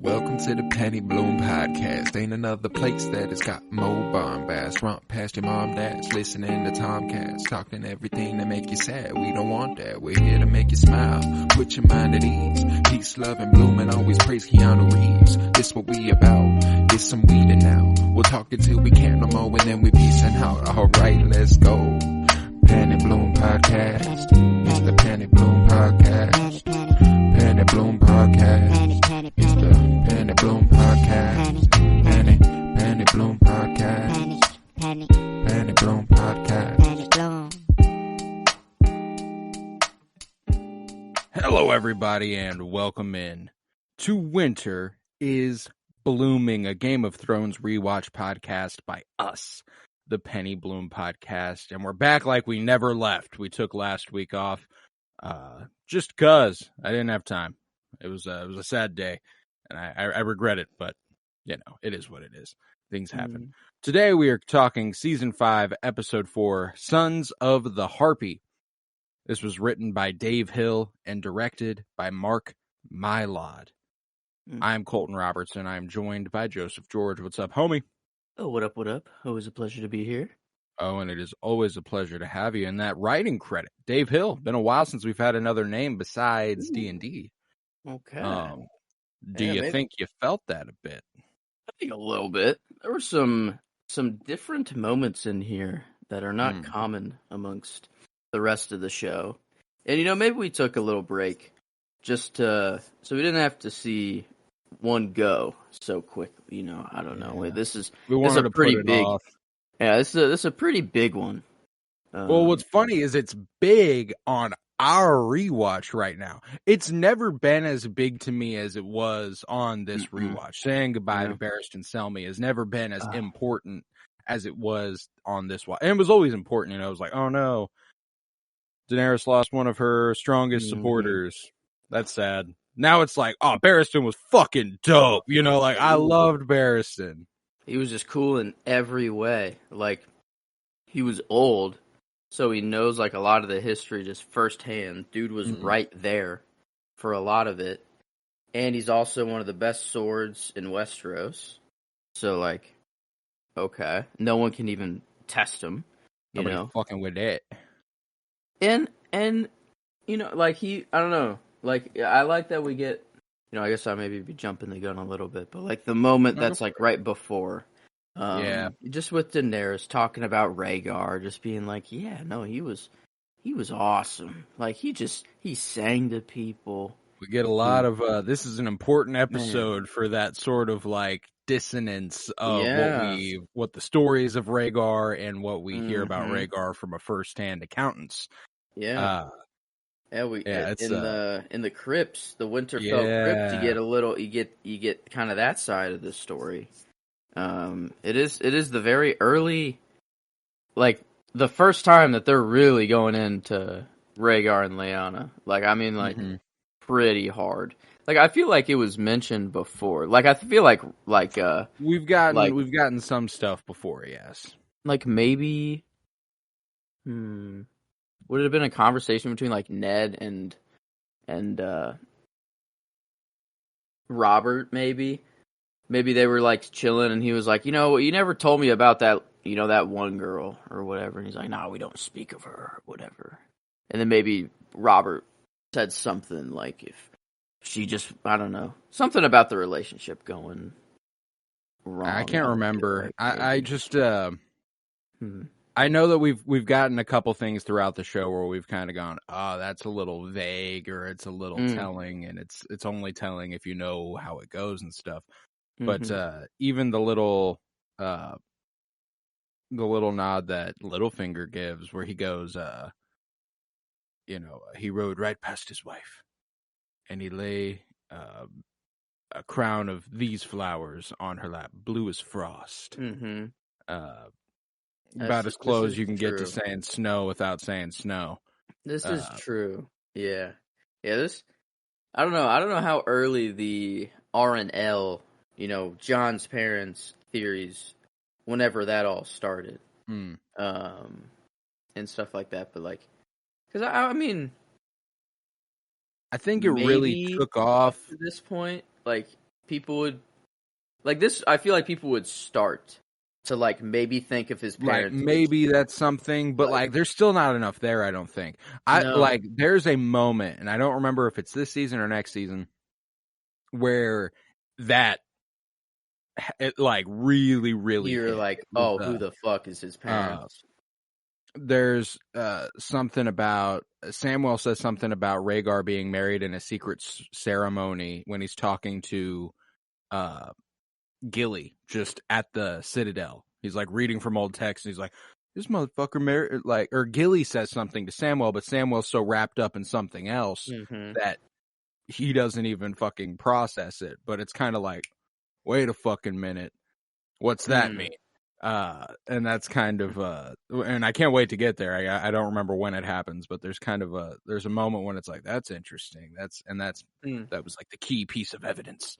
Welcome to the Penny Bloom Podcast. Ain't another place that has got more bombast. Romp past your mom, dad's listening to Tomcats. Talking everything that make you sad. We don't want that. We're here to make you smile. Put your mind at ease. Peace, love, and bloom, and always praise Keanu Reeves. This what we about. This some weeding now. We'll talk until we can't no more, and then we peacing out. Alright, let's go. Penny Bloom Podcast. It's the Penny Bloom Podcast. Penny Bloom Podcast. It's the Penny Bloom Podcast. Penny Bloom Podcast. Penny Bloom Podcast. Hello, everybody, and welcome in to Winter is Blooming, a Game of Thrones rewatch podcast by us, the Penny Bloom Podcast, and we're back like we never left. We took last week off just 'cause I didn't have time. It was a sad day, and I regret it, but you know, it is what it is. Things happen. Today we are talking Season 5, Episode 4, Sons of the Harpy. This was written by Dave Hill and directed by Mark Mylod. I'm Colton Robertson. I'm joined by Joseph George. What's up, homie? Oh, what up, what up? Always a pleasure to be here. Oh, and it is always a pleasure to have you. And that writing credit, Dave Hill. Been a while since we've had another name besides D&D. Okay. Do you think you felt that a bit? I think a little bit. There were some different moments in here that are not common amongst the rest of the show. And, you know, maybe we took a little break just so we didn't have to see one go so quickly. You know, I don't know. This is a pretty big. Yeah, this is a pretty big one. Well, what's funny is it's big on our rewatch right now. It's never been as big to me as it was on this rewatch. Saying goodbye to Barristan Selmy has never been as important as it was on this watch. And it was always important. You know, it was like, oh no, Daenerys lost one of her strongest supporters. That's sad. Now it's like, oh, Barristan was fucking dope. You know, like, I loved Barristan. He was just cool in every way. Like, he was old, so he knows, like, a lot of the history just firsthand. Dude was right there for a lot of it. And he's also one of the best swords in Westeros. So, like, okay. No one can even test him, Nobody fucking with it. And, you know, like, I don't know. Like, I like that we get, you know, I guess I maybe be jumping the gun a little bit, but like the moment that's like right before, just with Daenerys talking about Rhaegar, just being like, yeah, no, he was awesome. Like he sang to people. We get a lot of, this is an important episode for that sort of like dissonance of what the stories of Rhaegar and what we hear about Rhaegar from a first-hand accountant's. Yeah. It's in the crypts, the Winterfell crypt, you get kind of that side of the story. It is the very early, like the first time that they're really going into Rhaegar and Lyanna. Like I mean, like pretty hard. Like I feel like it was mentioned before. Like I feel like we've gotten some stuff before, yes. Like maybe, would it have been a conversation between like Ned and Robert? Maybe they were like chilling, and he was like, you know, you never told me about that, you know, that one girl or whatever. And he's like, no, we don't speak of her or whatever. And then maybe Robert said something like, if she just, I don't know, something about the relationship going wrong. I can't remember. I just I know that we've gotten a couple things throughout the show where we've kind of gone, oh, that's a little vague, or it's a little telling, and it's only telling if you know how it goes and stuff. But even the little nod that Littlefinger gives, where he goes, you know, he rode right past his wife, and he lay a crown of these flowers on her lap, blue as frost. About as close as you can get to saying snow without saying snow. This is true. Yeah. This. I don't know how early the R&L, you know, John's parents' theories, whenever that all started, and stuff like that. But like, because I mean, I think it really took off at this point. Like people would like this. I feel like people would start to like maybe think of his parents. Like maybe that's something, but like there's still not enough there. I don't think. Like there's a moment, and I don't remember if it's this season or next season, where that it like really you're hit. like, oh, who the fuck is his parents? There's something about Samuel says something about Rhaegar being married in a secret ceremony when he's talking to Gilly just at the Citadel. He's like reading from old text, and he's like, "This motherfucker married." Like, or Gilly says something to Samuel, but Samuel's so wrapped up in something else that he doesn't even fucking process it. But it's kind of like, wait a fucking minute, what's that mean? And that's kind of and I can't wait to get there. I don't remember when it happens, but there's kind of there's a moment when it's like, that's interesting. That was like the key piece of evidence.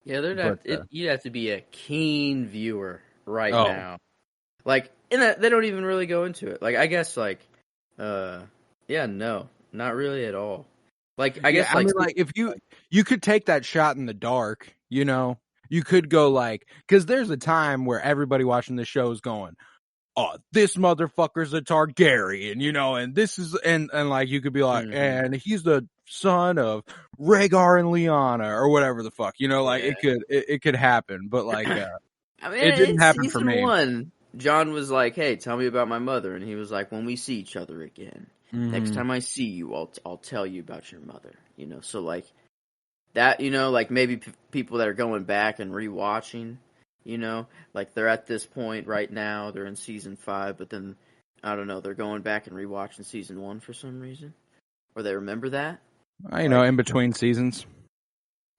Yeah, you'd have to be a keen viewer now. Like, in that they don't even really go into it. Like, I guess, like, no, not really at all. Like, I guess, like, if you could take that shot in the dark, you know. You could go like, because there's a time where everybody watching the show is going, oh, this motherfucker's a Targaryen, you know, and this is, and like, you could be like, and he's the son of Rhaegar and Lyanna, or whatever the fuck, you know, like, it could happen, but like, I mean, it didn't happen for me. One, John was like, hey, tell me about my mother, and he was like, when we see each other again, next time I see you, I'll tell you about your mother, you know, so like, that, you know, like maybe people that are going back and rewatching, you know, like they're at this point right now, they're in season 5, but then, I don't know, they're going back and rewatching season 1 for some reason. Or they remember that. You know, in between seasons.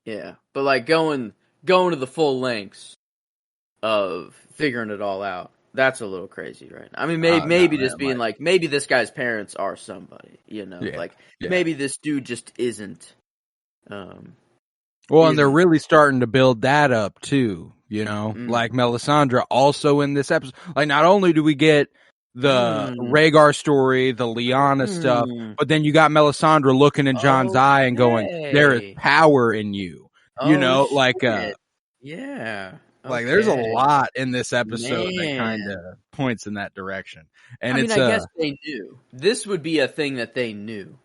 Yeah, but like going to the full lengths of figuring it all out, that's a little crazy, right? I mean, maybe just being like, maybe this guy's parents are somebody, you know, maybe this dude just isn't, well, and they're really starting to build that up too, you know, like Melisandre also in this episode. Like, not only do we get the Rhaegar story, the Lyanna stuff, but then you got Melisandre looking in Jon's eye and going, there is power in you, you know, like, yeah. Like, there's a lot in this episode that kind of points in that direction. And I guess they knew. This would be a thing that they knew.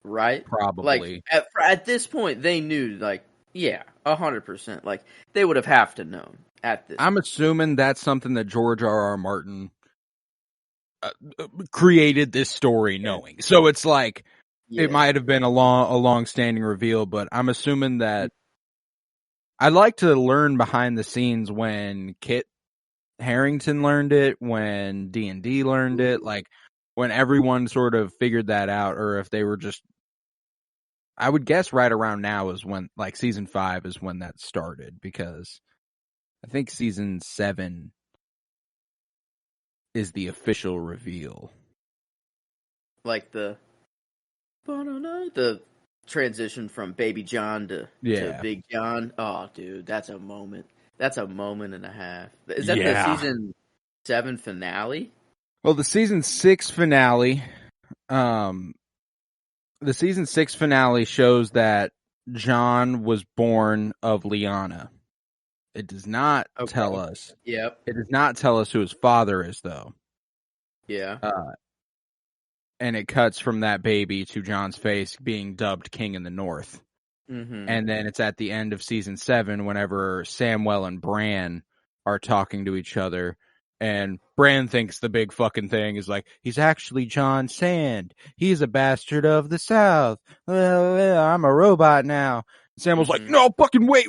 Right? Probably. Like, at this point, they knew, like, 100%. Like, they would have to known at this I'm assuming that's something that George R.R. Martin created this story knowing. So it's like, it might have been a long-standing reveal, but I'm assuming that I'd like to learn behind the scenes when Kit Harington learned it, when D&D learned it, like, when everyone sort of figured that out, or if they were just, I would guess right around now is when, like, season 5 is when that started, because I think season 7 is the official reveal. Like the transition from Baby John to Big John. Oh, dude, that's a moment. That's a moment and a half. Is that the season 7 finale? Well, the season 6 finale, shows that Jon was born of Lyanna. It does not tell us. Yep. It does not tell us who his father is, though. Yeah. And it cuts from that baby to Jon's face being dubbed King in the North. And then it's at the end of season 7 whenever Samwell and Bran are talking to each other. And Bran thinks the big fucking thing is like, he's actually Jon Sand. He's a bastard of the South. I'm a robot now. Samwell's like, no, fucking wait.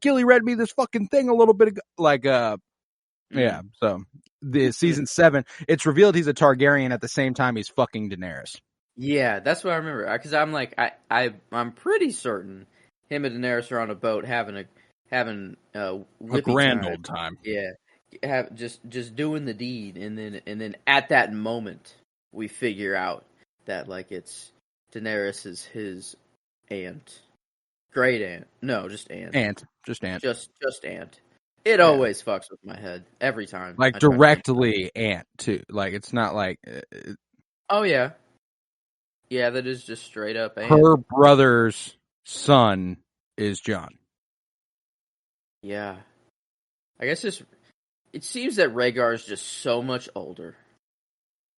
Gilly read me this fucking thing a little bit ago. Like, yeah. So the season 7, it's revealed he's a Targaryen at the same time he's fucking Daenerys. Yeah, that's what I remember. Because I'm like, I'm pretty certain him and Daenerys are on a boat having a grand old time. Yeah, just doing the deed, and then at that moment we figure out that like it's Daenerys is his aunt, great aunt. No, just aunt. Just aunt. It always fucks with my head every time. Like directly aunt too. Like it's not like. Oh yeah. Yeah, that is just straight up aunt. Her brother's son is Jon. Yeah. I guess it seems that Rhaegar is just so much older.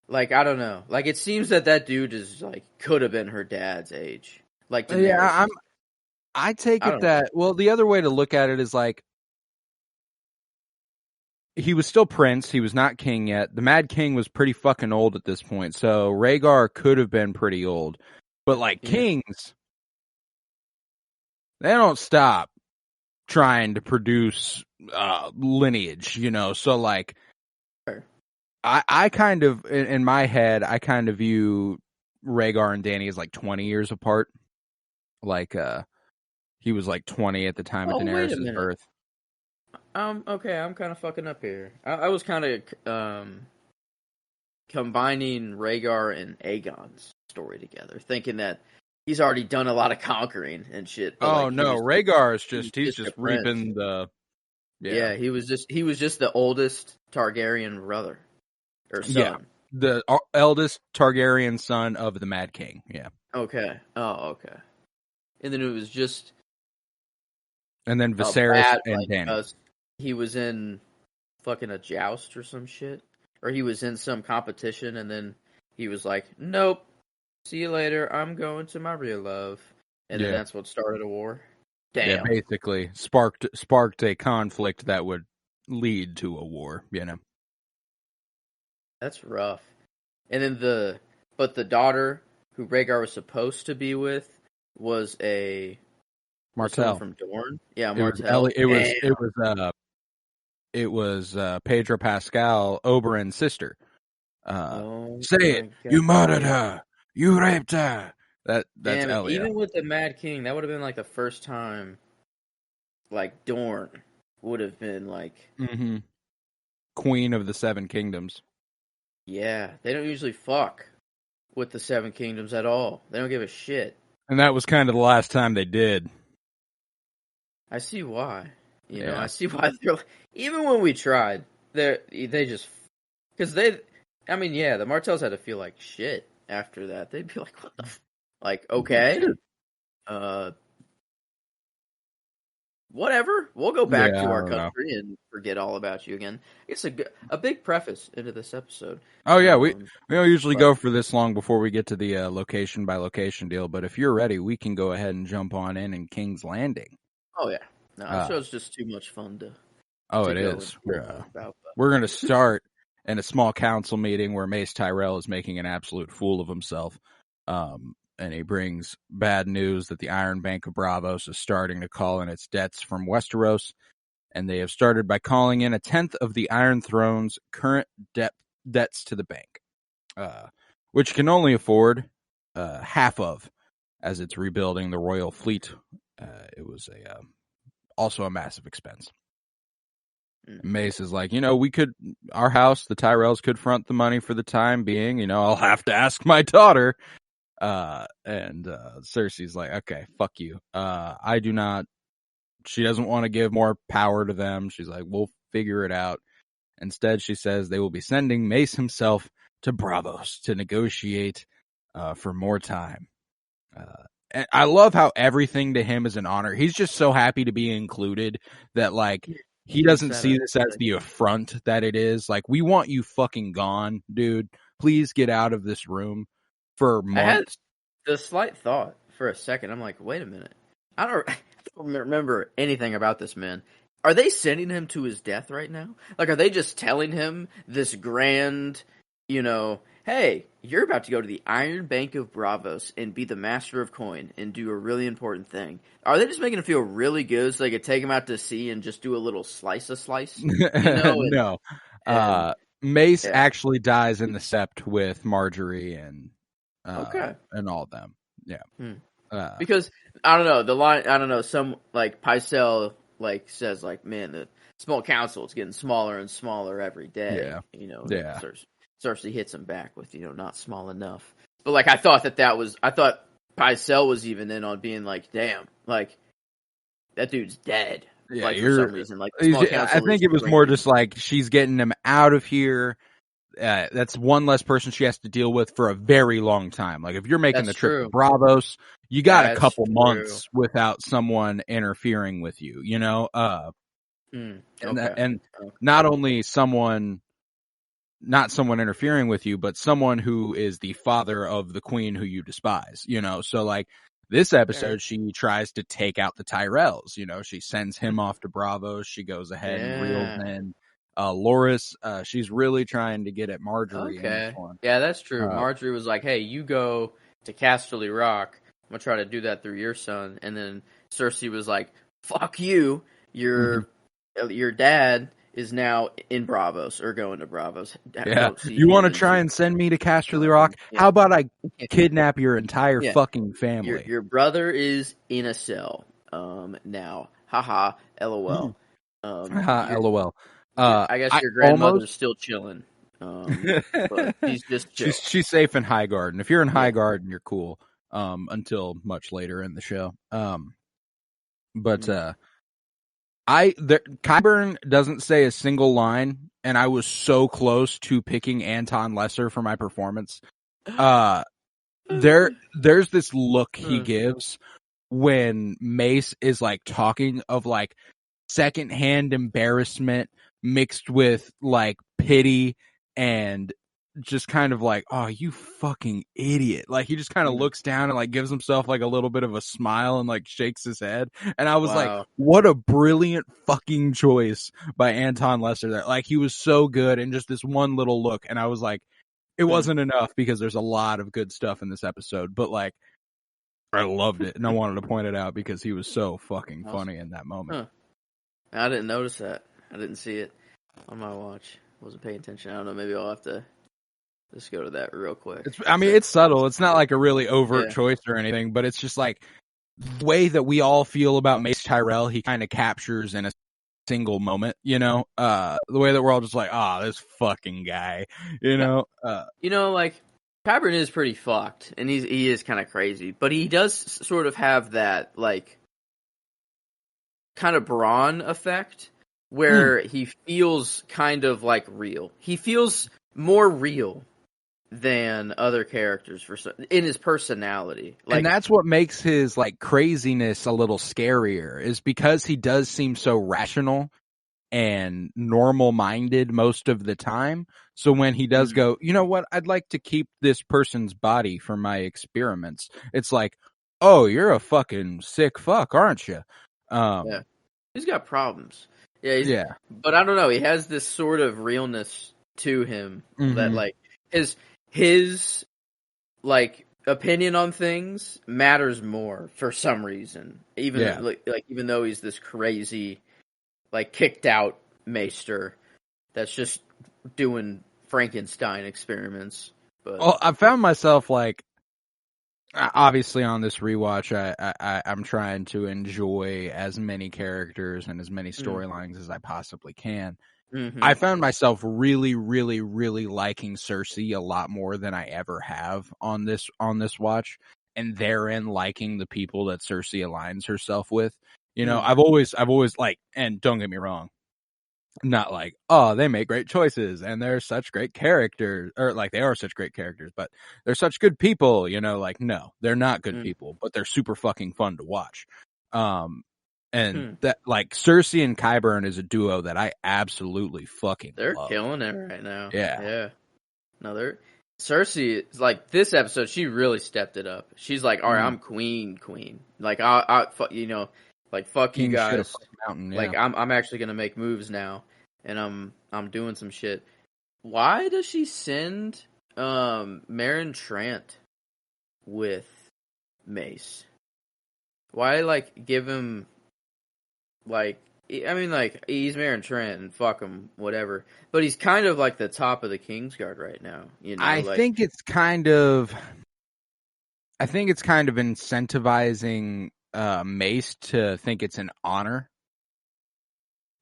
Like, I don't know. Like, it seems that dude is, like, could have been her dad's age. Like, Daenerys. Yeah, I take it that, well, the other way to look at it is, like, he was still prince. He was not king yet. The Mad King was pretty fucking old at this point. So Rhaegar could have been pretty old. But, like, kings, they don't stop trying to produce lineage, you know? So, like, sure. I kind of, in my head, I kind of view Rhaegar and Dany as, like, 20 years apart. Like, he was, like, 20 at the time of Daenerys' birth. Okay, I'm kind of fucking up here. I was kind of combining Rhaegar and Aegon's story together, thinking that he's already done a lot of conquering and shit. But no, Rhaegar is he's just reaping the. Yeah, he was just the oldest Targaryen brother or son. Yeah, the eldest Targaryen son of the Mad King. Yeah. Okay. Oh, okay. And then it was just. And then Viserys and Dany. He was in fucking a joust or some shit. Or he was in some competition and then he was like, nope, see you later, I'm going to my real love. And then that's what started a war. Damn. Yeah, basically sparked a conflict that would lead to a war, you know. That's rough. And then the daughter who Rhaegar was supposed to be with was a Martell from Dorne. Yeah, Martell. It was Pedro Pascal, Oberyn's sister. Say it. God. You murdered her. You raped her. That's Elia. Even with the Mad King, that would have been like the first time, like Dorne would have been like Queen of the Seven Kingdoms. Yeah, they don't usually fuck with the Seven Kingdoms at all. They don't give a shit. And that was kind of the last time they did. I see why. You know, I see why they're even when we tried, they just because the Martells had to feel like shit after that. They'd be like, what the like, okay, whatever. We'll go back to our country and forget all about you again. It's a big preface into this episode. Oh yeah, we don't usually go for this long before we get to the location by location deal. But if you're ready, we can go ahead and jump on in King's Landing. Oh yeah. No, the show's just too much fun to. It is. We're going to start in a small council meeting where Mace Tyrell is making an absolute fool of himself. And he brings bad news that the Iron Bank of Braavos is starting to call in its debts from Westeros. And they have started by calling in 1/10 of the Iron Throne's current debts to the bank, which can only afford half of as it's rebuilding the royal fleet. It was also a massive expense. Mace is like, our house, the Tyrells could front the money for the time being. I'll have to ask my daughter. And Cersei's like, okay, fuck you. I do not. She doesn't want to give more power to them. She's like, we'll figure it out. Instead, she says they will be sending Mace himself to Braavos to negotiate for more time. And I love how everything to him is an honor. He's just so happy to be included that, like, he doesn't see this as the affront that it is. Like, we want you fucking gone, dude. Please get out of this room for months. I had the slight thought for a second. I'm like, wait a minute. I don't remember anything about this man. Are they sending him to his death right now? Like, are they just telling him this grand, hey, you're about to go to the Iron Bank of Braavos and be the master of coin and do a really important thing. Are they just making him feel really good so they could take him out to sea and just do a little slice? No. Mace actually dies in the sept with Marjorie and all of them. Yeah. Because, I don't know, the line, I don't know, some, like, Pycelle, like, says, like, man, the small council is getting smaller and smaller every day. Yeah. Cersei hits him back with, not small enough. But, like, I thought Pycelle was even in on being like, damn, like, that dude's dead. Yeah, like, for some reason. Like, I think it was more just like, she's getting him out of here. that's one less person she has to deal with for a very long time. Like if you're making the trip to Bravos, you got a couple months without someone interfering with you, you know? And not only not someone interfering with you, but someone who is the father of the queen who you despise, you know? So like this episode, she tries to take out the Tyrells, you know, she sends him off to Bravos. She goes ahead and reels in Loras. She's really trying to get at Marjorie. In this one. Yeah, that's true. Marjorie was like, hey, you go to Casterly Rock. I'm going to try to do that through your son. And then Cersei was like, fuck you. Your dad is now in Bravos or going to Bravos. Yeah. You want to try and send me to Casterly Rock? Yeah. How about I kidnap your entire fucking family? Your brother is in a cell now. Haha. LOL. LOL. I guess your grandmother's still chilling. But she's just chill. She's safe in High Garden. If you're in High Garden, you're cool. Until much later in the show. Qyburn doesn't say a single line, and I was so close to picking Anton Lesser for my performance. There's this look he gives when Mace is like talking of like secondhand embarrassment mixed with like pity and just kind of like, oh, you fucking idiot. Like he just kind of looks down and like gives himself like a little bit of a smile and like shakes his head. And I was like, what a brilliant fucking choice by Anton Lesser there. Like he was so good in just this one little look. And I was like, it wasn't enough because there's a lot of good stuff in this episode, but like I loved it and I wanted to point it out because he was so fucking funny in that moment. I didn't notice that. I didn't see it on my watch. Wasn't paying attention. I don't know. Maybe I'll have to just go to that real quick. It's subtle. It's not like a really overt choice or anything, but it's just like the way that we all feel about Mace Tyrell, he kind of captures in a single moment, you know? The way that we're all just like, this fucking guy, you know? Like, Qyburn is pretty fucked, and he is kind of crazy, but he does sort of have that, like, kind of Bronn effect, where he feels kind of like real. He feels more real than other characters in his personality. Like, and that's what makes his like craziness a little scarier, is because he does seem so rational and normal minded most of the time. So when he does go, you know what, I'd like to keep this person's body for my experiments, it's like, oh, you're a fucking sick fuck, aren't you? He's got problems. But I don't know, he has this sort of realness to him that like his like opinion on things matters more for some reason. Even even though he's this crazy, like kicked out maester that's just doing Frankenstein experiments. But I found myself like, obviously on this rewatch, I'm trying to enjoy as many characters and as many storylines as I possibly can. I found myself really, really, really liking Cersei a lot more than I ever have on this watch, and therein liking the people that Cersei aligns herself with. You know, I've always like, and don't get me wrong, not like, oh, they make great choices and they're such great characters, or like they are such great characters, but they're such good people, you know, like, no, they're not good people, but they're super fucking fun to watch. And that, like, Cersei and Qyburn is a duo that I absolutely fucking love. Killing it right now. Yeah. No, Cersei is like, this episode, she really stepped it up. She's like, all right, I'm queen. Like, I you know, like, fuck you guys. Like, I'm actually gonna make moves now, and I'm doing some shit. Why does she send Meryn Trant with Mace? Why, like, give him, like, I mean, like, he's Meryn Trant and fuck him, whatever. But he's kind of like the top of the Kingsguard right now. You know, I think it's kind of incentivizing Mace to think it's an honor.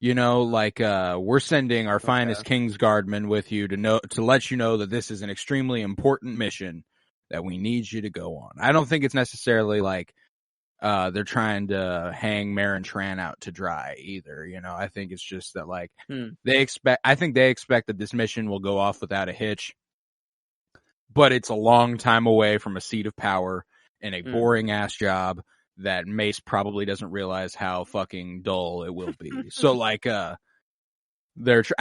You know, like, we're sending our finest Kingsguardmen with you to let you know that this is an extremely important mission that we need you to go on. I don't think it's necessarily like they're trying to hang Meryn Trant out to dry either. I think it's just that I think they expect that this mission will go off without a hitch, but it's a long time away from a seat of power and a boring ass job that Mace probably doesn't realize how fucking dull it will be. So I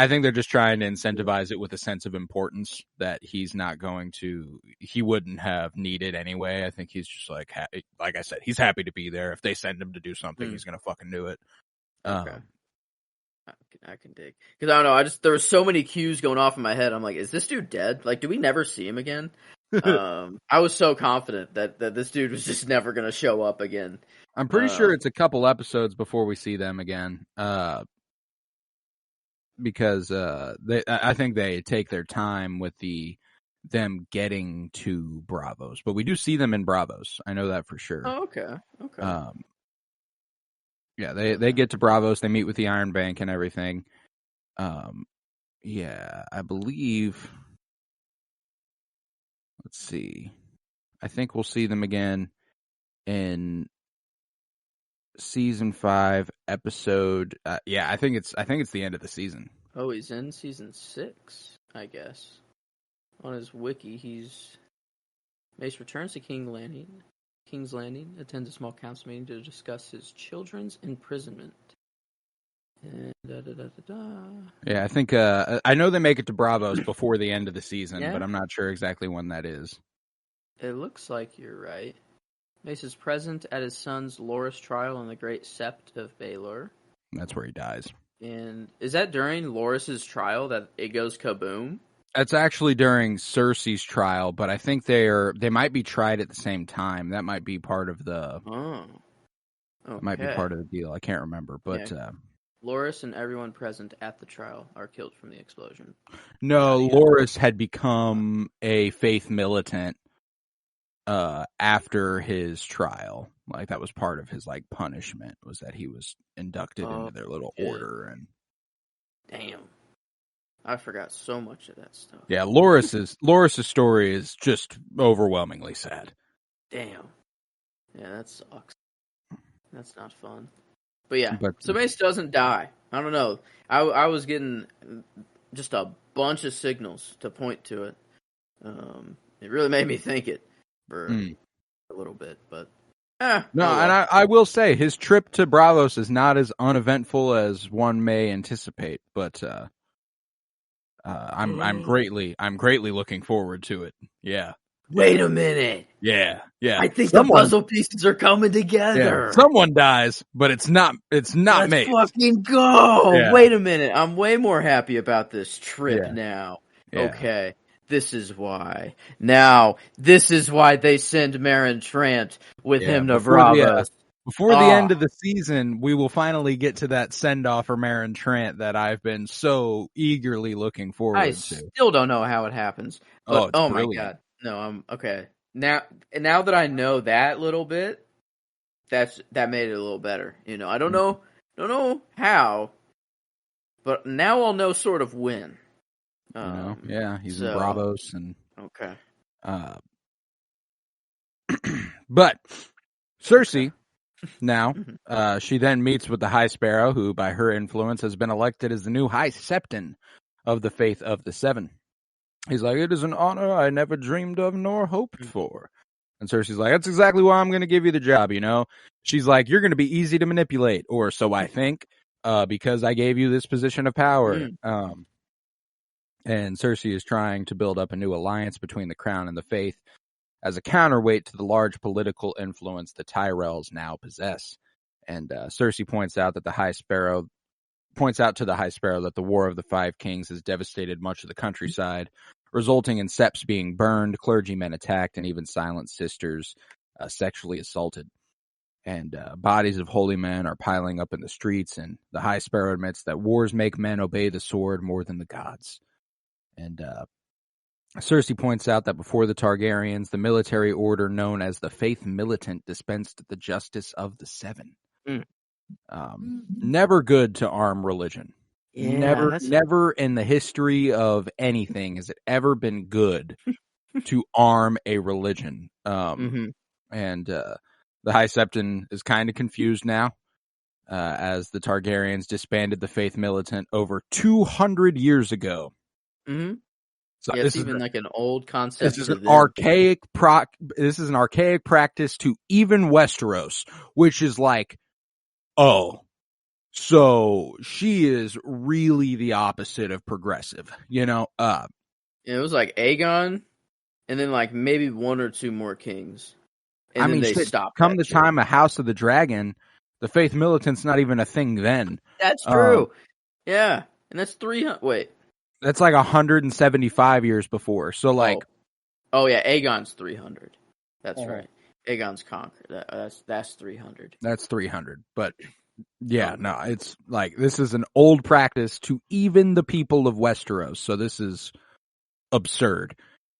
think they're just trying to incentivize it with a sense of importance that he wouldn't have needed anyway. I think he's just like I said, he's happy to be there. If they send him to do something, he's going to fucking do it. Okay. I can dig. Because I don't know, there were so many cues going off in my head. I'm like, is this dude dead? Like, do we never see him again? I was so confident that this dude was just never going to show up again. I'm pretty sure it's a couple episodes before we see them again. Because I think they take their time with them getting to Braavos, but we do see them in Braavos. I know that for sure. Oh, okay. Yeah, they get to Braavos. They meet with the Iron Bank and everything. Yeah, I believe. Let's see. I think we'll see them again in season 5 episode. I think it's the end of the season. Oh, he's in season 6, I guess. On his wiki, Mace returns to King's Landing, attends a small council meeting to discuss his children's imprisonment. And Yeah, I think I know they make it to Braavos before the end of the season, but I'm not sure exactly when that is. It looks like you're right. Mace is present at his son's Loras trial in the Great Sept of Baelor. That's where he dies. And is that during Loras' trial that it goes kaboom? That's actually during Cersei's trial, but I think they might be tried at the same time. That might be part of the. Oh, okay. Might be part of the deal. I can't remember, but. Yeah. Loras and everyone present at the trial are killed from the explosion. No, Loras had become a faith militant after his trial. Like, that was part of his punishment, was that he was inducted into their little order. And damn, I forgot so much of that stuff. Yeah, Loras' story is just overwhelmingly sad. Damn. Yeah, that sucks. That's not fun. But so Mace doesn't die. I don't know. I was getting just a bunch of signals to point to it. It really made me think it for a little bit, but no. And I will say his trip to Braavos is not as uneventful as one may anticipate, but I'm greatly looking forward to it. Yeah. Wait a minute. Yeah. I think the puzzle pieces are coming together. Yeah. Someone dies, but it's not Let's Mace. Fucking go. Yeah. Wait a minute. I'm way more happy about this trip now. Yeah. Okay. This is why. Now, this is why they send Meryn Trant with him to Braavos. Before the end of the season, we will finally get to that send-off for Meryn Trant that I've been so eagerly looking forward to. I still don't know how it happens. But, oh my God. No, I'm okay. Now that I know that little bit, that made it a little better. I don't know how, but now I'll know sort of when. He's in Braavos and okay. But Cersei now she then meets with the High Sparrow, who by her influence has been elected as the new High Septon of the Faith of the Seven. He's like, it is an honor I never dreamed of nor hoped for. And Cersei's like, that's exactly why I'm going to give you the job, She's like, you're going to be easy to manipulate, or so I think, because I gave you this position of power. And Cersei is trying to build up a new alliance between the Crown and the Faith as a counterweight to the large political influence the Tyrells now possess. And Cersei points out to the High Sparrow that the War of the Five Kings has devastated much of the countryside, resulting in septs being burned, clergymen attacked, and even silent sisters sexually assaulted. And bodies of holy men are piling up in the streets, and the High Sparrow admits that wars make men obey the sword more than the gods. And Cersei points out that before the Targaryens, the military order known as the Faith Militant dispensed the justice of the Seven. Never good to arm religion. Yeah, never in the history of anything has it ever been good to arm a religion. And The High Septon is kind of confused now, as the Targaryens disbanded the Faith Militant over 200 years ago. Mm-hmm. So yeah, it's even like an old concept. This is an archaic practice to even Westeros, which is like, oh, so she is really the opposite of progressive, you know? It was like Aegon, and then like maybe one or two more kings. And then they stopped. Come the time of House of the Dragon, the Faith Militant's not even a thing then. That's true. Yeah, and that's 300. Wait, that's like 175 years before. So like, oh yeah, Aegon's 300. That's right. Aegon's conquered. That's 300. That's 300. But yeah, no, it's like this is an old practice to even the people of Westeros. So this is absurd.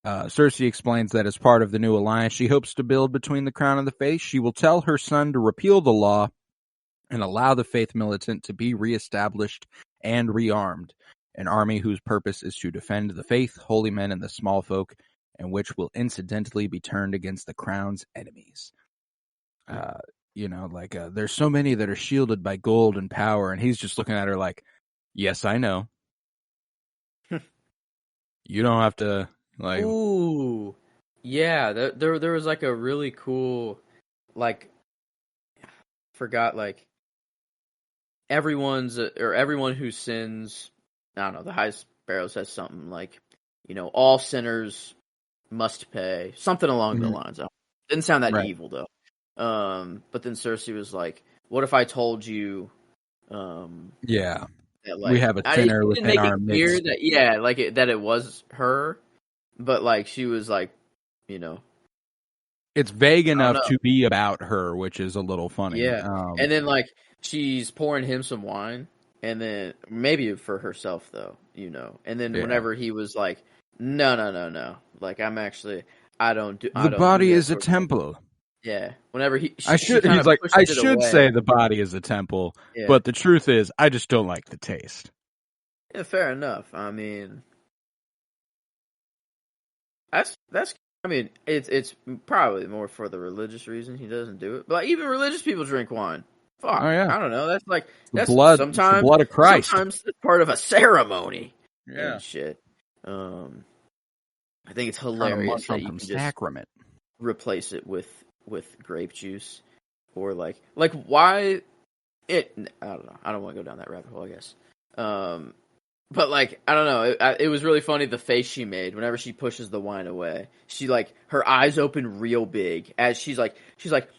Cersei explains that as part of the new alliance she hopes to build between the Crown and the Faith, she will tell her son to repeal the law and allow the Faith Militant to be reestablished and rearmed, an army whose purpose is to defend the Faith, holy men, and the small folk, and which will incidentally be turned against the Crown's enemies. There's so many that are shielded by gold and power, and he's just looking at her like, yes, I know. You don't have to... Like, ooh, yeah. There was like a really cool, like, forgot like everyone who sins. I don't know. The High Sparrow says something like, all sinners must pay, something along the lines. Didn't sound that evil though. But then Cersei was like, "What if I told you?" Yeah, that, like, we have a sinner within our midst. That it was her. But, like, she was, like, it's vague enough to be about her, which is a little funny. Yeah. And then, like, she's pouring him some wine, and then maybe for herself, though, And then whenever he was like, no. Like, I'm actually, the body is a temple. Yeah. Whenever I should say the body is a temple, but the truth is, I just don't like the taste. Yeah, fair enough. I mean... it's probably more for the religious reason he doesn't do it. But even religious people drink wine. Fuck, I don't know. That's like that's the blood of Christ. Sometimes it's part of a ceremony. Yeah, and shit. I think it's hilarious that you can sacrament. Just replace it with grape juice, or like why it. I don't know. I don't want to go down that rabbit hole, I guess. But, like, I don't know, it was really funny, the face she made whenever she pushes the wine away. She, like, her eyes open real big as she's like, like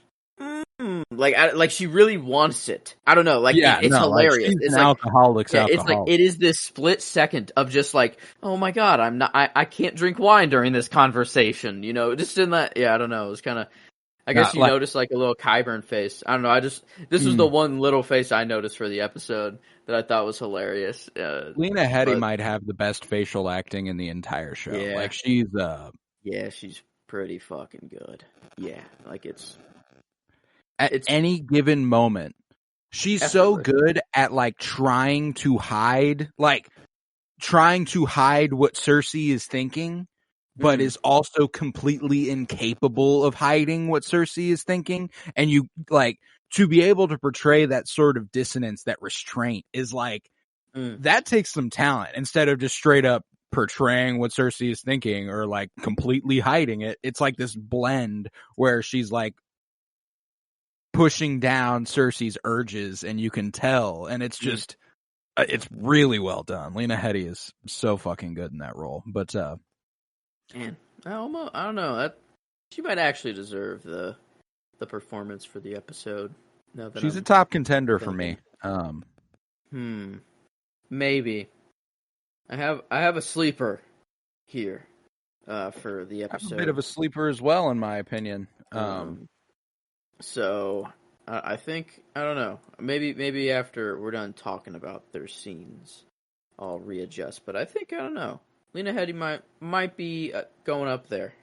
she really wants it. I don't know, like, it's hilarious. It's like, alcoholic's alcoholic. It's like, it is this split second of just like, oh my god, I can't drink wine during this conversation, just in that, I don't know, it was kind of, I guess you noticed like a little Kyburn face. I don't know. This was the one little face I noticed for the episode that I thought was hilarious. Lena Headey might have the best facial acting in the entire show. Yeah. Like she's she's pretty fucking good. Yeah, like it's any given moment, she's so good at like trying to hide what Cersei is thinking. But is also completely incapable of hiding what Cersei is thinking. And you, like, to be able to portray that sort of dissonance, that restraint, is like, that takes some talent. Instead of just straight up portraying what Cersei is thinking or, like, completely hiding it. It's like this blend where she's, like, pushing down Cersei's urges, and you can tell. And it's just, it's really well done. Lena Headey is so fucking good in that role. But, man, I don't know. That she might actually deserve the performance for the episode. She's a top contender for me. Maybe. I have a sleeper here for the episode. A bit of a sleeper as well, in my opinion. So I think, I don't know. Maybe after we're done talking about their scenes, I'll readjust. But I think, I don't know. Lena Headey might be going up there.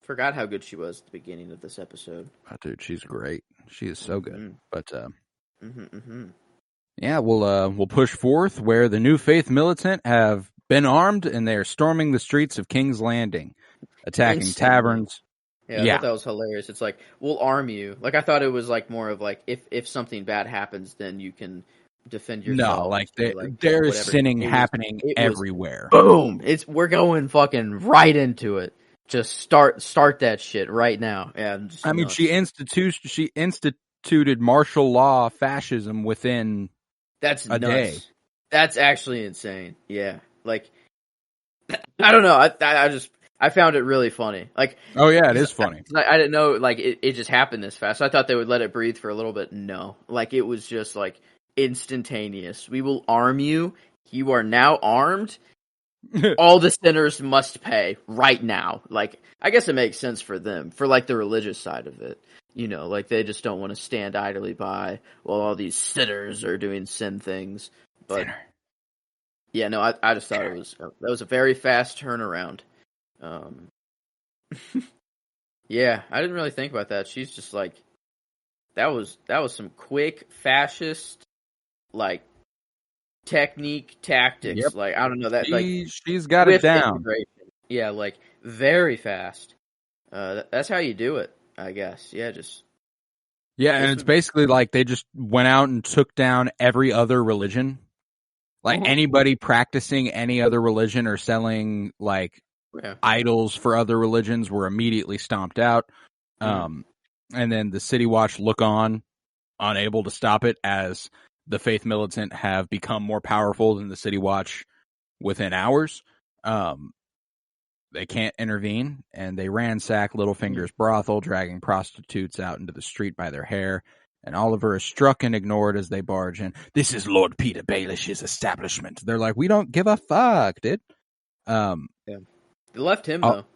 Forgot how good she was at the beginning of this episode. Oh, dude, she's great. She is so good. But yeah, we'll push forth where the new Faith Militant have been armed and they are storming the streets of King's Landing, attacking taverns. Yeah, I thought that was hilarious. It's like, we'll arm you. Like, I thought it was like more of like, if something bad happens, then you can defend yourself. No, like like there is whatever. sinning happening everywhere. Boom! We're going fucking right into it. Just start that shit right now. Yeah, I mean, she instituted martial law fascism within that's a day. That's actually insane. Yeah, like I don't know. I found it really funny. Like, oh yeah, it is funny. I didn't know like it just happened this fast. I thought they would let it breathe for a little bit. No, like it was just like instantaneous. We will arm you. You are now armed. All the sinners must pay right now. Like, I guess it makes sense for them, for like the religious side of it. You know, like they just don't want to stand idly by while all these sinners are doing sin things. But yeah, no, I just thought that was a very fast turnaround. Yeah, I didn't really think about that. She's just like, that was some quick fascist like technique tactics. Yep. Like, I don't know that she's got it down. Yeah, like very fast. That's how you do it, I guess. Yeah, and it's basically like they just went out and took down every other religion. Like anybody practicing any other religion or selling like idols for other religions were immediately stomped out. And then the City Watch look on, unable to stop it, as the Faith Militant have become more powerful than the City Watch within hours. They can't intervene, and they ransack Littlefinger's brothel, dragging prostitutes out into the street by their hair. And Oliver is struck and ignored as they barge in. This is Lord Peter Baelish's establishment. They're like, we don't give a fuck, dude. They left him though.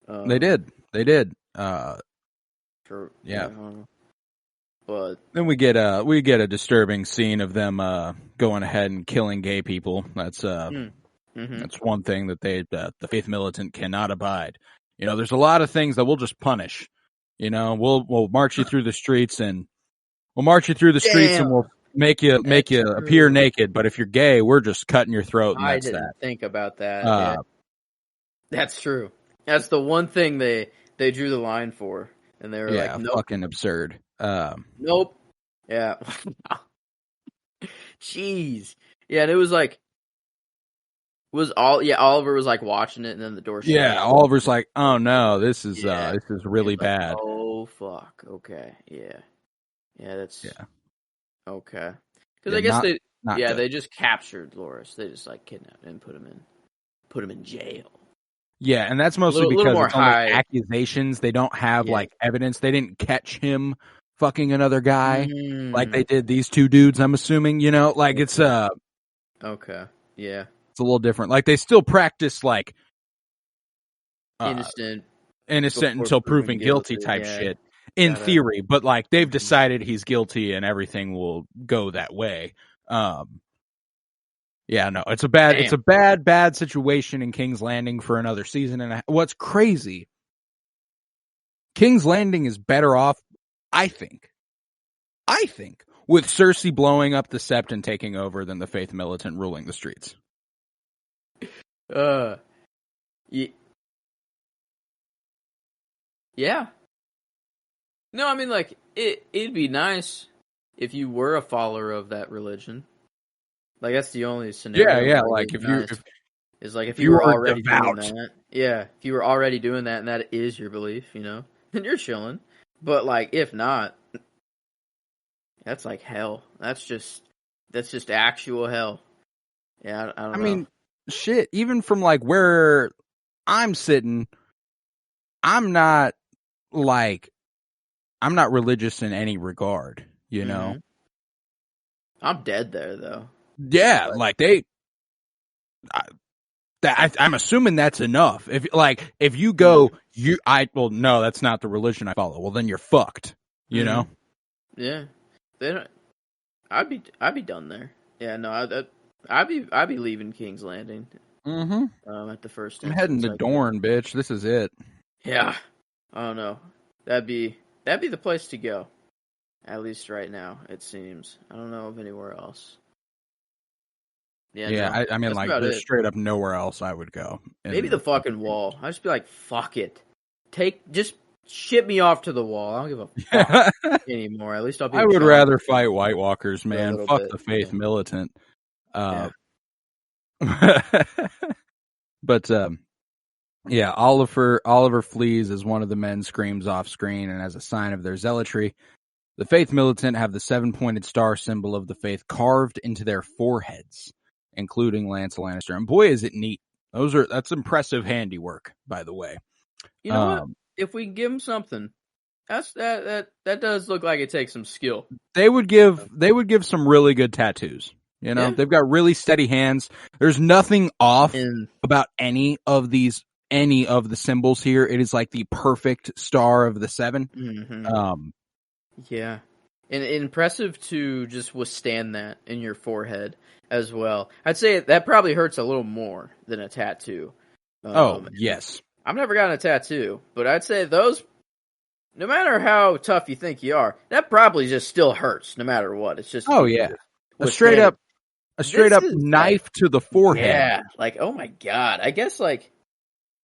They did. Sure. Yeah. But then we get a disturbing scene of them going ahead and killing gay people. That's that's one thing that the Faith Militant cannot abide. You know, there's a lot of things that we'll just punish. You know, we'll march you through the streets and we'll make you appear naked. But if you're gay, we're just cutting your throat. And I didn't think about that. Yeah. That's true. That's the one thing they drew the line for, and they were like, "Nope, fucking absurd." Nope. Yeah. Jeez. Yeah, and it was like, Oliver was like watching it, and then the door shut. Yeah, Oliver's like, "Oh no, this is really bad." Like, oh fuck. Okay. Yeah. Yeah. That's okay. Because I guess they just captured Loras. They just like kidnapped him and put him in jail. Yeah, and that's mostly because it's only accusations. They don't have like evidence. They didn't catch him fucking another guy like they did these two dudes. I'm assuming, you know, like it's okay, yeah, it's a little different. Like they still practice like innocent until proven guilty type shit in theory, but like they've decided he's guilty and everything will go that way. Yeah, no, it's a bad situation in King's Landing for another season. And what's crazy, King's Landing is better off, I think, with Cersei blowing up the Sept and taking over than the Faith Militant ruling the streets. Yeah. No, I mean, like, it'd be nice if you were a follower of that religion. Like, that's the only scenario. Yeah, like if you were already devout. Doing that. Yeah, if you were already doing that and that is your belief, you know, then you're chilling. But like, if not, that's like hell. That's just actual hell. Yeah, I don't know. I mean, shit. Even from like where I'm sitting, I'm not religious in any regard. You know, I'm dead there though. Yeah, like I'm assuming that's enough. If you go, no, that's not the religion I follow. Well, then you're fucked. You know? Yeah, I'd be done there. Yeah, no, I'd be leaving King's Landing. At the first. I'm heading to Dorne, bitch. This is it. Yeah, I don't know. That'd be the place to go. At least right now, it seems. I don't know of anywhere else. Yeah, I mean, like, there's straight up nowhere else I would go. Maybe the fucking Wall. I'd just be like, fuck it. Just ship me off to the wall. I don't give a fuck anymore. At least I'll be. I would rather fight White Walkers, man. Fuck bit. the Faith Militant. Yeah. But yeah, Oliver flees as one of the men screams off screen, and as a sign of their zealotry, the Faith Militant have the 7-pointed star symbol of the Faith carved into their foreheads, including Lance Lannister. And boy, is it neat! That's impressive handiwork, by the way. You know what? If we give them something, that does look like it takes some skill. They would give some really good tattoos. You know, they've got really steady hands. There's nothing off about any of the symbols here. It is like the perfect star of the 7. Mm-hmm. Yeah. And impressive to just withstand that in your forehead as well. I'd say that probably hurts a little more than a tattoo. Yes. I've never gotten a tattoo, but I'd say those, no matter how tough you think you are, that probably just still hurts no matter what. It's just a straight up knife to the forehead. Yeah, like, oh my god. I guess, like,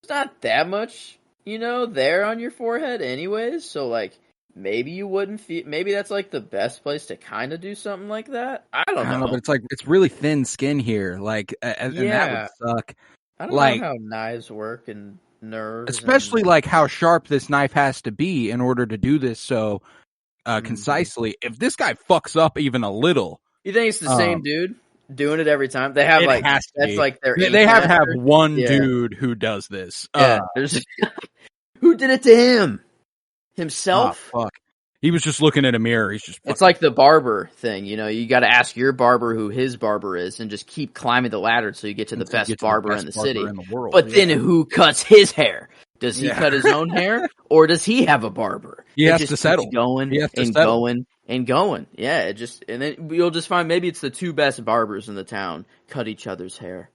it's not that much, there on your forehead anyways, so, like, maybe you wouldn't feel, maybe that's, like, the best place to kind of do something like that. I don't know. But it's, like, it's really thin skin here, like, and that would suck. I don't know how knives work and nerves. Especially, like, how sharp this knife has to be in order to do this so concisely. If this guy fucks up even a little... You think it's the same dude doing it every time? They have that's like their. They have to have one dude who does this. Yeah, who did it to him? Himself? Oh, fuck. He was just looking at a mirror. He's just. It's like the barber thing, You got to ask your barber who his barber is, and just keep climbing the ladder until you get to the best barber in the city. In the world. But then who cuts his hair? Does he cut his own hair, or does he have a barber? He has to settle. Going and going. Yeah, and then you'll just find maybe it's the two best barbers in the town cut each other's hair.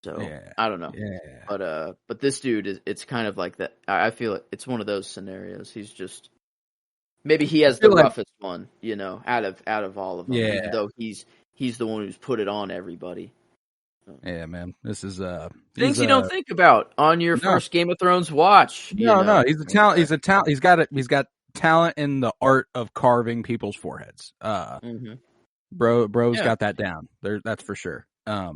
So I don't know. Yeah. But this dude it's kind of like that. I feel it's one of those scenarios. He's just maybe he has the roughest one, out of all of them. Yeah. Even though he's the one who's put it on everybody. Yeah, man. This is things you don't think about on your first Game of Thrones watch. No. He's a talent. He's a talent. He's got talent in the art of carving people's foreheads. Bro's got that down. That's for sure. But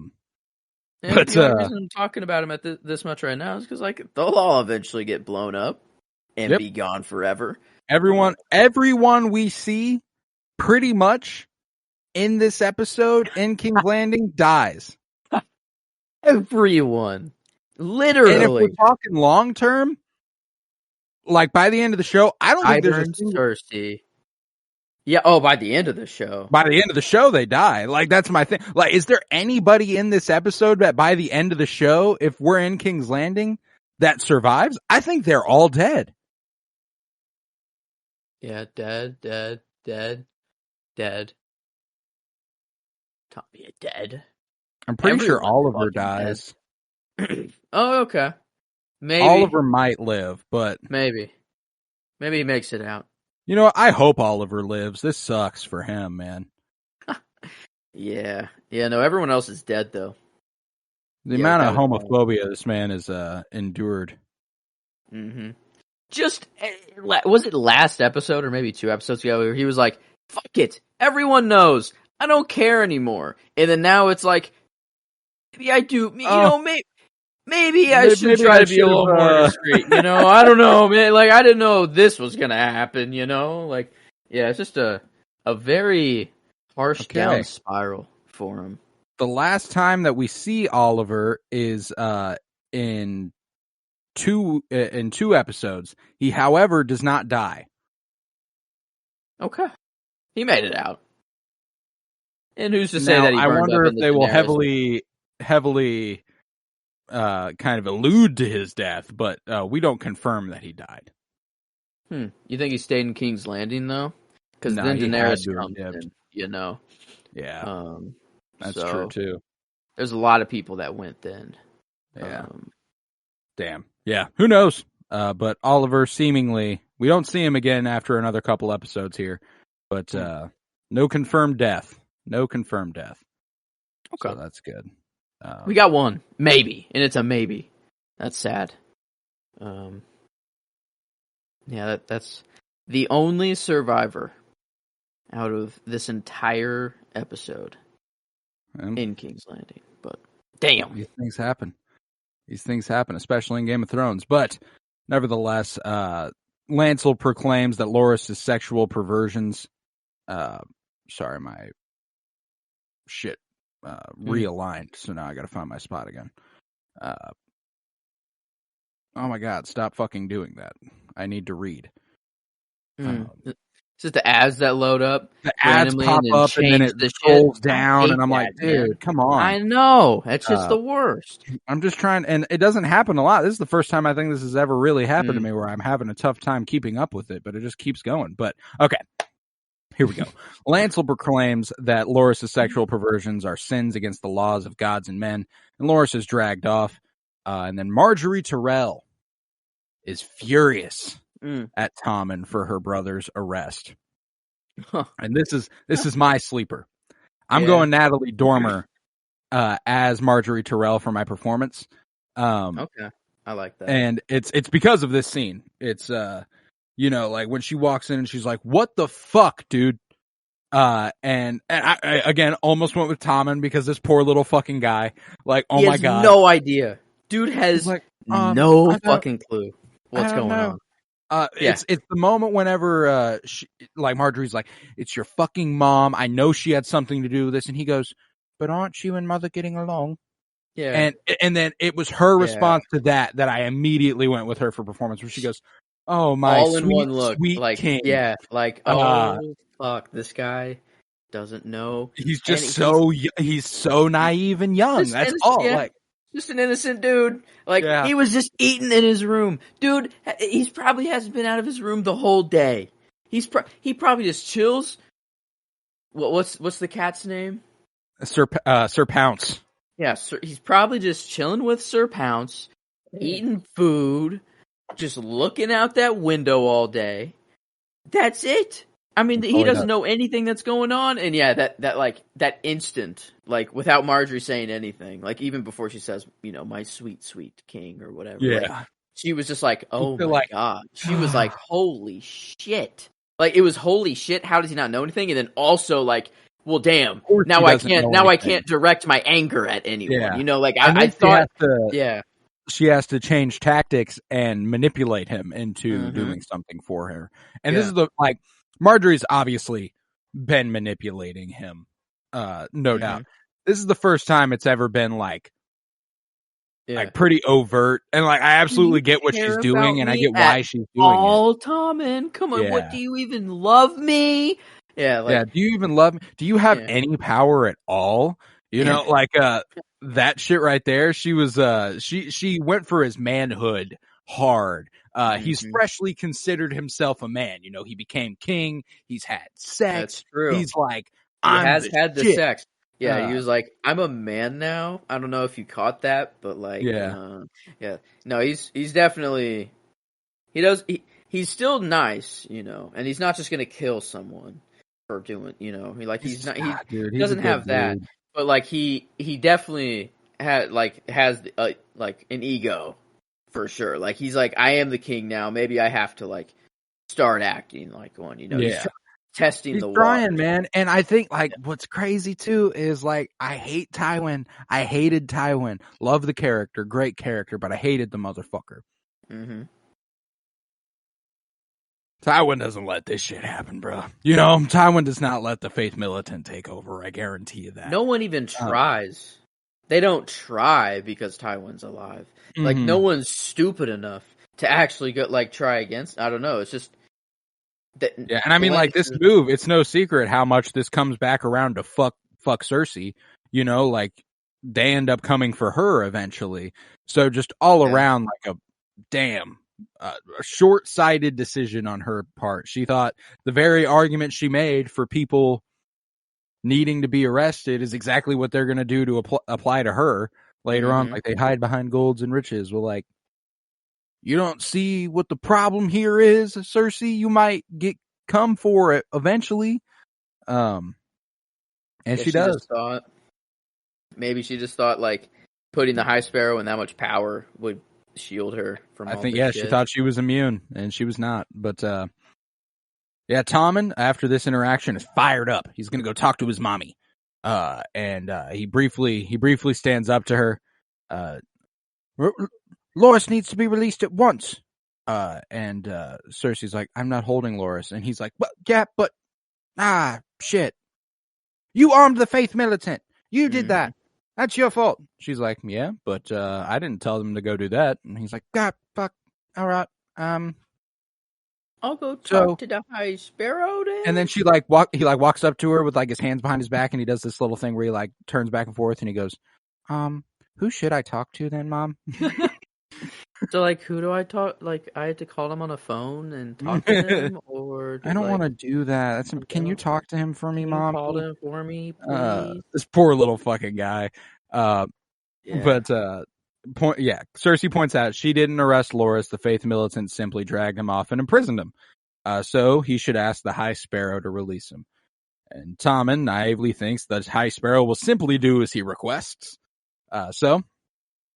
the only reason I'm talking about him at this much right now is because they'll all eventually get blown up and be gone forever. Everyone we see pretty much in this episode in King's Landing dies. Everyone, literally. And if we're talking long term, like by the end of the show, I don't think there's Cersei. Yeah. Oh, by the end of the show. By the end of the show, they die. Like that's my thing. Like, is there anybody in this episode that by the end of the show, if we're in King's Landing, that survives? I think they're all dead. Yeah, dead. Tommy dead. I'm pretty sure Oliver dies. Oh, okay. Maybe Oliver might live, but maybe he makes it out. You know what? I hope Oliver lives. This sucks for him, man. Yeah. No, everyone else is dead though. The amount of homophobia this man has endured. Mm-hmm. Just was it last episode or maybe 2 episodes ago where he was like, "Fuck it, everyone knows. I don't care anymore." And then now it's like, maybe I do. Maybe I should try to be a little more discreet. I don't know, man. Like, I didn't know this was gonna happen. Like, yeah, it's just a very harsh down spiral for him. The last time that we see Oliver is in two episodes. He, however, does not die. Okay, he made it out. And who's to say that he I burned wonder up if they will heavily kind of allude to his death, but we don't confirm that he died. You think he stayed in King's Landing though? Because then Daenerys comes in, Yeah, that's true too. There's a lot of people that went then. Yeah. Damn. Yeah. Who knows? But Oliver seemingly, we don't see him again after another couple episodes here, but no confirmed death. Okay. So that's good. We got one, maybe, and it's a maybe. That's sad. Yeah, that's the only survivor out of this entire episode in King's Landing. But damn, these things happen. These things happen, especially in Game of Thrones. But nevertheless, Lancel proclaims that Loras' sexual perversions. Sorry, my shit realigned, so now I got to find my spot again. Oh my god, stop fucking doing that. I need to read. It's just the ads that load up. The ads pop up and then it scrolls down, and I'm like, dude, come on. I know. That's just the worst. I'm just trying, and it doesn't happen a lot. This is the first time I think this has ever really happened to me where I'm having a tough time keeping up with it, but it just keeps going. But, okay. Here we go. Lancel proclaims that Loras' sexual perversions are sins against the laws of gods and men, and Loras is dragged off. And then Marjorie Tyrell is furious at Tommen for her brother's arrest. Huh. And this is my sleeper. I'm going Natalie Dormer as Marjorie Tyrell for my performance. Okay, I like that. And it's because of this scene. It's like when she walks in and she's like, "What the fuck, dude?" And I again almost went with Tommen because this poor little fucking guy. Like, oh my god, no idea. Dude has like, no fucking clue what's going on. It's the moment whenever Marjorie's like, "It's your fucking mom. I know she had something to do with this," and he goes, "But aren't you and mother getting along?" Yeah, and then it was her response to that I immediately went with her for performance, where she goes, "Oh my all sweet, in one look, sweet like king." Yeah, like fuck, this guy doesn't know. He's just he's so naive and young. That's all. Yeah. Like, just an innocent dude. Like he was just eating in his room, dude. He probably hasn't been out of his room the whole day. He probably just chills. What's the cat's name? Sir Pounce. Yeah, he's probably just chilling with Sir Pounce, eating food, just looking out that window all day. That's it. I mean, he doesn't know anything that's going on, and that instant, like without Marjorie saying anything, like even before she says, my sweet, sweet king or whatever. Yeah, like, she was just like, oh my god. She was like, holy shit. Like it was holy shit. How does he not know anything? And then also like, well, damn. Now I can't direct my anger at anyone. Yeah. I thought, she has to change tactics and manipulate him into doing something for her. And this is Marjorie's obviously been manipulating him, no doubt. This is the first time it's ever been like pretty overt, and like I absolutely get what she's doing, and I get why she's doing it. Tommen, come on, what, do you even love me? Yeah, do you even love me? Do you have any power at all? You know, that shit right there. She was she went for his manhood hard. He's freshly considered himself a man. He became king. He's had sex. That's true. He's like, he has had the sex. Yeah, he was like, I'm a man now. I don't know if you caught that, but like, no, he's definitely, he's still nice, and he's not just gonna kill someone for doing, he doesn't have that, but like he definitely has an ego. For sure. Like, he's like, I am the king now. Maybe I have to, like, start acting like one, He's testing the trying, water. Man. And I think, what's crazy, too, is, I hate Tywin. I hated Tywin. Love the character. Great character. But I hated the motherfucker. Tywin doesn't let this shit happen, bro. Tywin does not let the Faith Militant take over. I guarantee you that. No one even tries. They don't try because Tywin's alive. Like, no one's stupid enough to actually go, try against. I don't know. It's just that. Yeah, and I mean, this move. It's no secret how much this comes back around to fuck Cersei. They end up coming for her eventually. So just all around, a short-sighted decision on her part. She thought the very argument she made for people needing to be arrested is exactly what they're going to do to apply to her later on. Like, they hide behind golds and riches. Well, you don't see what the problem here is, Cersei. You might come for it eventually. And she does. Maybe she just thought, putting the High Sparrow in that much power would shield her from I all think, this she shit. thought she was immune, and she was not. But, Tommen, after this interaction, is fired up. He's going to go talk to his mommy. He briefly stands up to her. Loras needs to be released at once. Cersei's like, I'm not holding Loras. And he's like, well, yeah, but, shit. You armed the Faith Militant. You did that. That's your fault. She's like, yeah, but I didn't tell them to go do that. And he's like, God, fuck, all right. I'll go talk to the High Sparrow then. And then he walks up to her with like his hands behind his back, and he does this little thing where he like turns back and forth, and he goes, who should I talk to then, Mom? So, like, who do I talk? Like, I had to call him on a phone and talk to him, or I don't want to do that. Can you talk to him for me, Mom? Call him for me, please. This poor little fucking guy. Cersei points out she didn't arrest Loras. The Faith Militant simply dragged him off and imprisoned him. So he should ask the High Sparrow to release him. And Tommen naively thinks the High Sparrow will simply do as he requests. So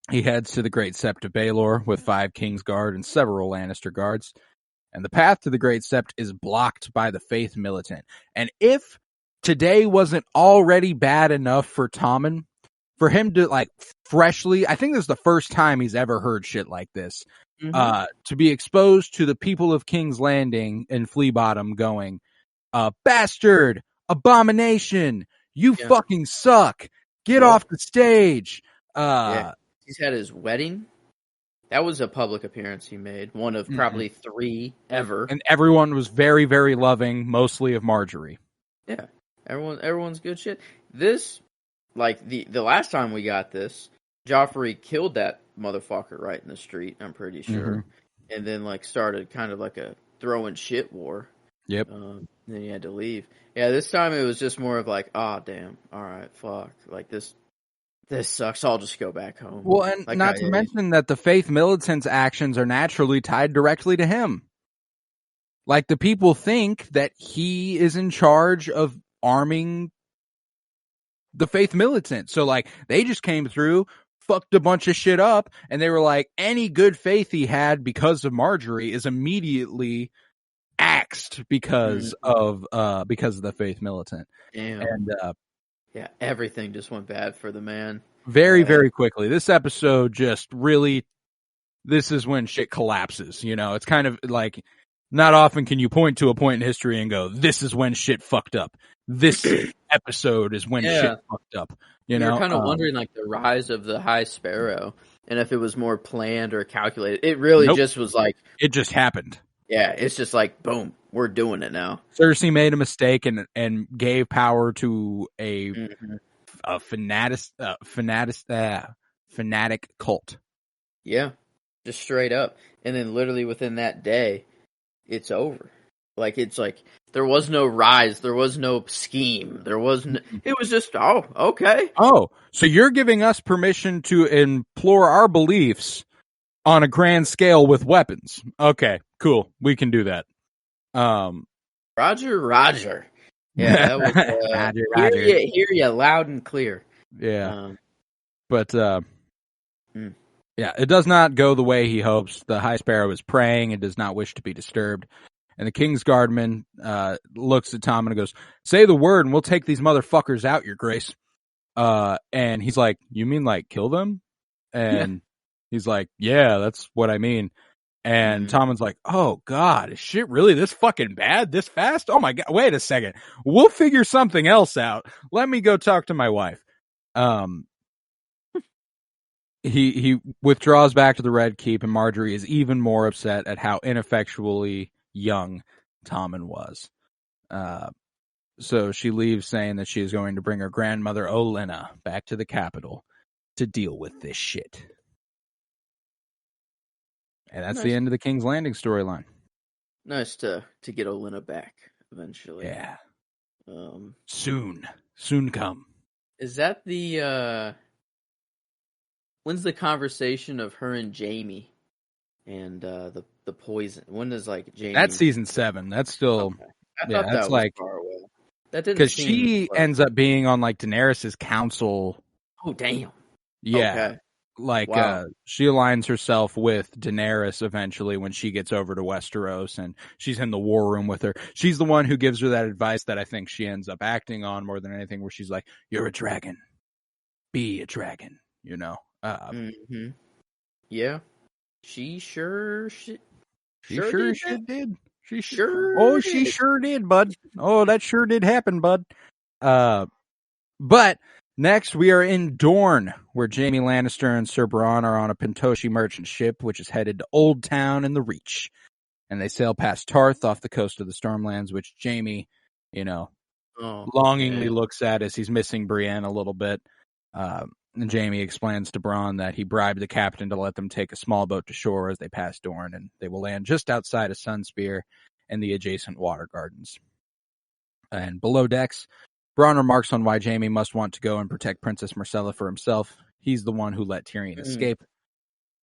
he heads to the Great Sept of Baelor with 5 Kingsguard and several Lannister guards. And the path to the Great Sept is blocked by the Faith Militant. And if today wasn't already bad enough for Tommen, for him to like freshly, I think this is the first time he's ever heard shit like this, to be exposed to the people of King's Landing and Flea Bottom going, bastard, abomination, you fucking suck, get off the stage. He's had his wedding. That was a public appearance he made, one of probably 3 ever. And everyone was very, very loving, mostly of Marjorie. Yeah, everyone's good shit. This, like, the last time we got this, Joffrey killed that motherfucker right in the street, I'm pretty sure. And then, like, started kind of like a throwing shit war. Yep. Then he had to leave. Yeah, this time it was just more of like, damn, alright, fuck. Like, this sucks, I'll just go back home. Well, and like, not to mention that the Faith Militant's actions are naturally tied directly to him. Like, the people think that he is in charge of arming the Faith Militant. So, like, they just came through, fucked a bunch of shit up, and they were like, any good faith he had because of Marjorie is immediately axed because of the Faith Militant. Damn. And yeah, everything just went bad for the man. Very, very quickly. This episode just really, this is when shit collapses. You know, it's kind of like, not often can you point to a point in history and go, this is when shit fucked up. This episode is when shit fucked up. You know, you're kind of wondering, like, the rise of the High Sparrow, and if it was more planned or calculated. It really just was like, it just happened. Yeah, it's just like, boom, we're doing it now. Cersei made a mistake and gave power to a fanatic cult. Yeah, just straight up. And then literally within that day, it's over. Like, it's like, there was no rise, there was no scheme, there was no, it was just, okay. Oh, so you're giving us permission to implore our beliefs on a grand scale with weapons. Okay, cool. We can do that. Roger. Yeah, that was Roger. Hear you loud and clear. Yeah. Yeah, it does not go the way he hopes. The High Sparrow is praying and does not wish to be disturbed. And the King's Guardman looks at Tom and goes, say the word and we'll take these motherfuckers out, Your Grace. And he's like, you mean like kill them? And he's like, yeah, that's what I mean. And Tommen's like, oh, God, is shit really this fucking bad this fast? Oh, my God. Wait a second. We'll figure something else out. Let me go talk to my wife. He withdraws back to the Red Keep, and Marjorie is even more upset at how ineffectually young Tommen was. So she leaves saying that she is going to bring her grandmother Olenna back to the capital to deal with this shit. And that's the end of the King's Landing storyline. Nice to get Olenna back eventually. Yeah. Soon come. Is that the when's the conversation of her and Jaime and the poison? When does like Jaime? That's season 7. That's still I thought that was like far away. That didn't, because she ends up being on like Daenerys's council. Oh damn. Yeah. Okay. Like, wow. she aligns herself with Daenerys eventually when she gets over to Westeros, and she's in the war room with her. She's the one who gives her that advice that I think she ends up acting on more than anything, where she's like, "You're a dragon. Be a dragon," you know? Mm-hmm. Yeah. She sure She did sure that. did. She Did. sure did, bud. Oh, that sure did happen, bud. But next we are in Dorne, where Jaime Lannister and Sir Bronn are on a Pentoshi merchant ship, which is headed to Old Town in the Reach. And they sail past Tarth off the coast of the Stormlands, which Jaime, longingly looks at as he's missing Brienne a little bit. And Jaime explains to Bronn that he bribed the captain to let them take a small boat to shore as they pass Dorne, and they will land just outside of Sunspear and the adjacent water gardens. And below decks, Bronn remarks on why Jaime must want to go and protect Princess Myrcella for himself. He's the one who let Tyrion escape,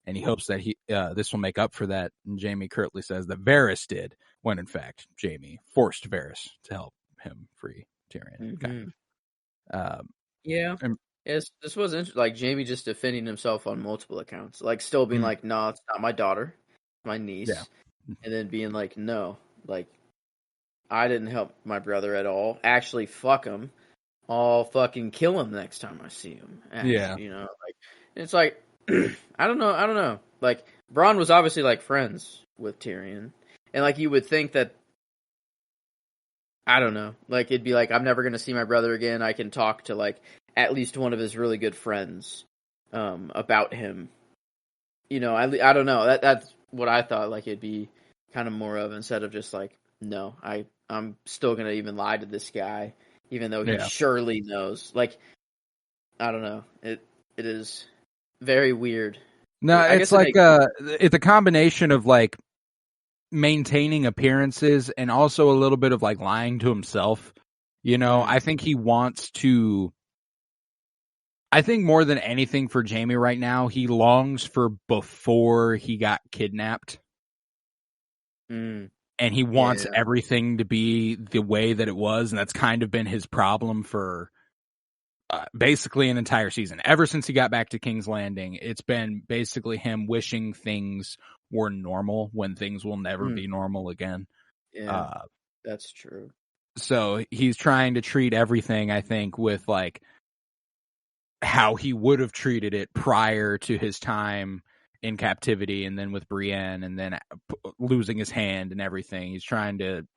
and he hopes that this will make up for that. And Jaime curtly says that Varys did, when in fact Jaime forced Varys to help him free Tyrion. Mm-hmm. This was like Jaime just defending himself on multiple accounts, like still being like, "No, it's not my daughter, my niece," and then being like, "No, like I didn't help my brother at all. Actually, fuck him. I'll fucking kill him next time I see him." Actually, like it's like I don't know. Like Bronn was obviously like friends with Tyrion, and like you would think that. I don't know. Like it'd be like I'm never gonna see my brother again. I can talk to like at least one of his really good friends about him. I don't know. That's what I thought. Like it'd be kind of more of instead of just like no, I'm still gonna even lie to this guy, even though he surely knows. Like I don't know. It is very weird. No, it's like it's a combination of like maintaining appearances and also a little bit of like lying to himself. I think he wants to. I think more than anything for Jaime right now, he longs for before he got kidnapped. And he wants everything to be the way that it was, and that's kind of been his problem for basically an entire season. Ever since he got back to King's Landing, it's been basically him wishing things were normal when things will never be normal again. Yeah, that's true. So he's trying to treat everything, I think, with like how he would have treated it prior to his time in captivity, and then with Brienne, and then losing his hand and everything. He's trying to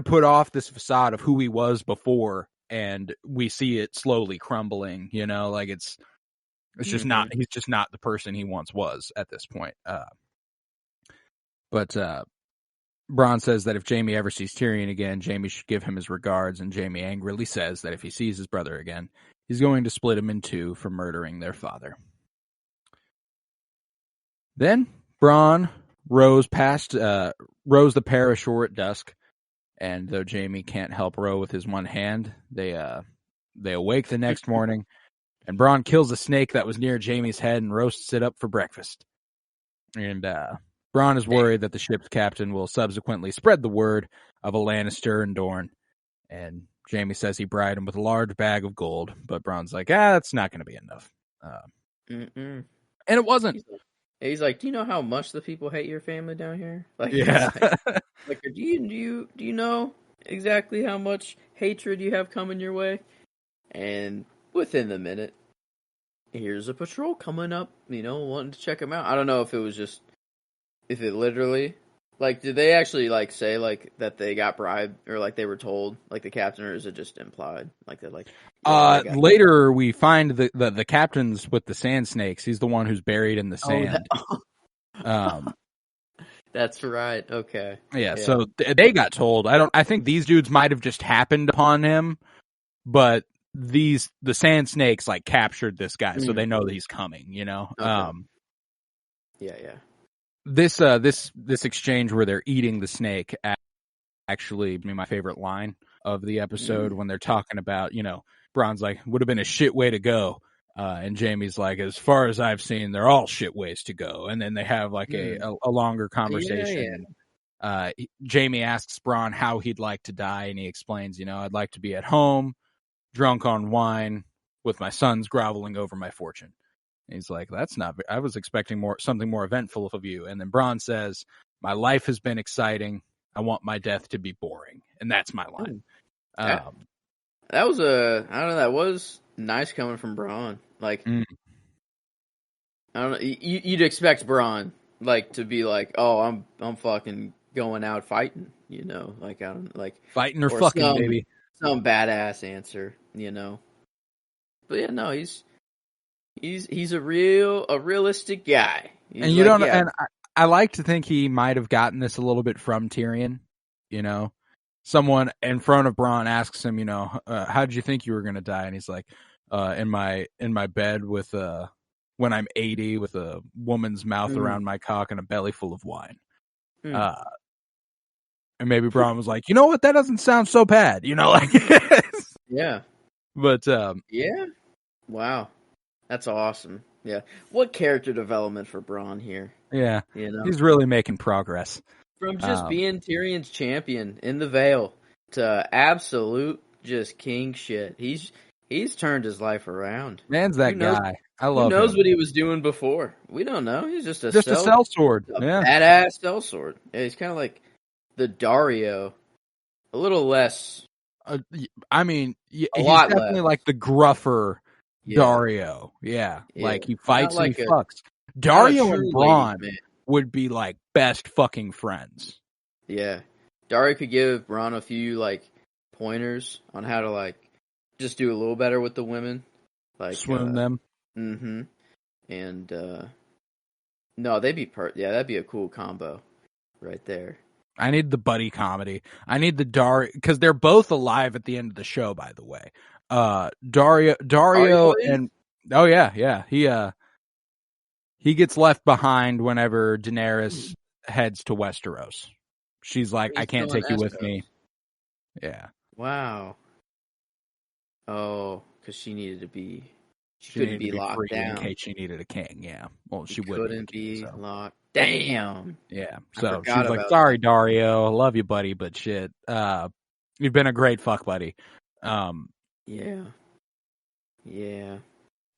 put off this facade of who he was before, and we see it slowly crumbling. Like it's just not. He's just not the person he once was at this point. But Bronn says that if Jaime ever sees Tyrion again, Jaime should give him his regards, and Jaime angrily says that if he sees his brother again, he's going to split him in two for murdering their father. Then Bronn rows the pair ashore at dusk, and though Jaime can't help row with his one hand, they awake the next morning, and Bronn kills a snake that was near Jaime's head and roasts it up for breakfast. And Bronn is worried that the ship's captain will subsequently spread the word of a Lannister in Dorne. And Jaime says he bribed him with a large bag of gold, but Bronn's like, that's not going to be enough. And it wasn't. He's like, do you know how much the people hate your family down here? Like, yeah. Like, do you know exactly how much hatred you have coming your way? And within the minute, here's a patrol coming up, wanting to check him out. I don't know if it literally, like, did they actually, like, say, like, that they got bribed, or, like, they were told, like, the captain, or is it just implied? Like, they're like, later we find the captain's with the sand snakes. He's the one who's buried in the sand. That's right. Okay. Yeah. So they got told. I think these dudes might have just happened upon him, but the sand snakes like captured this guy, so they know that he's coming. Okay. Yeah. This exchange where they're eating the snake actually my favorite line of the episode when they're talking about, Bronn's like, would have been a shit way to go. And Jaime's like, as far as I've seen, they're all shit ways to go. And then they have like a longer conversation. Yeah. Jaime asks Bronn how he'd like to die. And he explains, I'd like to be at home, drunk on wine, with my sons groveling over my fortune. He's like, that's not, I was expecting something more eventful of you. And then Bronn says, my life has been exciting. I want my death to be boring. And that's my line. That was I don't know, that was nice coming from Bronn. Like, I don't know, you'd expect Bronn, like, to be like, oh, I'm fucking going out fighting, you know, like, I don't, like. Fighting or fucking, baby. Some badass answer, you know. But yeah, no, he's a realistic guy. He's and you don't, and I like to think he might have gotten this a little bit from Tyrion, you know. Someone in front of Bronn asks him, you know, how did you think you were going to die? And he's like, in my bed with when I'm 80 with a woman's mouth around my cock and a belly full of wine. And maybe Bronn was like, you know what? That doesn't sound so bad, you know, like. Yeah. But yeah. Wow. That's awesome. Yeah. What character development for Bronn here? Yeah. You know, he's really making progress. From just being Tyrion's champion in the Vale to absolute just king shit. He's turned his life around. Man's that guy. I love him. Who knows what he was doing before? We don't know. He's just a sellsword. Badass sellsword. Yeah, he's kind of like the Dario. A little less. I mean, he's definitely like the gruffer Dario. Yeah. Like he fights and he fucks. Dario and Bronn would be like best fucking friends. Yeah. Dario could give Bronn a few like pointers on how to like just do a little better with the women. Like swoon them. Mm-hmm. And no, they'd be that'd be a cool combo right there. I need the buddy comedy. I need the Dario, because they're both alive at the end of the show, by the way. Dario and oh yeah. He gets left behind whenever Daenerys heads to Westeros. She's like, I can't take you with me. Yeah. Wow. Oh, because she needed to be. She couldn't be locked down in case she needed a king. Yeah. Well, she couldn't be locked. Damn. Yeah. So she's like, sorry, Dario, I love you, buddy, but shit. You've been a great fuck buddy. Yeah. Yeah.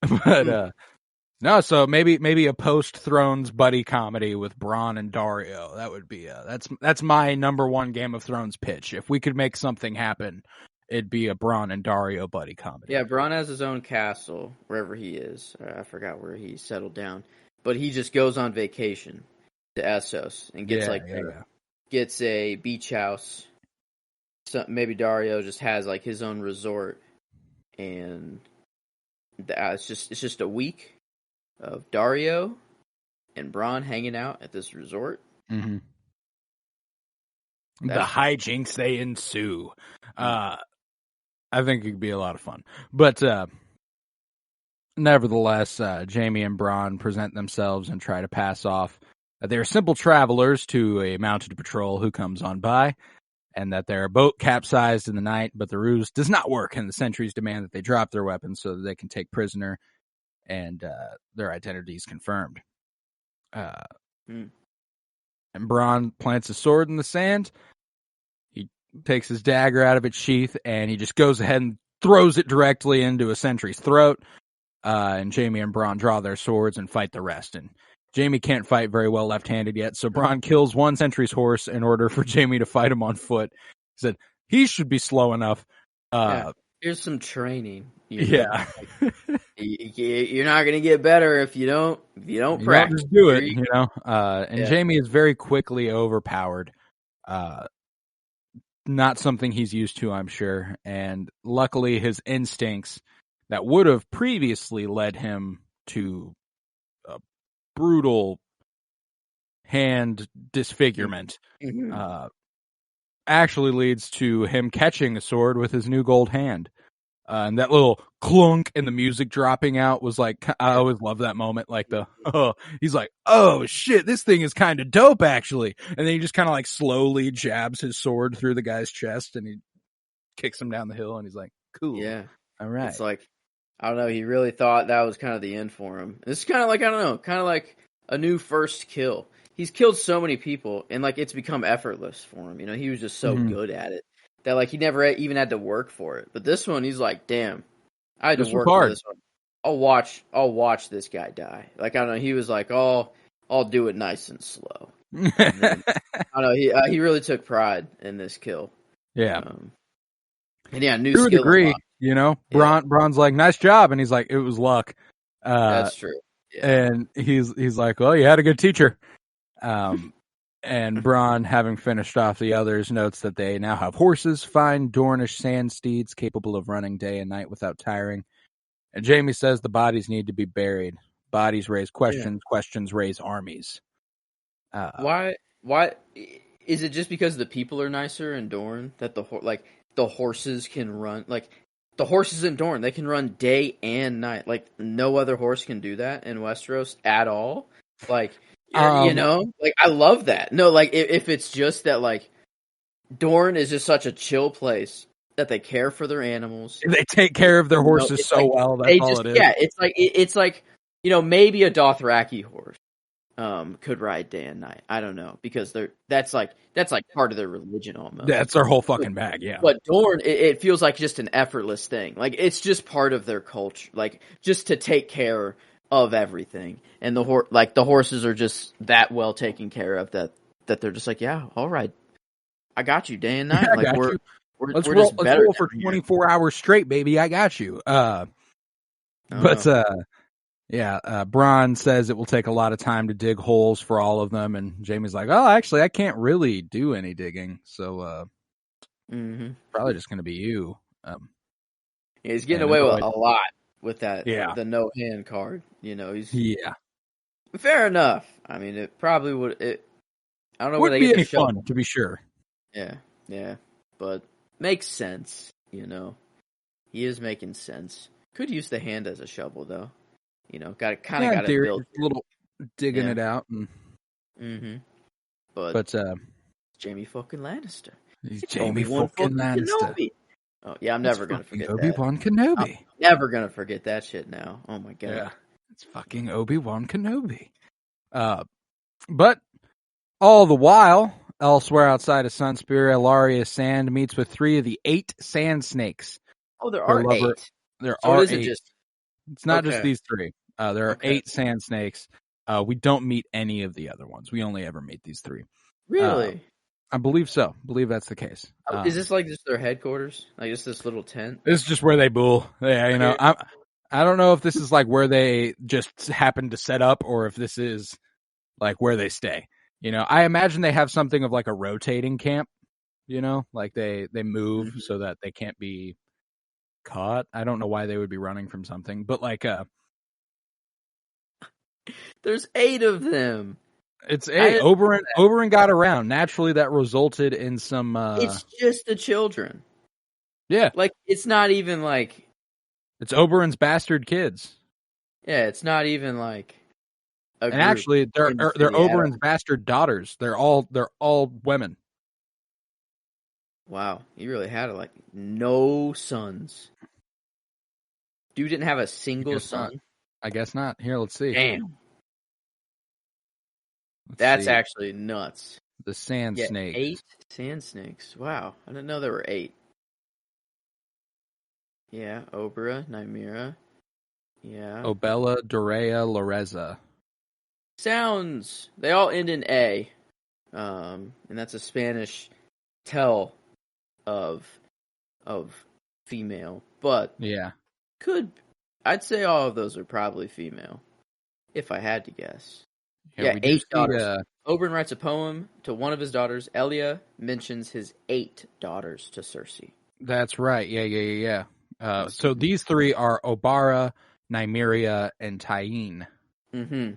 But no, so maybe a post Thrones buddy comedy with Bronn and Dario. That would be that's my number one Game of Thrones pitch. If we could make something happen, it'd be a Bronn and Dario buddy comedy. Yeah, Bronn has his own castle wherever he is. I forgot where he settled down, but he just goes on vacation to Essos and gets gets a beach house. So maybe Dario just has like his own resort, and it's just a week of Dario and Bronn hanging out at this resort. Mm-hmm. The hijinks they ensue. I think it could be a lot of fun. But nevertheless, Jaime and Bronn present themselves and try to pass off that they are simple travelers to a mounted patrol who comes on by, and that their boat capsized in the night, but the ruse does not work, and the sentries demand that they drop their weapons so that they can take prisoner, and their identity is confirmed. And Bronn plants a sword in the sand. He takes his dagger out of its sheath, and he just goes ahead and throws it directly into a sentry's throat. And Jaime and Bronn draw their swords and fight the rest. And Jaime can't fight very well left-handed yet, so Bronn kills one sentry's horse in order for Jaime to fight him on foot. He said, he should be slow enough. Here's some training. Yeah. You're not going to get better if you don't practice. Just do it, you know. And Jaime is very quickly overpowered. Not something he's used to, I'm sure. And luckily his instincts that would have previously led him to a brutal hand disfigurement actually leads to him catching a sword with his new gold hand. And that little clunk and the music dropping out was like, I always love that moment. Like he's like, oh shit, this thing is kind of dope actually. And then he just kind of like slowly jabs his sword through the guy's chest and he kicks him down the hill and he's like, cool. Yeah. All right. It's like, I don't know. He really thought that was kind of the end for him. It's kind of like, I don't know, kind of like a new first kill. He's killed so many people and like it's become effortless for him. You know, he was just so good at it that like he never even had to work for it. But this one, he's like, damn, I had to work for this one I'll watch this guy die. Like, I don't know, he was like, I'll do it nice and slow. And then, I don't know, he really took pride in this kill. Yeah. And yeah, new to a skill degree, unlocked. you know. Bron's like, nice job, and he's like, it was luck. That's true. Yeah. And he's like, well, you had a good teacher. And Bronn, having finished off the others, notes that they now have horses, fine Dornish sand steeds capable of running day and night without tiring. And Jaime says the bodies need to be buried. Bodies raise questions, questions raise armies. Why is it just because the people are nicer in Dorne that the horses can run? Like, the horses in Dorne, they can run day and night. Like, no other horse can do that in Westeros at all. Like, you know, like, I love that. No, like, if it's just that, like, Dorne is just such a chill place that they care for their animals. They take care of their horses so well. That's all it is. Yeah, it's like, you know, maybe a Dothraki horse could ride day and night. I don't know, because that's like part of their religion almost. That's their whole fucking bag, yeah. But Dorne, it feels like just an effortless thing. Like, it's just part of their culture. Like, just to take care of everything, and the horses are just that well taken care of that they're just like, yeah, all right, I got you day and night. Like, let's roll for 24 hours straight, baby. I got you. Bronn says it will take a lot of time to dig holes for all of them, and Jaime's like, oh, actually, I can't really do any digging, so probably just going to be you. He's getting away with a lot with that, the no hand card. You know, fair enough. I mean, it probably would. I don't know where they get the shovel. Fun, to be sure. Yeah, but makes sense. You know, he is making sense. Could use the hand as a shovel, though. You know, got it built. A little digging it out. But Jaime fucking Lannister. He's Jaime fucking Lannister. Kenobi. Oh yeah, I'm never gonna forget Obi-Wan Kenobi. I'm never gonna forget that shit now. Oh my god. Yeah, it's fucking Obi-Wan Kenobi. But all the while, elsewhere outside of Sunspear, Ellaria Sand meets with 3 of the 8 sand snakes. Oh, there are 8. There are 8. It's not Okay. just these 3. There are 8 sand snakes. We don't meet any of the other ones. We only ever meet these 3. Really? I believe so. I believe that's the case. Is this like just their headquarters? Like just this little tent? This is just where they bull. Yeah, you know. I don't know if this is like where they just happen to set up, or if this is like where they stay. You know, I imagine they have something of like a rotating camp. You know, like they move so that they can't be caught. I don't know why they would be running from something, but like there's 8 of them. It's 8. Oberyn got around. Naturally that resulted in some it's just the children. Yeah. Like, it's not even like it's Oberyn's bastard kids. Yeah, it's not even like and actually they're Oberyn's bastard daughters. They're all women. Wow, he really had like no sons. Dude didn't have a single son. I guess not. Here, let's see. Damn. That's actually nuts. The sand snakes. 8 sand snakes. Wow, I didn't know there were 8. Yeah, Oberyn, Nymeria. Yeah. Obella, Dorea, Loreza. Sounds. They all end in A. And that's a Spanish tell of female. But yeah. I'd say all of those are probably female. If I had to guess. Yeah, 8 daughters. Oberyn writes a poem to one of his daughters. Elia mentions his 8 daughters to Cersei. That's right. Yeah. So these 3 are Obara, Nymeria, and Tyene. Mm-hmm.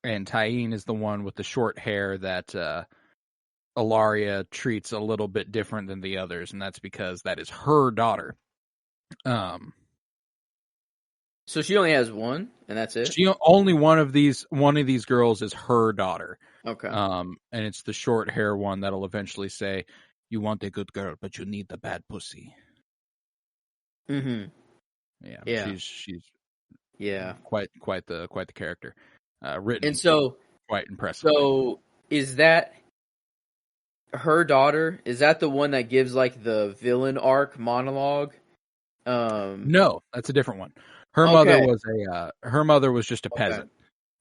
And Tyene is the one with the short hair that Ellaria treats a little bit different than the others, and that's because that is her daughter. So she only has one, and that's it? Only one of these girls is her daughter. Okay. And it's the short hair one that'll eventually say, "You want a good girl, but you need the bad pussy." Mm-hmm. Yeah. She's quite the character. Written and so quite impressive. So is that her daughter? Is that the one that gives like the villain arc monologue No, that's a different one. Her mother was just a peasant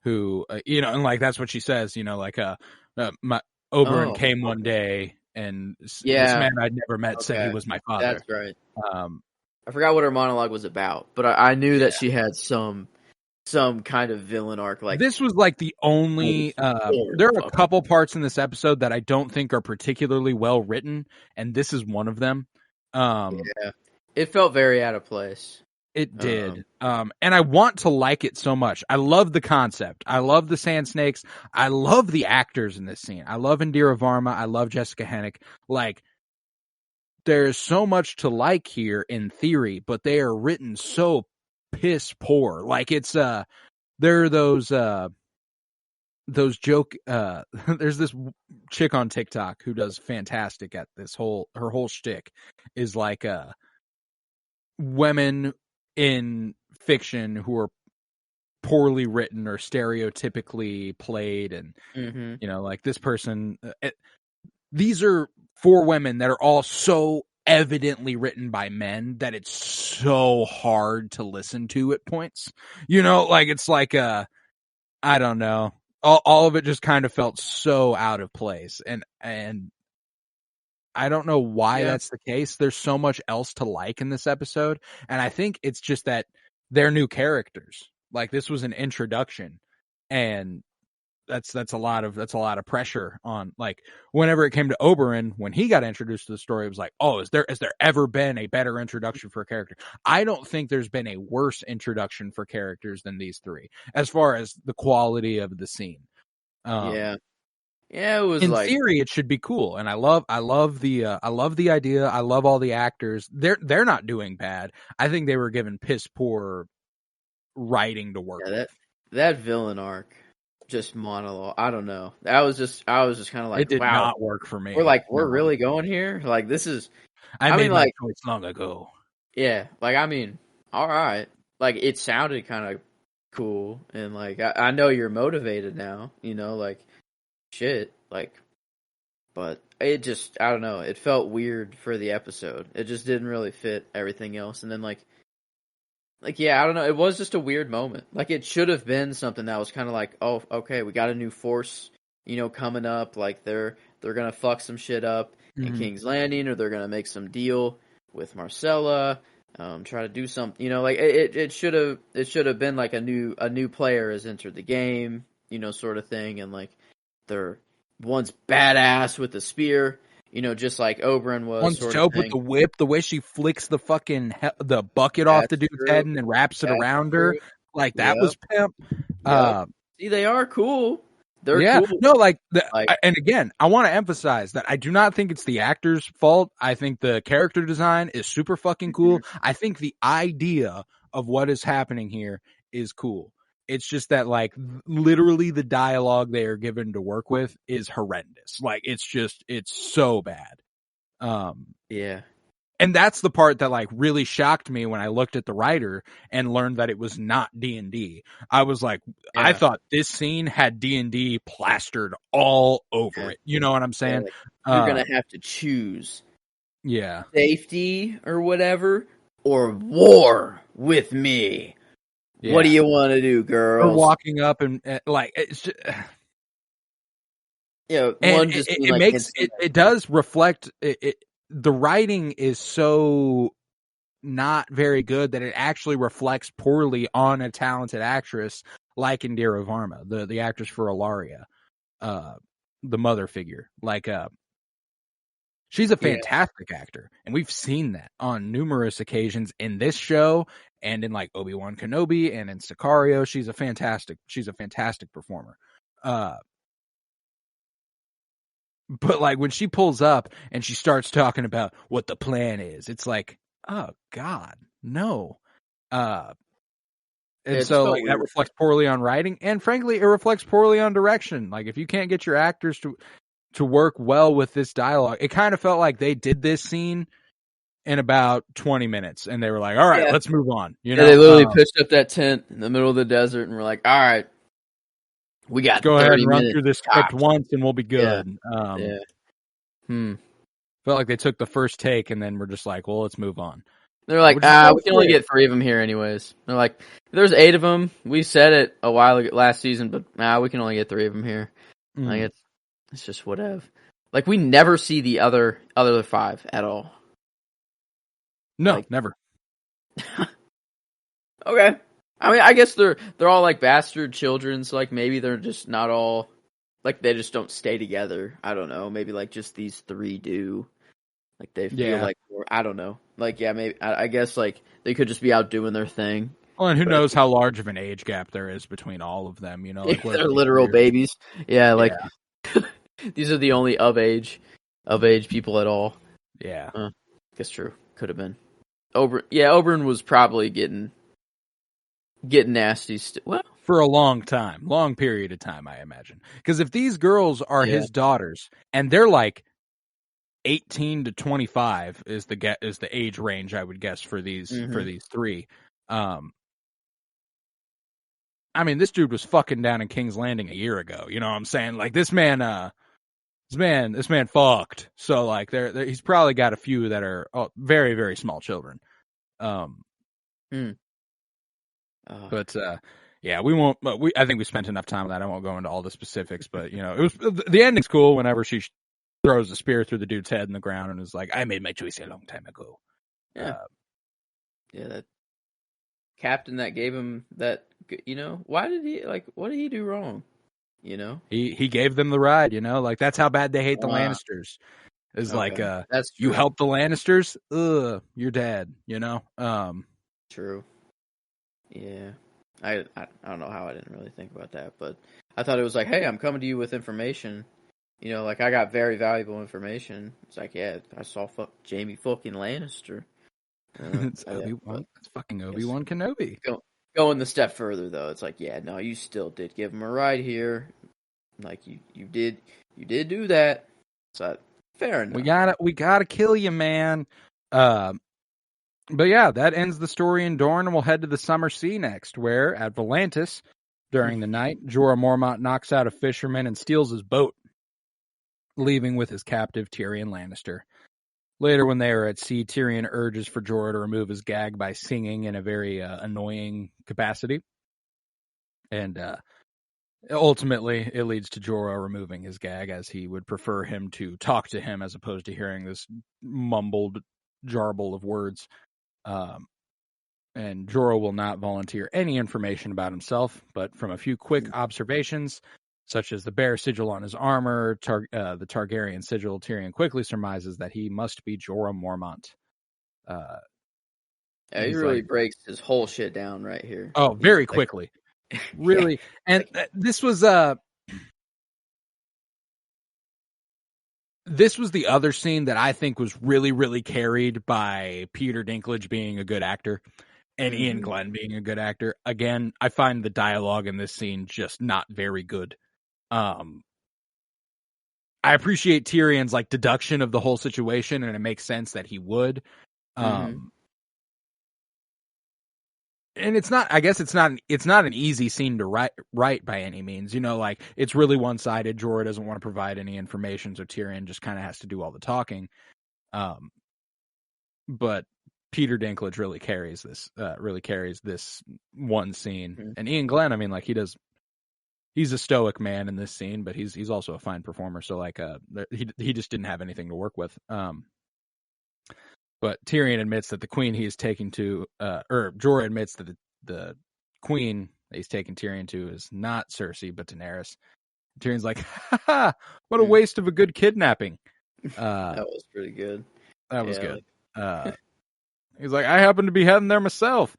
who, and like that's what she says. Oberyn came one day, and this man I'd never met said he was my father. That's right. I forgot what her monologue was about, but I knew that she had some kind of villain arc. Like this was like the only. There are a couple parts in this episode that I don't think are particularly well written, and this is one of them. It felt very out of place. It did. And I want to like it so much. I love the concept. I love the Sand Snakes. I love the actors in this scene. I love Indira Varma. I love Jessica Hennick. Like, there's so much to like here in theory, but they are written so piss poor. Like, it's, there are those joke, there's this chick on TikTok who does fantastic at this her whole shtick is like, women in fiction who are poorly written or stereotypically played, and like this person, these are 4 women that are all so evidently written by men that it's so hard to listen to at points. Like it's like I don't know, all of it just kind of felt so out of place, and I don't know why that's the case. There's so much else to like in this episode, and I think it's just that they're new characters. Like this was an introduction, and that's a lot of pressure on. Like whenever it came to Oberyn, when he got introduced to the story, it was like, oh, has there ever been a better introduction for a character? I don't think there's been a worse introduction for characters than these 3, as far as the quality of the scene. Yeah, it was in theory it should be cool, and I love the idea. I love all the actors. They're not doing bad. I think they were given piss poor writing to work with. That villain arc, just monologue. I don't know. I was just kind of like, it did not work for me. We're really going here. Like this is. I made my choice long ago. Yeah, like I mean, all right. Like it sounded kind of cool, and like I know you're motivated now. Like. Shit, like, but it just, I don't know, it felt weird for the episode. It just didn't really fit everything else. And then like, yeah, I don't know, it was just a weird moment. Like, it should have been something that was kind of like, oh, okay, we got a new force, coming up. Like, they're gonna fuck some shit up in King's Landing, or they're gonna make some deal with Marcella, try to do something, like, it should have been like a new player has entered the game, sort of thing, and like, one's badass with the spear, just like Oberyn was. One's dope with the whip, the way she flicks the fucking the bucket off the dude's head and then wraps it around her. Like, that was pimp. See, they are cool. They're cool. No, and again, I want to emphasize that I do not think it's the actor's fault. I think the character design is super fucking cool. I think the idea of what is happening here is cool. It's just that, like, literally the dialogue they are given to work with is horrendous. Like, it's so bad. Yeah. And that's the part that, like, really shocked me when I looked at the writer and learned that it was not D&D. I was like, I thought this scene had D&D plastered all over it. You know what I'm saying? Like, you're going to have to choose. Yeah. Safety or whatever, or war with me. Yeah. What do you want to do, girls? Or walking up and like, it's just, one just it like makes it does reflect it. The writing is so not very good that it actually reflects poorly on a talented actress like Indira Varma, the actress for Ilaria, the mother figure. Like, she's a fantastic actor, and we've seen that on numerous occasions in this show and in like Obi-Wan Kenobi and in Sicario. She's a fantastic performer. But like when she pulls up and she starts talking about what the plan is, it's like, oh God, no. And so like that reflects poorly on writing, and frankly, it reflects poorly on direction. Like if you can't get your actors to work well with this dialogue, it kind of felt like they did this scene in about 20 minutes and they were like, all right, let's move on. They literally pitched up that tent in the middle of the desert and were like, all right, we got go ahead and run through this script once and we'll be good. Felt like they took the first take and then we're just like, well, let's move on. They're like, we can only get 3 of them here anyways. They're like, there's 8 of them. We said it a while ago, last season, but we can only get 3 of them here. Like it's just whatever. Like we never see the other 5 at all. No, never. Okay. I mean, I guess they're all like bastard children, so like maybe they're just not all like they just don't stay together. I don't know. Maybe like just these 3 do. Like they feel like I don't know. Like maybe I guess like they could just be out doing their thing. Well, and who knows how large of an age gap there is between all of them? You know, like they're literal babies. Yeah, like these are the only of age people at all. Yeah, guess true. Could have been. Oberyn was probably getting nasty. Well, for a long period of time, I imagine. Because if these girls are his daughters and they're like 18 to 25 is the age range I would guess for these 3. I mean, this dude was fucking down in King's Landing a year ago. You know what I'm saying? Like this man fucked. So like he's probably got a few that are very, very small children. But we won't. But I think we spent enough time on that. I won't go into all the specifics. But you know, it was the ending's cool. Whenever she throws a spear through the dude's head in the ground and is like, "I made my choice a long time ago." Yeah, that captain that gave him that. You know, why did he what did he do wrong? You know, he gave them the ride. You know, like that's how bad they hate the Lannisters. Is like, that's you help the Lannisters, you're dead. You know, true. Yeah, I don't know how I didn't really think about that, but I thought it was like, hey, I'm coming to you with information. You know, like I got very valuable information. It's like, yeah, I saw Jaime fucking Lannister. It's Obi-Wan. It's fucking Obi-Wan Kenobi. Going the step further though, it's like, yeah, no, you still did give him a ride here. Like you did do that. So fair enough. We gotta kill you, man. But yeah, that ends the story in Dorne, and we'll head to the Summer Sea next, where at Volantis, during the night, Jorah Mormont knocks out a fisherman and steals his boat, leaving with his captive Tyrion Lannister. Later, when they are at sea, Tyrion urges for Jorah to remove his gag by singing in a very annoying capacity. And ultimately, it leads to Jorah removing his gag, as he would prefer him to talk to him as opposed to hearing this mumbled jarble of words. And Jorah will not volunteer any information about himself, but from a few quick observations, such as the bear sigil on his armor, the Targaryen sigil, Tyrion quickly surmises that he must be Jorah Mormont. He really breaks his whole shit down right here. Oh, very quickly. Really. And this was the other scene that I think was really, really carried by Peter Dinklage being a good actor and Ian Glenn being a good actor. Again, I find the dialogue in this scene just not very good. I appreciate Tyrion's like deduction of the whole situation, and it makes sense that he would. And it's not an easy scene to write by any means. You know, like it's really one-sided. Jorah doesn't want to provide any information, so Tyrion just kind of has to do all the talking. But Peter Dinklage really carries this one scene. And Ian Glenn, I mean, like he's a stoic man in this scene, but he's also a fine performer. So like he just didn't have anything to work with. But Tyrion admits that the queen he is taking to, or Jorah admits that the queen that he's taking Tyrion to is not Cersei, but Daenerys. Tyrion's like, ha, what a waste of a good kidnapping. That was pretty good. That was good. He's like, I happen to be heading there myself.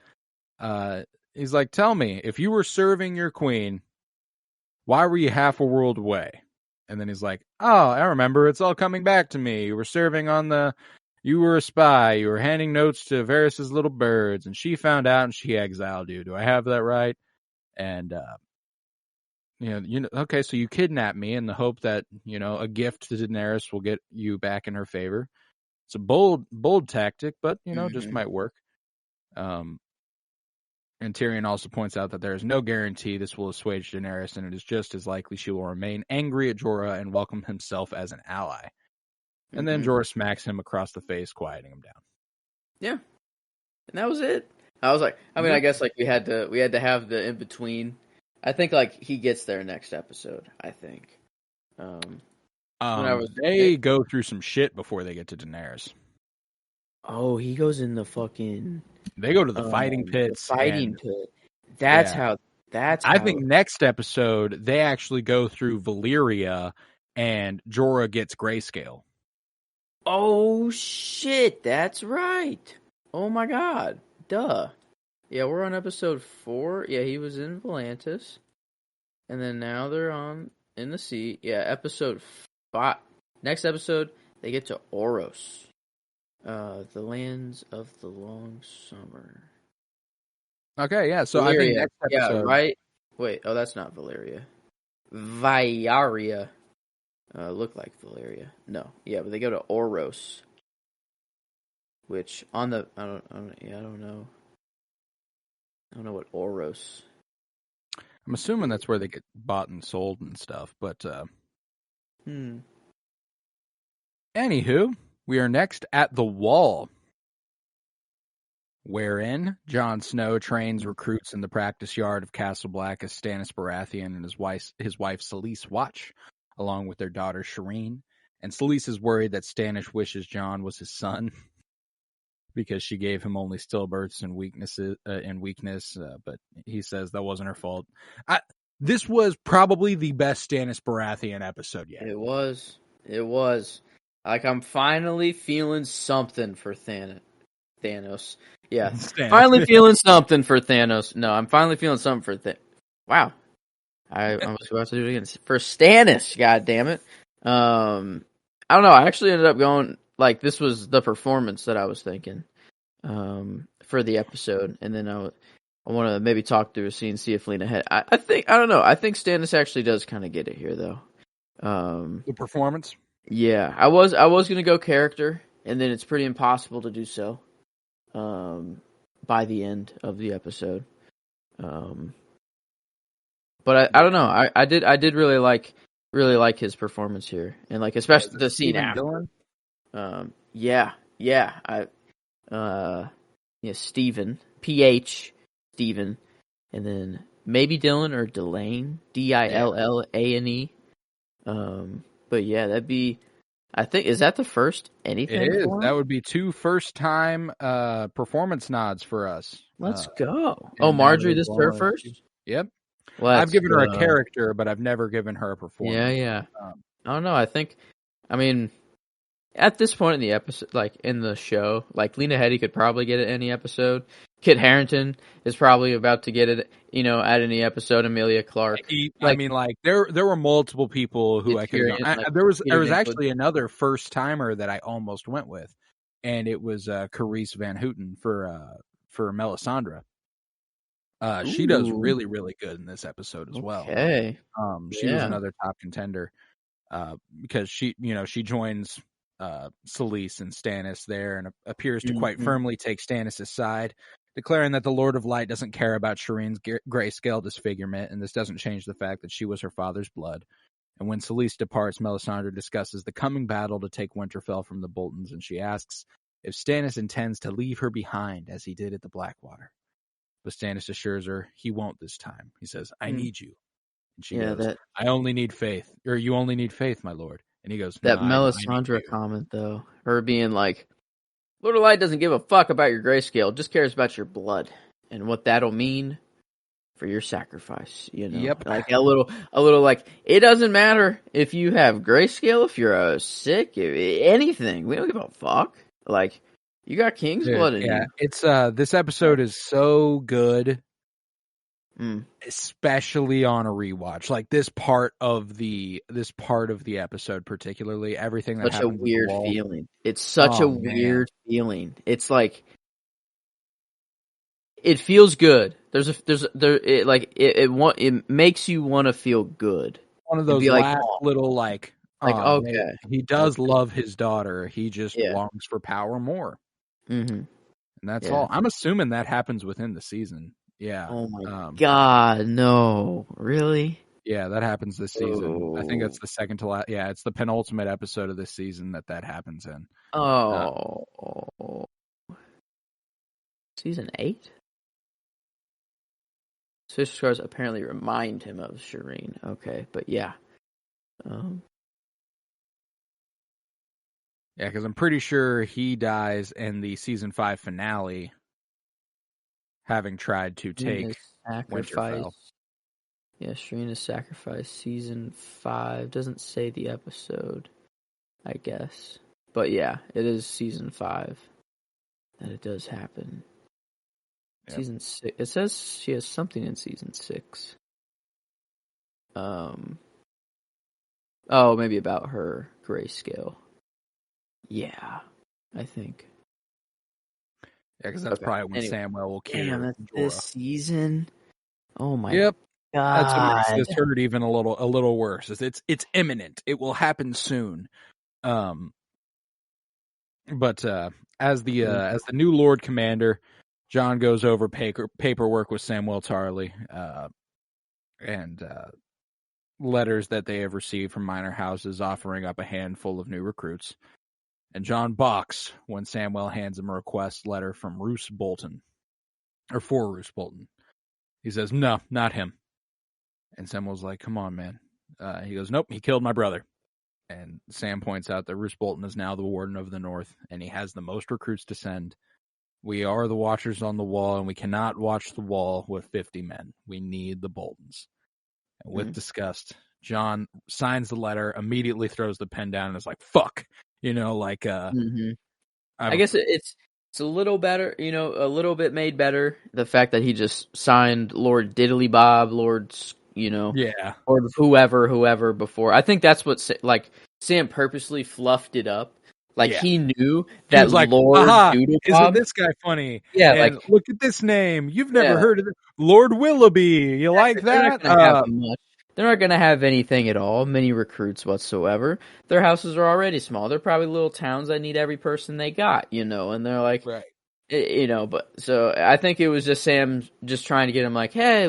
He's like, tell me, if you were serving your queen, why were you half a world away? And then he's like, oh, I remember. It's all coming back to me. You were serving you were a spy. You were handing notes to Varys' little birds, and she found out and she exiled you. Do I have that right? And, okay, so you kidnapped me in the hope that, a gift to Daenerys will get you back in her favor. It's a bold tactic, but, just might work. And Tyrion also points out that there is no guarantee this will assuage Daenerys, and it is just as likely she will remain angry at Jorah and welcome himself as an ally. And then Jorah smacks him across the face, quieting him down. Yeah. and that was it. I was like, I mean, I guess like we had to have the in between. I think like he gets there next episode. I think. They go through some shit before they get to Daenerys. Oh, he goes in the fucking. They go to the fighting pits. The fighting pit. That's how. I think next episode they actually go through Valyria, and Jorah gets grayscale. Oh shit! That's right. Oh my god. Duh. Yeah, we're on episode 4. Yeah, he was in Volantis, and then now they're in the sea. Yeah, episode 5. Next episode, they get to Oros, the lands of the long summer. Okay, yeah. So Valyria. I think next episode, yeah, right. Wait, oh, that's not Valyria. Vyaria. Look like Valyria. No, yeah, but they go to Oros, which on the I don't know. I don't know what Oros. I'm assuming that's where they get bought and sold and stuff, but Anywho, we are next at the Wall, wherein Jon Snow trains recruits in the practice yard of Castle Black as Stannis Baratheon and his wife Selyse watch, along with their daughter Shireen. And Selyse is worried that Stannis wishes Jon was his son because she gave him only stillbirths and weakness, but he says that wasn't her fault. This was probably the best Stannis Baratheon episode yet. It was. Like, I'm finally feeling something for Thanos. Yeah, finally feeling something for Thanos. No, I'm finally feeling something for Wow. I was about to do it again. For Stannis, god damn it. I don't know. I actually ended up going, like, this was the performance that I was thinking for the episode. And then I want to maybe talk through a scene, see if Lena had. I don't know. I think Stannis actually does kind of get it here, though. The performance? Yeah. I was going to go character, and then it's pretty impossible to do so by the end of the episode. But I don't know. I did really like his performance here, and like especially the scene after. Yeah, Steven, PH, Steven, and then maybe Dylan or Delane, Dillane. But yeah, that'd be. I think is that the first anything? It is. That would be 2 first-time performance nods for us. Let's go. Oh, Marjorie, this is her first. Yep. I've given her a character, but I've never given her a performance. Yeah. I don't know. I mean, at this point in the episode, like in the show, like Lena Headey could probably get it any episode. Kit Harington is probably about to get it, at any episode. Emilia Clarke. There were multiple people who I could. There was actually another first timer that I almost went with, and it was Carice Van Houten for Melisandre. She does really, really good in this episode as well. Okay. She was another top contender because she joins Selyse and Stannis there and appears to quite firmly take Stannis' side, declaring that the Lord of Light doesn't care about Shireen's grayscale disfigurement, and this doesn't change the fact that she was her father's blood. And when Selyse departs, Melisandre discusses the coming battle to take Winterfell from the Boltons, and she asks if Stannis intends to leave her behind as he did at the Blackwater. But Stannis assures her he won't this time. He says, I need you. And she goes, I only need faith. Or you only need faith, my lord. And he goes, that Melisandre comment, though. Her being like, Lord of Light doesn't give a fuck about your grayscale. Just cares about your blood. And what that'll mean for your sacrifice. Yep. Like a little like, it doesn't matter if you have grayscale, if you're sick, anything. We don't give a fuck. Like, you got King's blood in you. It's this episode is so good, especially on a rewatch. Like this part of the episode, particularly everything that such a weird feeling. It's such a weird feeling. It's like it feels good. It makes you want to feel good. One of those last little like okay, man, he does love his daughter. He just longs for power more. Mm-hmm. And that's all. I'm assuming that happens within the season. Yeah. Oh my god, no. Really? Yeah, that happens this season. I think it's the second to last. Yeah, it's the penultimate episode of this season that happens in. Oh. See, season 8? Fish scars apparently remind him of Shireen. Okay, but yeah. Yeah, because I'm pretty sure he dies in the season 5 finale, having tried to take Winterfell. Yeah, Shireen is sacrificed. Season 5 doesn't say the episode, I guess, but yeah, it is season 5 that it does happen. Yep. Season 6. It says she has something in season 6. Oh, maybe about her grayscale. Yeah, I think. Yeah, because that's probably when Samwell will kill Jorah. This season. Oh my God. That's what makes this hurt even a little worse. It's imminent. It will happen soon. But as the new Lord Commander, Jon goes over paperwork with Samwell Tarly, and letters that they have received from minor houses offering up a handful of new recruits. And Jon balks when Samwell hands him a request letter from Roose Bolton, or for Roose Bolton. He says, "No, not him." And Samwell's like, "Come on, man." He goes, "Nope, he killed my brother." And Sam points out that Roose Bolton is now the Warden of the North, and he has the most recruits to send. We are the Watchers on the Wall, and we cannot watch the Wall with 50 men. We need the Boltons. And with disgust, Jon signs the letter, immediately throws the pen down, and is like, "Fuck." I guess it's a little better, a little bit made better. The fact that he just signed Lord Diddly Bob, Lord's, or whoever before. I think that's what, Sam purposely fluffed it up. He knew that was like, Lord Doodle Bob. Isn't this guy funny? Yeah, and look at this name. You've never heard of it. Lord Willoughby. You like that? They're not going to have anything at all, many recruits whatsoever. Their houses are already small. They're probably little towns that need every person they got, and they're like, right. But so I think it was just Sam just trying to get him like, hey,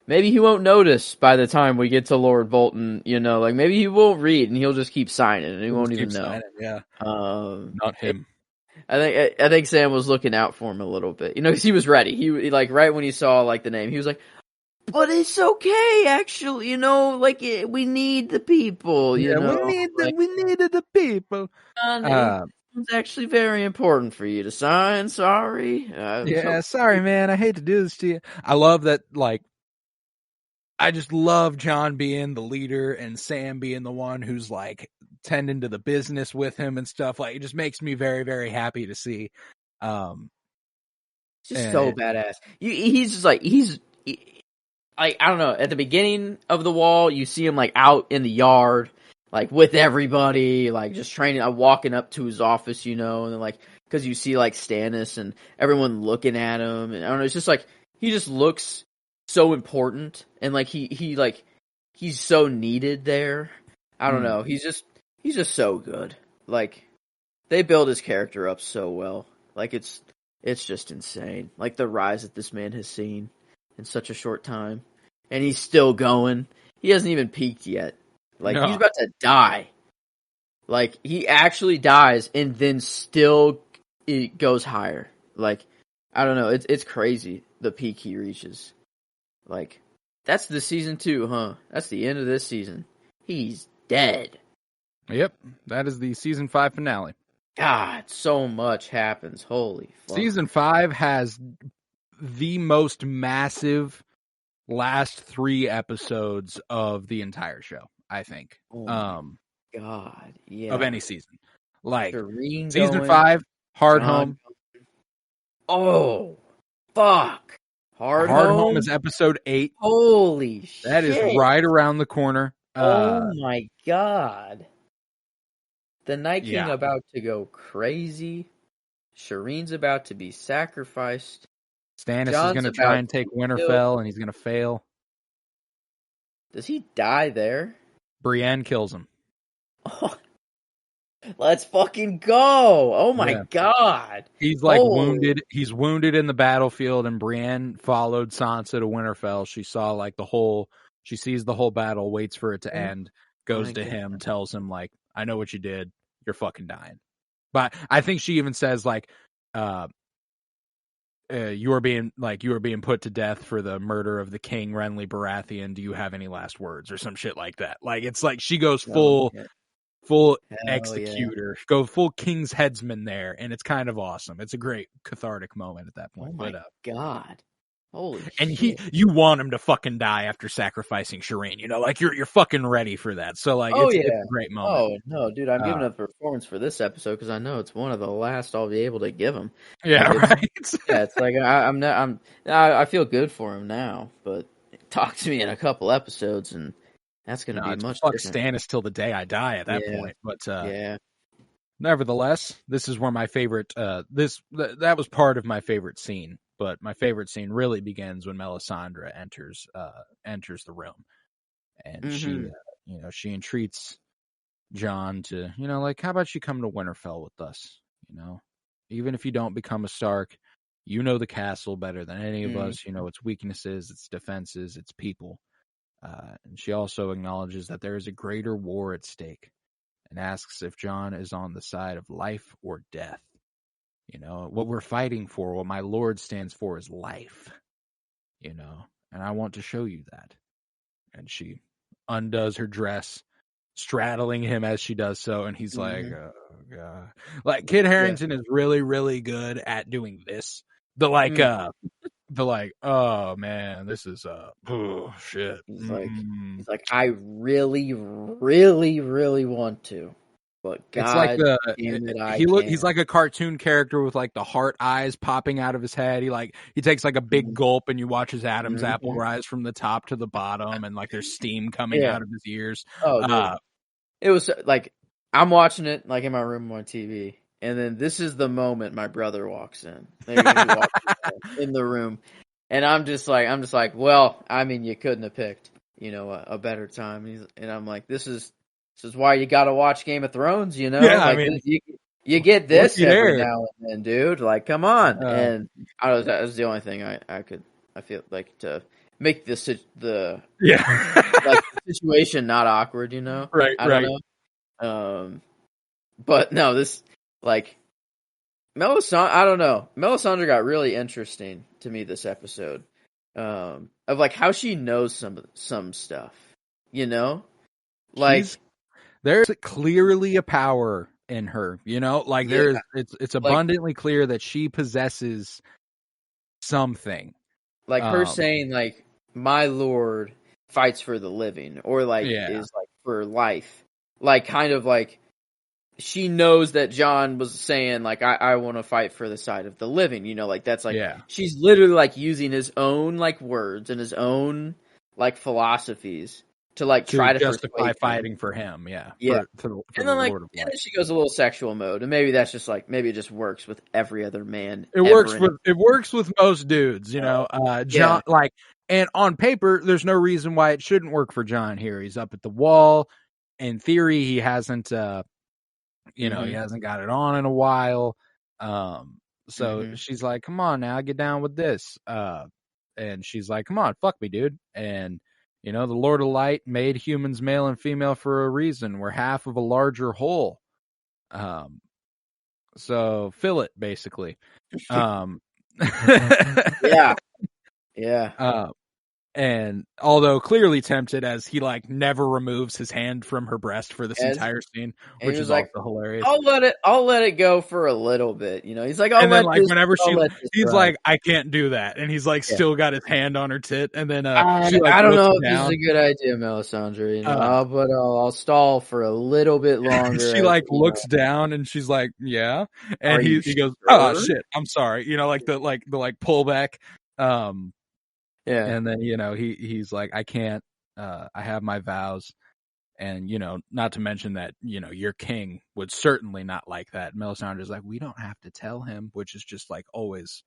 maybe he won't notice by the time we get to Lord Bolton, maybe he won't read and he'll just keep signing and he won't even know. Yeah. Not him. I think Sam was looking out for him a little bit, because he was ready. He right when he saw the name, he was like, but it's okay, actually, we need the people, we needed the people. It's actually very important for you to sign. Sorry. Sorry, man. I hate to do this to you. I love that, I just love Jon being the leader and Sam being the one who's, tending to the business with him and stuff. It just makes me very, very happy to see. Just so badass. He's just I don't know, at the beginning of the Wall, you see him out in the yard, with everybody, just training, walking up to his office, and then because you see Stannis and everyone looking at him, and I don't know, it's just he just looks so important, and he's so needed there. I don't know, he's just so good. They build his character up so well. It's just insane. The rise that this man has seen in such a short time. And he's still going. He hasn't even peaked yet. No. He's about to die. He actually dies and then still it goes higher. I don't know. It's crazy, the peak he reaches. That's the season 2, huh? That's the end of this season. He's dead. Yep. That is the season 5 finale. God, so much happens. Holy fuck. Season 5 has the most massive last 3 episodes of the entire show, I think. God, yeah. Of any season. Shireen season 5, Hard Jon Home. Oh, fuck. Hard Home is episode 8. Holy shit. That is right around the corner. Oh my god. The Night King about to go crazy. Shireen's about to be sacrificed. Stannis is going to try and take Winterfell, and he's going to fail. Does he die there? Brienne kills him. Oh, let's fucking go! Oh my god! He's wounded. He's wounded in the battlefield, and Brienne followed Sansa to Winterfell. She saw she sees the whole battle, waits for it to end, goes to him, tells him I know what you did. You're fucking dying. But I think she even says you are being put to death for the murder of the king Renly Baratheon. Do you have any last words or some shit like that? Like it's like she goes full executor, go full king's headsman there, and it's kind of awesome. It's a great cathartic moment at that point. Oh my god. Holy and shit. you want him to fucking die after sacrificing Shireen, you know, like you're fucking ready for that. So like, it's a great moment. Oh no, dude, I'm giving a performance for this episode because I know it's one of the last I'll be able to give him. Yeah, like, right. It's like I feel good for him now, but talk to me in a couple episodes and that's gonna be much fuck different. Stannis till the day I die at that point. But nevertheless, this is where my favorite that was part of my favorite scene. But my favorite scene really begins when Melisandre enters the room, and she entreats Jon to, like, how about you come to Winterfell with us? Even if you don't become a Stark, you know the castle better than any of us. You know its weaknesses, its defenses, its people. And she also acknowledges that there is a greater war at stake, and asks if Jon is on the side of life or death. What we're fighting for, what my lord stands for is life, and I want to show you that. And she undoes her dress, straddling him as she does so, and he's like, oh, God. Like, Kit Harington is really, really good at doing this. The oh, man, this is, oh, shit. He's like, I really, really, really want to. But God damn it, he's like a cartoon character with like the heart eyes popping out of his head. He takes like a big gulp, and you watch his Adam's apple rise from the top to the bottom, and like there's steam coming out of his ears. Oh, it was like I'm watching it like in my room on TV, and then this is the moment my brother walks in. In the room, and I'm just like, well, I mean, you couldn't have picked, a better time. And I'm like, this is why you got to watch Game of Thrones, Yeah, like, I mean, you get this every now and then, dude. Like, come on. And that was the only thing I feel like to make the like the situation not awkward, Right, I don't know. But no, this like Melisandre. I don't know. Melisandre got really interesting to me this episode. Of like how she knows some stuff, like. There's clearly a power in her, like it's abundantly clear that she possesses something. Like her saying like, my lord fights for the living, or like is like for life. Like kind of like she knows that Jon was saying like, I want to fight for the side of the living, like that's like, she's literally like using his own like words and his own like philosophies to like try to justify fighting for him, and then like, and then she goes a little sexual mode, and maybe that's just like, maybe it just works with every other man. It works with most dudes, Jon, like, and on paper, there's no reason why it shouldn't work for Jon here. He's up at the wall. In theory, he hasn't, he hasn't got it on in a while. So she's like, "Come on now, get down with this." And she's like, "Come on, fuck me, dude." And the Lord of Light made humans male and female for a reason. We're half of a larger whole. So fill it, basically. Yeah. And although clearly tempted, as he like never removes his hand from her breast for this entire scene, which is like, also hilarious. I'll let it go for a little bit, He's like, he's like, I can't do that, and he's like still got his hand on her tit, and then she, like, I don't know if down. this is a good idea, Melisandre. But I'll stall for a little bit longer. She like looks down, and she's like, yeah, and he goes, oh shit, I'm sorry, like the pullback. And then, he's like, I can't, I have my vows. And, not to mention that, your king would certainly not like that. Melisandre's like, we don't have to tell him, which is just like always,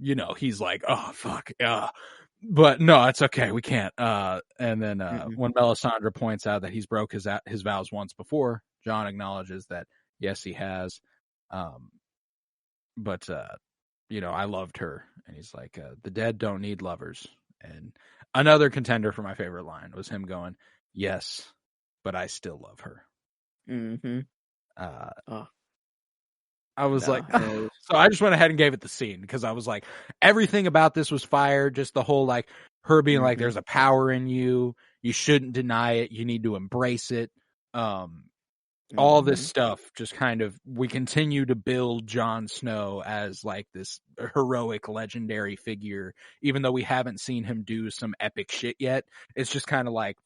he's like, oh, fuck. But no, it's okay. We can't. And then when Melisandre points out that he's broke his vows once before, Jon acknowledges that, yes, he has. But I loved her. And he's like, the dead don't need lovers. And another contender for my favorite line was him going, yes, but I still love her. I was No, like, oh. So I just went ahead and gave it the scene because I was like, everything about this was fire. Just the whole like her being like, there's a power in you. You shouldn't deny it. You need to embrace it. All this stuff just kind of, we continue to build Jon Snow as like this heroic, legendary figure, even though we haven't seen him do some epic shit yet. It's just kind of like,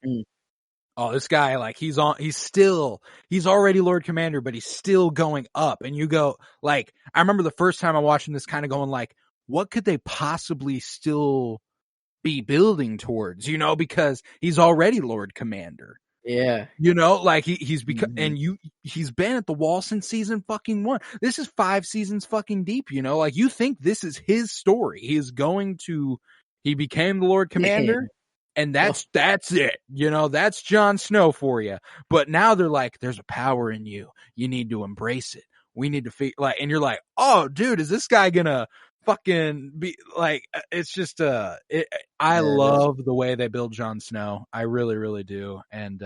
oh, this guy, like he's already Lord Commander, but he's still going up. And you go like, I remember the first time I watching this kind of going like, what could they possibly still be building towards, because he's already Lord Commander. Yeah. Like he's become, and he's been at the wall since season fucking 1. This is 5 seasons fucking deep, like you think this is his story. He became the Lord Commander and that's it. That's Jon Snow for you. But now they're like, there's a power in you. You need to embrace it. We need to and you're like, oh dude, is this guy gonna fucking be like, it's just I love the way they build Jon Snow. I really, really do. And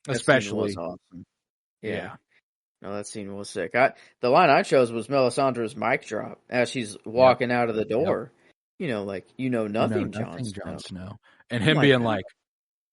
especially that scene was awesome. Yeah. No, that scene was sick. The line I chose was Melisandre's mic drop as she's walking out of the door. Like nothing, Jon Snow. And him being like,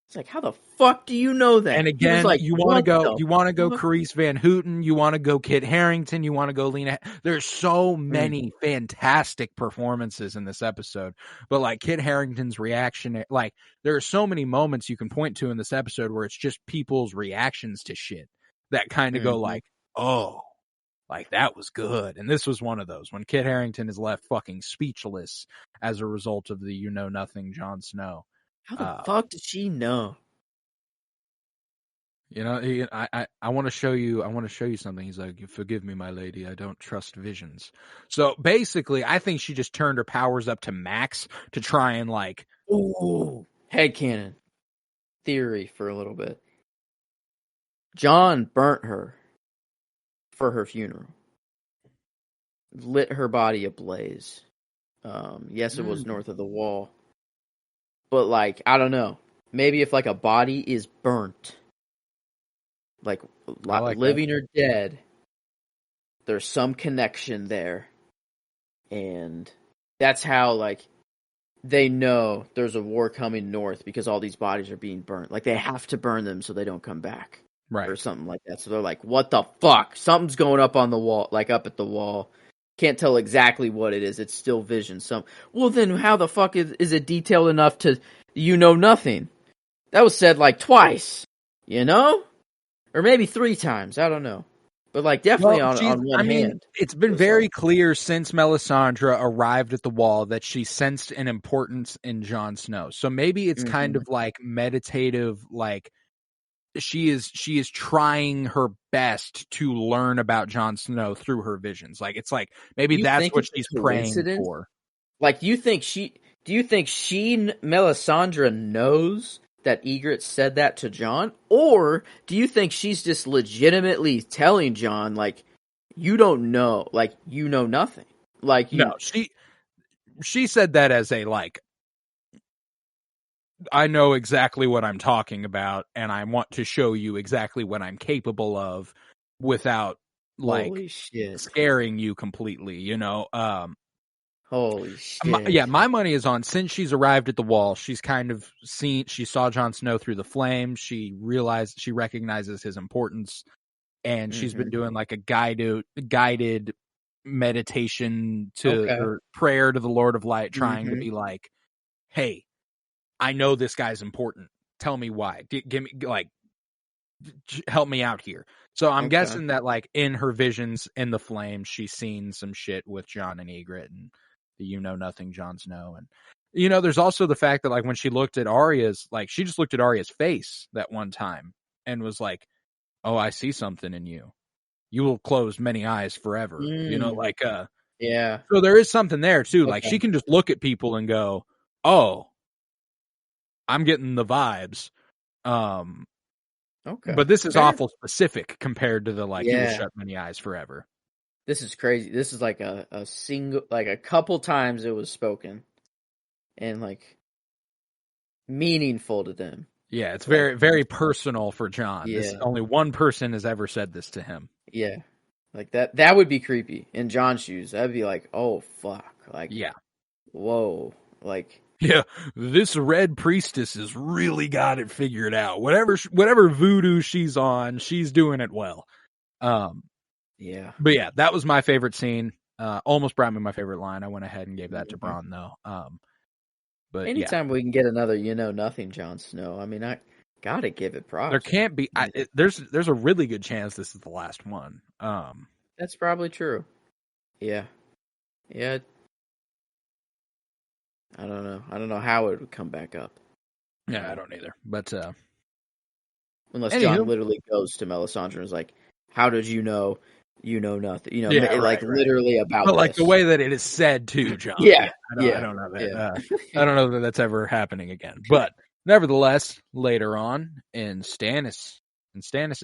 it's like, how the fuck do you know that? And again, like, you want to go Carice Van Houten, you want to go Kit Harington, you want to go Lena. There's so many fantastic performances in this episode, but like Kit Harington's reaction, like there are so many moments you can point to in this episode where it's just people's reactions to shit that kind of go like, oh, like that was good. And this was one of those when Kit Harington is left fucking speechless as a result of the nothing Jon Snow. How the fuck did she know? I want to show you. I want to show you something. He's like, "Forgive me, my lady. I don't trust visions." So basically, I think she just turned her powers up to max to try and like, headcanon theory for a little bit. Jon burnt her for her funeral, lit her body ablaze. Yes, it was north of the wall. But, like, I don't know. Maybe if, like, a body is burnt, like living or dead, there's some connection there. And that's how, like, they know there's a war coming north because all these bodies are being burnt. Like, they have to burn them so they don't come back. Right. Or something like that. So they're like, what the fuck? Something's going up on the wall, like, up at the wall. Can't tell exactly what it is. It's still vision. Well, then how the fuck is it detailed enough to nothing? That was said like twice, or maybe 3 times. I don't know, but like definitely on one hand. It's been very clear since Melisandre arrived at the wall that she sensed an importance in Jon Snow. So maybe it's kind of like meditative, like. She is trying her best to learn about Jon Snow through her visions. Like it's like maybe that's what she's praying for. Like do you think Melisandre knows that Ygritte said that to Jon, or do you think she's just legitimately telling Jon like you don't know, like you know nothing? Like no, she said that as a like. I know exactly what I'm talking about, and I want to show you exactly what I'm capable of without, like, scaring you completely, Holy shit. My money is on, since she's arrived at the wall, she's kind of she saw Jon Snow through the flames, she recognizes his importance, and she's been doing, like, a guided meditation or prayer to the Lord of Light, trying to be like, hey, I know this guy's important. Tell me why. Give me, like, help me out here. So I'm guessing that, like, in her visions in the flames, she's seen some shit with Jon and Ygritte and the nothing Jon Snow. And, there's also the fact that, like, when she looked at Arya's, like, she just looked at Arya's face that one time and was like, oh, I see something in you. You will close many eyes forever. Yeah. So there is something there, too. Like, she can just look at people and go, oh, I'm getting the vibes. But this is awful specific compared to the you will shut many eyes forever. This is crazy. This is like a single, like a couple times it was spoken, and like meaningful to them. Yeah, it's very, very personal for Jon. Yeah. Only one person has ever said this to him. Yeah. Like that would be creepy in John's shoes. That'd be like, oh fuck, like Yeah. Whoa, like yeah, this red priestess has really got it figured out. Whatever voodoo she's on, she's doing it well. Yeah. But yeah, that was my favorite scene. Almost brought me my favorite line. I went ahead and gave that to Bronn though. But anytime we can get another nothing Jon Snow, I mean, I gotta give it props. There can't be. There's a really good chance this is the last one. That's probably true. Yeah. I don't know. I don't know how it would come back up. Yeah, I don't either. But unless Jon literally goes to Melisandre and is like, "How did you know? You know nothing. You know, right. Literally about." But like the way that it is said to Jon. Yeah. I don't know that. I don't know that that's ever happening again. But nevertheless, later on in Stannis'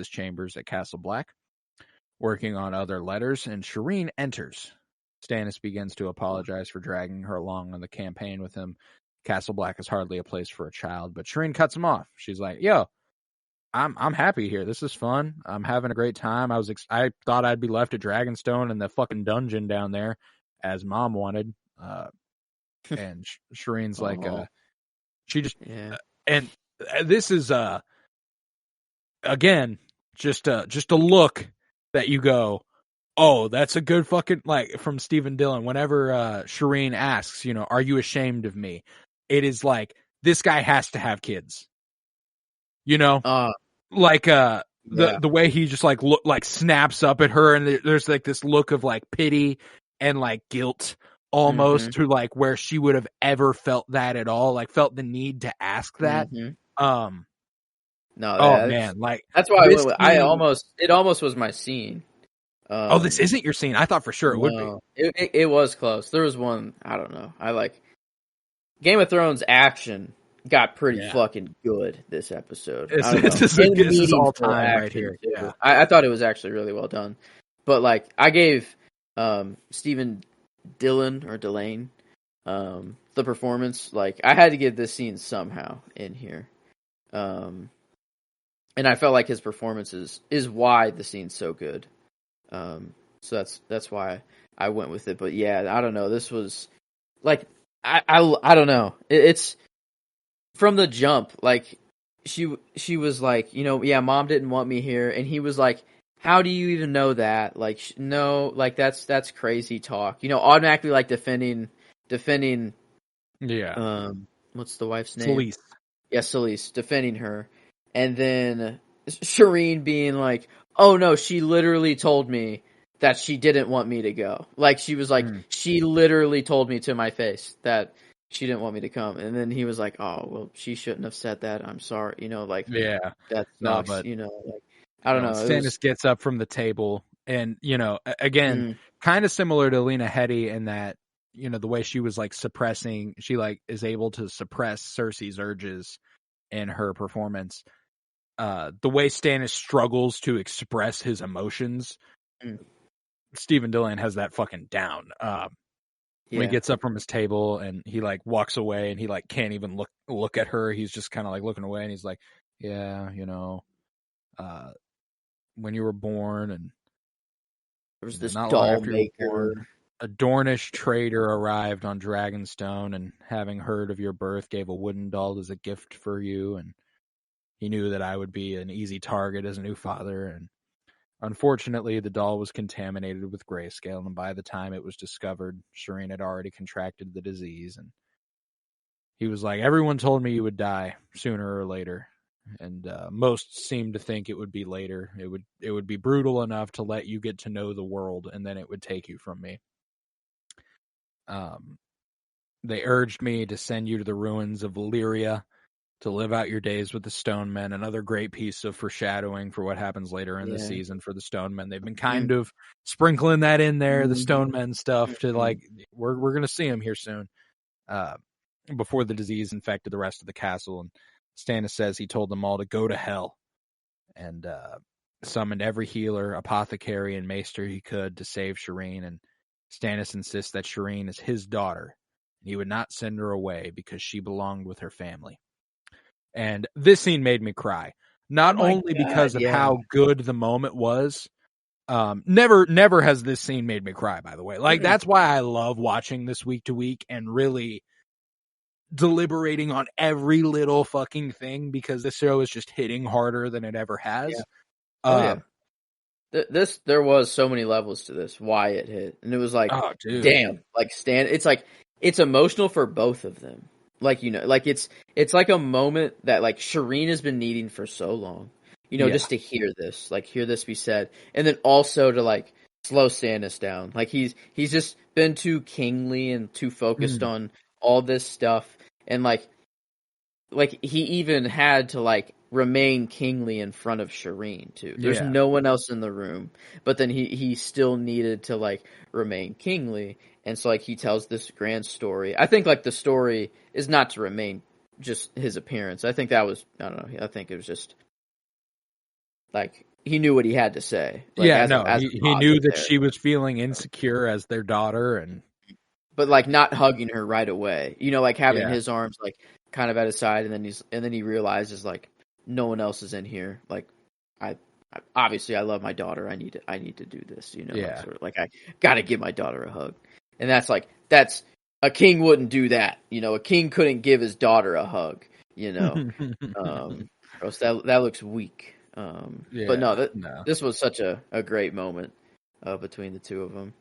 chambers at Castle Black, working on other letters, and Shireen enters. Stannis begins to apologize for dragging her along on the campaign with him. Castle Black is hardly a place for a child, but Shireen cuts him off. She's like, "Yo, I'm happy here. This is fun. I'm having a great time. I thought I'd be left at Dragonstone in the fucking dungeon down there, as Mom wanted." And Shireen's like, she just, and this is again just a look that you go, oh, that's a good fucking, like, from Stephen Dillon. Whenever Shireen asks, are you ashamed of me? It is like, this guy has to have kids. The way he just like snaps up at her, and there's like this look of like pity and like guilt almost to like where she would have ever felt that at all, like felt the need to ask that. No, man, like that's why it almost was my scene. This isn't your scene. I thought for sure it would be. It was close. There was one, I don't know. I like Game of Thrones action got pretty fucking good this episode. This is all time right here. Yeah. I thought it was actually really well done. But like I gave Stephen Dillon or Delane the performance. Like I had to give this scene somehow in here. And I felt like his performance is why the scene's so good. So that's why I went with it. But yeah, I don't know. This was like I don't know. It's from the jump. Like she was like, Mom didn't want me here, and he was like, how do you even know that? Like, no, like that's crazy talk. Automatically like defending. Yeah. What's the wife's name? Selyse. Yeah, Selyse, defending her, and then Shireen being like, oh no, she literally told me that she didn't want me to go. Like, she was like, she literally told me to my face that she didn't want me to come. And then he was like, oh, well, she shouldn't have said that. I'm sorry. Yeah. That sucks, I don't know. Stannis gets up from the table and, again, kind of similar to Lena Headey in that, the way she was like suppressing, she like is able to suppress Cersei's urges in her performance. The way Stannis struggles to express his emotions, Stephen Dillon has that fucking down. When he gets up from his table and he like walks away and he like can't even look at her, he's just kind of like looking away and he's like, yeah, when you were born, and there was this doll maker. A Dornish trader arrived on Dragonstone and, having heard of your birth, gave a wooden doll as a gift for you, and he knew that I would be an easy target as a new father, and unfortunately the doll was contaminated with grayscale, and by the time it was discovered, Shireen had already contracted the disease, and he was like, everyone told me you would die sooner or later, and most seemed to think it would be later. It would be brutal enough to let you get to know the world, and then it would take you from me. They urged me to send you to the ruins of Valyria to live out your days with the Stone Men. Another great piece of foreshadowing for what happens later in the season for the Stone Men. They've been kind of sprinkling that in there, the Stone Men stuff, to like, we're going to see them here soon, before the disease infected the rest of the castle. And Stannis says he told them all to go to hell, and summoned every healer, apothecary, and maester he could to save Shireen. And Stannis insists that Shireen is his daughter, and he would not send her away because she belonged with her family. And this scene made me cry. Not only because of how good the moment was, Never has this scene made me cry, by the way. Like, that's why I love watching this week to week and really deliberating on every little fucking thing, because this show is just hitting harder than it ever has. Yeah. Oh, yeah. There was so many levels to this, why it hit. And it was like, oh, dude. Damn, like it's like, it's emotional for both of them. Like, like it's like a moment that like Shireen has been needing for so long, just to hear this be said. And then also to like slow Stannis down. Like he's just been too kingly and too focused on all this stuff. And like he even had to like remain kingly in front of Shireen too. There's no one else in the room, but then he still needed to like remain kingly. And so like he tells this grand story. I think like the story is not to remain just his appearance. I think that was, I don't know. I think it was just like he knew what he had to say. Like, he knew that she was feeling insecure as their daughter, but like not hugging her right away. Like having his arms like kind of at his side, and then he realizes like no one else is in here. Like I obviously I love my daughter. I need to do this. Sort of like I got to give my daughter a hug, and that's a king wouldn't do that. A king couldn't give his daughter a hug. Or else that looks weak. But no, this was such a great moment between the two of them.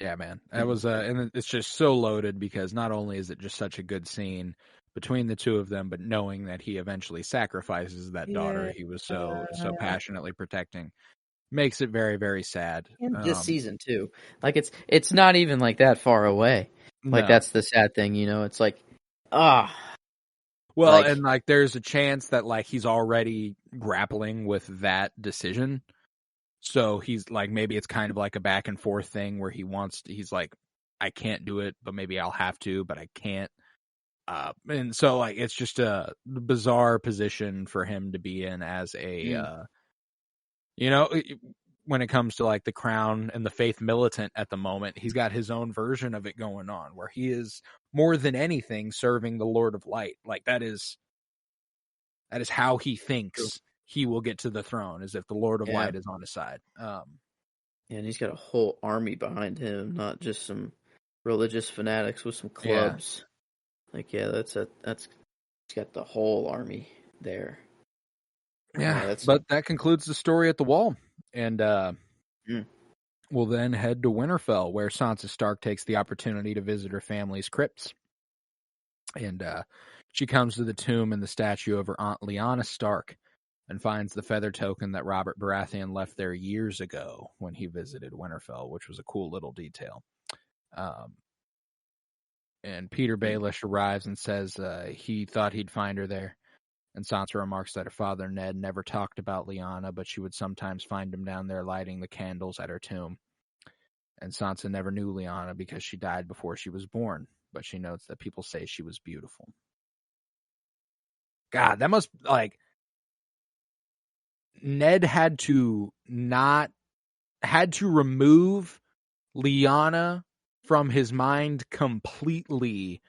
Yeah, man, that was and it's just so loaded, because not only is it just such a good scene between the two of them, but knowing that he eventually sacrifices that daughter he was so passionately protecting makes it very, very sad. And this season too, like it's not even like that far away. Like that's the sad thing, It's like well, and like there's a chance that like he's already grappling with that decision. So he's like, maybe it's kind of like a back and forth thing where he's like, I can't do it, but maybe I'll have to, but I can't. And so like, it's just a bizarre position for him to be in as a, when it comes to like the crown and the faith militant at the moment, he's got his own version of it going on where he is more than anything serving the Lord of Light. Like that is how he thinks he will get to the throne, is if the Lord of Light is on his side. And he's got a whole army behind him, not just some religious fanatics with some clubs. Like, that's he's got the whole army there. Yeah, but that concludes the story at the Wall, and we'll then head to Winterfell, where Sansa Stark takes the opportunity to visit her family's crypts, and she comes to the tomb and the statue of her aunt Lyanna Stark, and finds the feather token that Robert Baratheon left there years ago when he visited Winterfell, which was a cool little detail. And Peter Baelish arrives and says he thought he'd find her there. And Sansa remarks that her father Ned never talked about Lyanna, but she would sometimes find him down there lighting the candles at her tomb. And Sansa never knew Lyanna because she died before she was born, but she notes that people say she was beautiful. God, that must, like, Ned had to remove Lyanna from his mind completely,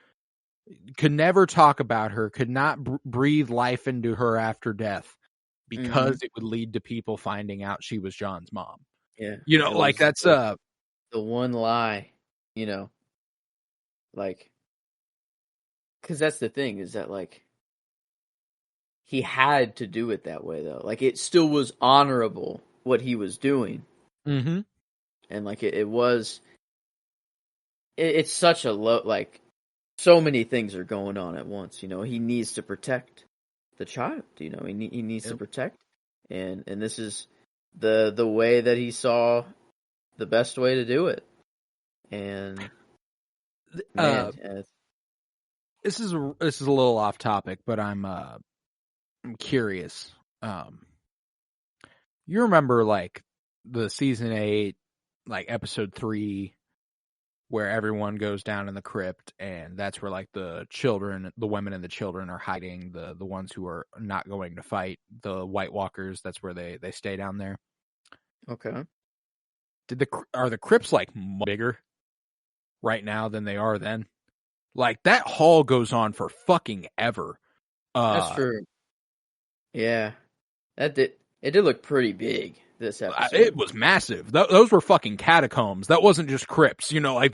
could never talk about her, could not breathe life into her after death, because it would lead to people finding out she was Jon's mom. Yeah. Like that's the one lie, like, because that's the thing, is that like he had to do it that way though. Like it still was honorable what he was doing. Mm-hmm. And like it was, it's such a low, like so many things are going on at once. He needs to protect the child. He needs to protect, and this is the way that he saw the best way to do it. And this is a little off topic, but I'm curious. You remember like the season 8, like episode 3, where everyone goes down in the crypt, and that's where like the women and the children are hiding, the ones who are not going to fight, the White Walkers, that's where they stay down there. Okay. Are the crypts like bigger right now than they are then? Like that hall goes on for fucking ever. That's true. Yeah. It did look pretty big this episode. It was massive. Those were fucking catacombs. That wasn't just crypts. Like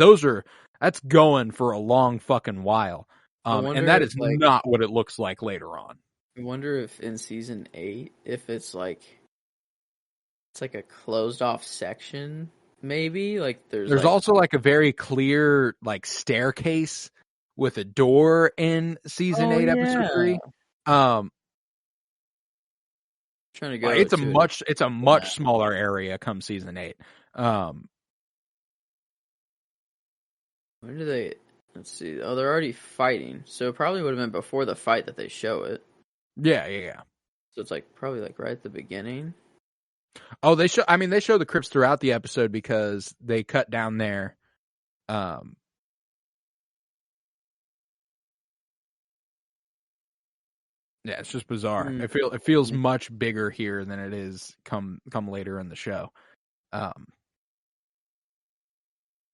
that's going for a long fucking while. And that is not what it looks like later on. I wonder if in season 8, if it's like a closed off section, maybe like there's also like a very clear like staircase with a door in season 8, episode 3. Trying to go. It's a much smaller area come season 8. When do they? Let's see. Oh, they're already fighting, so it probably would have been before the fight that they show it. Yeah. So it's probably right at the beginning. Oh, they show the crypts throughout the episode because they cut down there. Yeah, it's just bizarre. It feels much bigger here than it is come later in the show. I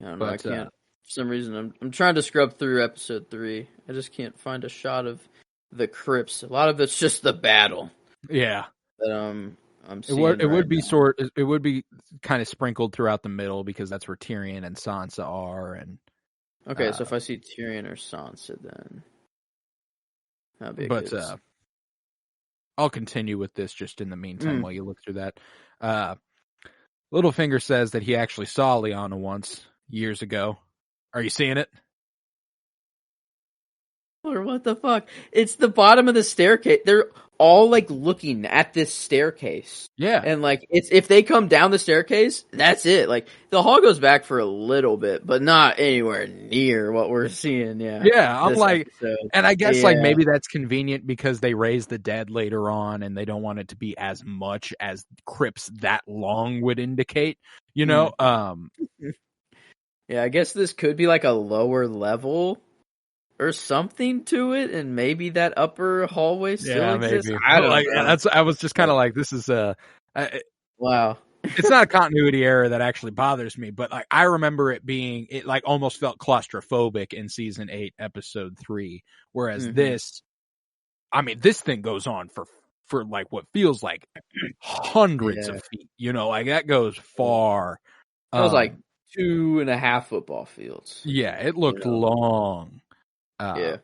don't know. I can't. For some reason, I'm trying to scrub through episode 3. I just can't find a shot of the crypts. A lot of it's just the battle. Yeah. But I'm seeing it would be kind of sprinkled throughout the middle because that's where Tyrion and Sansa are. And okay, so if I see Tyrion or Sansa, then that'd be good. I'll continue with this just in the meantime while you look through that. Littlefinger says that he actually saw Lyanna once years ago. Are you seeing it? Or what the fuck? It's the bottom of the staircase. They're all looking at this staircase. Yeah. And it's if they come down the staircase, that's it. The hall goes back for a little bit, but not anywhere near what we're seeing. Yeah. Yeah. I'm episode. And I guess maybe that's convenient because they raise the dead later on and they don't want it to be as much as crypts that long would indicate, Yeah, I guess this could be a lower level or something to it, and maybe that upper hallway still exists. Maybe. I don't know. I was just kind of this is wow. It's not a continuity error that actually bothers me, but I remember it being almost felt claustrophobic in season 8, episode 3, whereas this thing goes on for what feels like hundreds of feet. That goes far. It was 2.5 football fields. Yeah, it looked long. Yeah.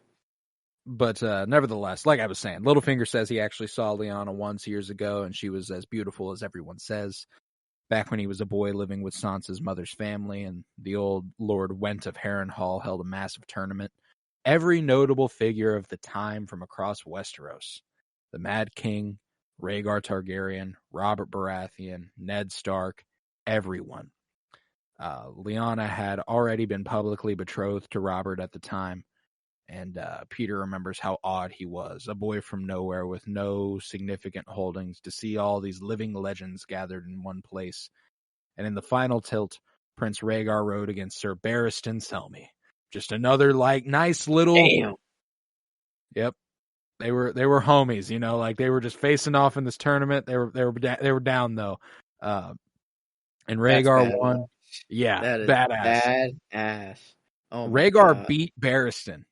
But nevertheless, like I was saying, Littlefinger says he actually saw Lyanna once years ago, and she was as beautiful as everyone says. Back when he was a boy living with Sansa's mother's family, and the old Lord Went of Harrenhal held a massive tournament. Every notable figure of the time from across Westeros, the Mad King, Rhaegar Targaryen, Robert Baratheon, Ned Stark, everyone. Lyanna had already been publicly betrothed to Robert at the time, and Peter remembers how odd he was, a boy from nowhere with no significant holdings, to see all these living legends gathered in one place. And in the final tilt, Prince Rhaegar rode against Sir Barristan Selmy. Just another nice little. Damn. Yep, they were homies, they were just facing off in this tournament. They were down though, and Rhaegar won. Yeah, that is badass. Oh, Rhaegar beat Barristan.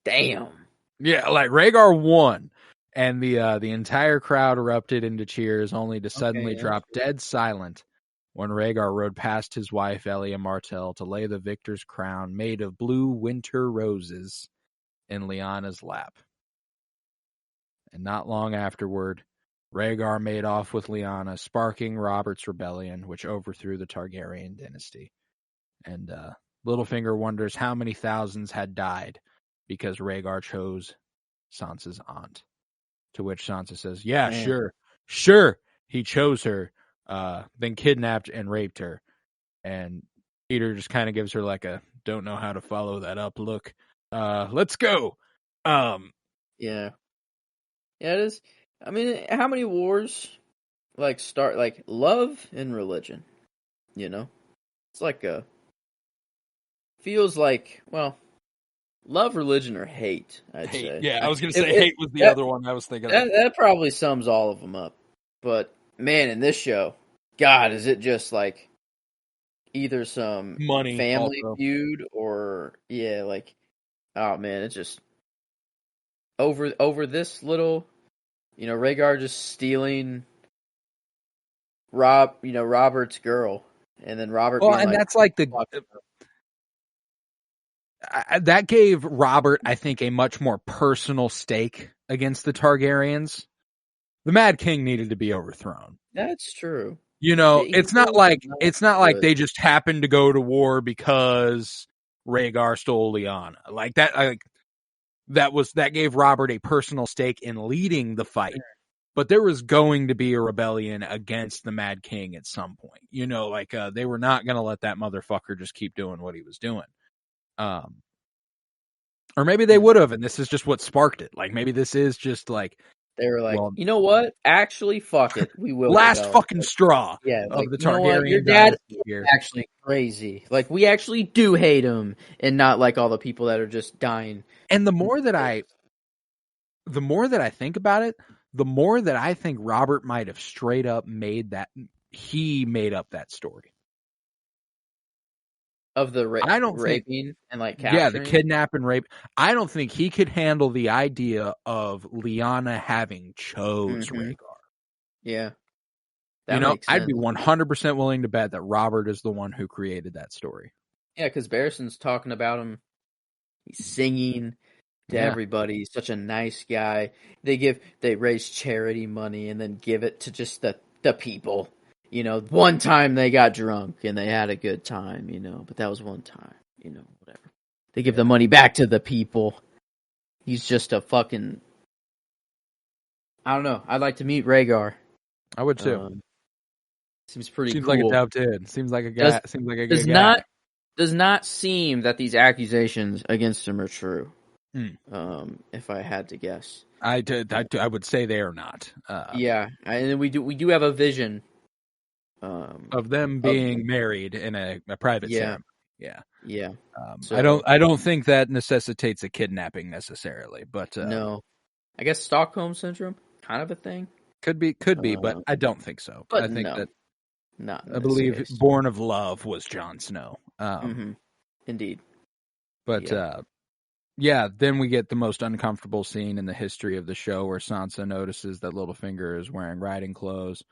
Damn. Yeah, Rhaegar won, and the entire crowd erupted into cheers, only to suddenly drop dead silent when Rhaegar rode past his wife Elia Martell to lay the victor's crown, made of blue winter roses, in Lyanna's lap. And not long afterward, Rhaegar made off with Lyanna, sparking Robert's rebellion, which overthrew the Targaryen dynasty. And Littlefinger wonders how many thousands had died because Rhaegar chose Sansa's aunt. To which Sansa says, yeah, sure, he chose her, then kidnapped and raped her. And Peter just kind of gives her a don't know how to follow that up look. Let's go. Yeah, it is. How many wars start love and religion? It's feels love, religion, or hate. I'd say. Yeah, I was gonna say hate was the other one I was thinking of. That probably sums all of them up. But man, in this show, God, is it just either some money family also. feud or oh man, it's just over this little. Rhaegar just stealing Robert's girl, and then Robert. Well, and that's like that gave Robert, I think, a much more personal stake against the Targaryens. The Mad King needed to be overthrown. That's true. It's not like they just happened to go to war because Rhaegar stole Lyanna. Like that. That gave Robert a personal stake in leading the fight. But there was going to be a rebellion against the Mad King at some point. They were not going to let that motherfucker just keep doing what he was doing. Or maybe they would have, and this is just what sparked it. Like, maybe this is just like... They were like, you know what? Actually, fuck it. We will. Last fucking straw of the Targaryen. Your dad is actually crazy. Like, we actually do hate him, and not like all the people that are just dying. And the more that I think about it, the more that I think Robert might have straight up made up that story. Of the raping and like capturing? Yeah, the kidnap and rape. I don't think he could handle the idea of Lyanna having chose Rhaegar. Yeah. I'd be 100% willing to bet that Robert is the one who created that story. Yeah, because Barristan's talking about him. He's singing to everybody. He's such a nice guy. They raise charity money and then give it to just the people. One time they got drunk and they had a good time, but that was one time, whatever. They give the money back to the people. He's just a fucking... I don't know. I'd like to meet Rhaegar. I would too. Seems pretty cool. Seems like a dope dude. Seems like a guy. Seems like a good guy. Does not seem that these accusations against him are true. If I had to guess. I would say they are not. Yeah. And then we do have a vision... of them being married in a private ceremony. Yeah. So, I don't think that necessitates a kidnapping necessarily, but no. I guess Stockholm syndrome, kind of a thing. Could be, but I don't think so. But I think no, that not. I believe case. Born of Love was Jon Snow. Indeed. But then we get the most uncomfortable scene in the history of the show, where Sansa notices that Littlefinger is wearing riding clothes.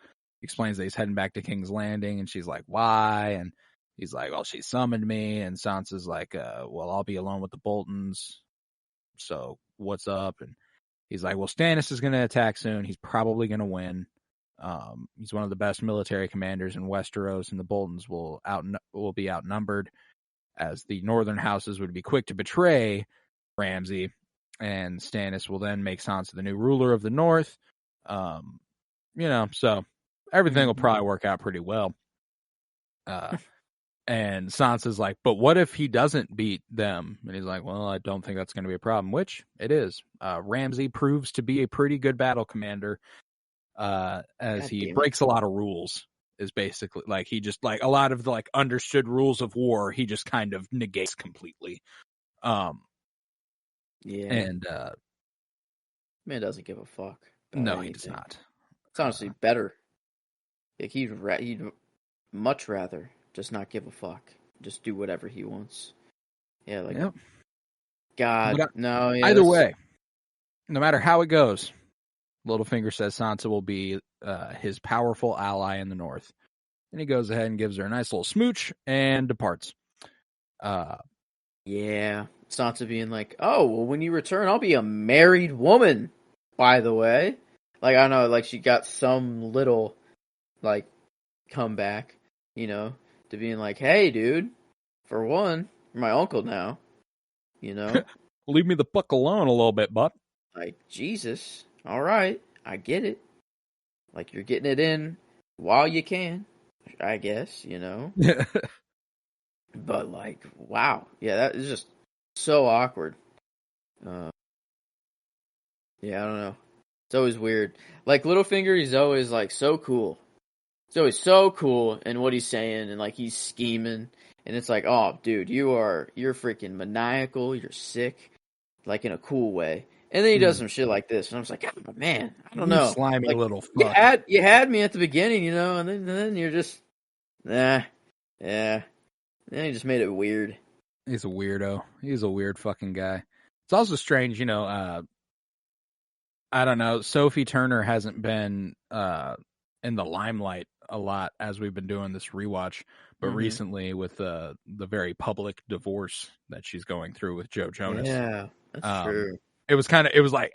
Explains that he's heading back to King's Landing, and she's like, why? And he's like, well, she summoned me. And Sansa's like, well, I'll be alone with the Boltons, so what's up? And he's like, well, Stannis is going to attack soon. He's probably going to win. He's one of the best military commanders in Westeros, and the Boltons will be outnumbered, as the northern houses would be quick to betray Ramsay, and Stannis will then make Sansa the new ruler of the North. So everything will probably work out pretty well. And Sansa's like, but what if he doesn't beat them? And he's like, well, I don't think that's going to be a problem, which it is. Ramsay proves to be a pretty good battle commander, as he breaks a lot of rules, is basically like, he just like a lot of the like understood rules of war, he just kind of negates completely. And man doesn't give a fuck. No, anything. He does not. It's honestly better. Like he'd much rather just not give a fuck, just do whatever he wants. Yeah, like God, no. Yeah, either way, no matter how it goes, Littlefinger says Sansa will be his powerful ally in the North, and he goes ahead and gives her a nice little smooch and departs. Sansa being like, "Oh, well, when you return, I'll be a married woman." By the way, like I don't know, like she got some little like comeback, to being like, "Hey, dude, for one, you're my uncle now." Leave me the fuck alone a little bit, bud. Like, Jesus, all right, I get it. Like, you're getting it in while you can, I guess, But, like, wow. Yeah, that is just so awkward. I don't know. It's always weird. Like, Littlefinger, he's always, like, so cool. He's always so cool in what he's saying, and, like, he's scheming. And it's like, oh, dude, you're freaking maniacal. You're sick. Like, in a cool way. And then he does some shit like this. And I was like, oh, man, I don't know. Slimy like, little fuck. You had me at the beginning, and then you're just, yeah. Then he just made it weird. He's a weirdo. He's a weird fucking guy. It's also strange, I don't know. Sophie Turner hasn't been in the limelight a lot as we've been doing this rewatch, but recently with the very public divorce that she's going through with Joe Jonas. Yeah, that's true. It was like,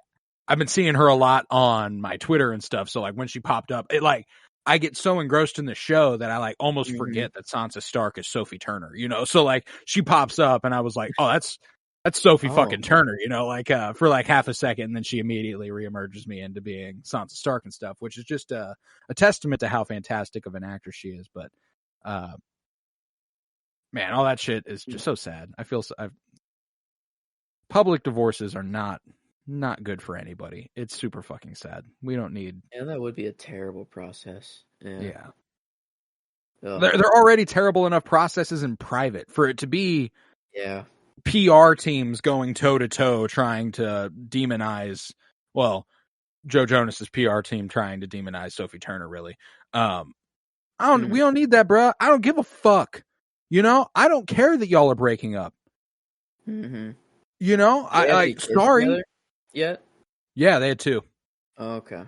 I've been seeing her a lot on my Twitter and stuff. So like when she popped up, it like, I get so engrossed in the show that I like almost forget that Sansa Stark is Sophie Turner, you know? So like she pops up and I was like, oh, that's Sophie fucking Turner, you know, like, for like half a second. And then she immediately reemerges me into being Sansa Stark and stuff, which is just a testament to how fantastic of an actress she is. But, man, all that shit is just so sad. I feel public divorces are not good for anybody. It's super fucking sad. We don't need. Yeah, that would be a terrible process. Yeah. They're already terrible enough processes in private for it to be. Yeah. PR teams going toe to toe trying to demonize, well, Joe Jonas's PR team trying to demonize Sophie Turner. Really, we don't need that, bro. I don't give a fuck. You know, I don't care that y'all are breaking up. Mm-hmm. You know, I like. Sorry. Yet? Yeah, they had 2. Oh, okay.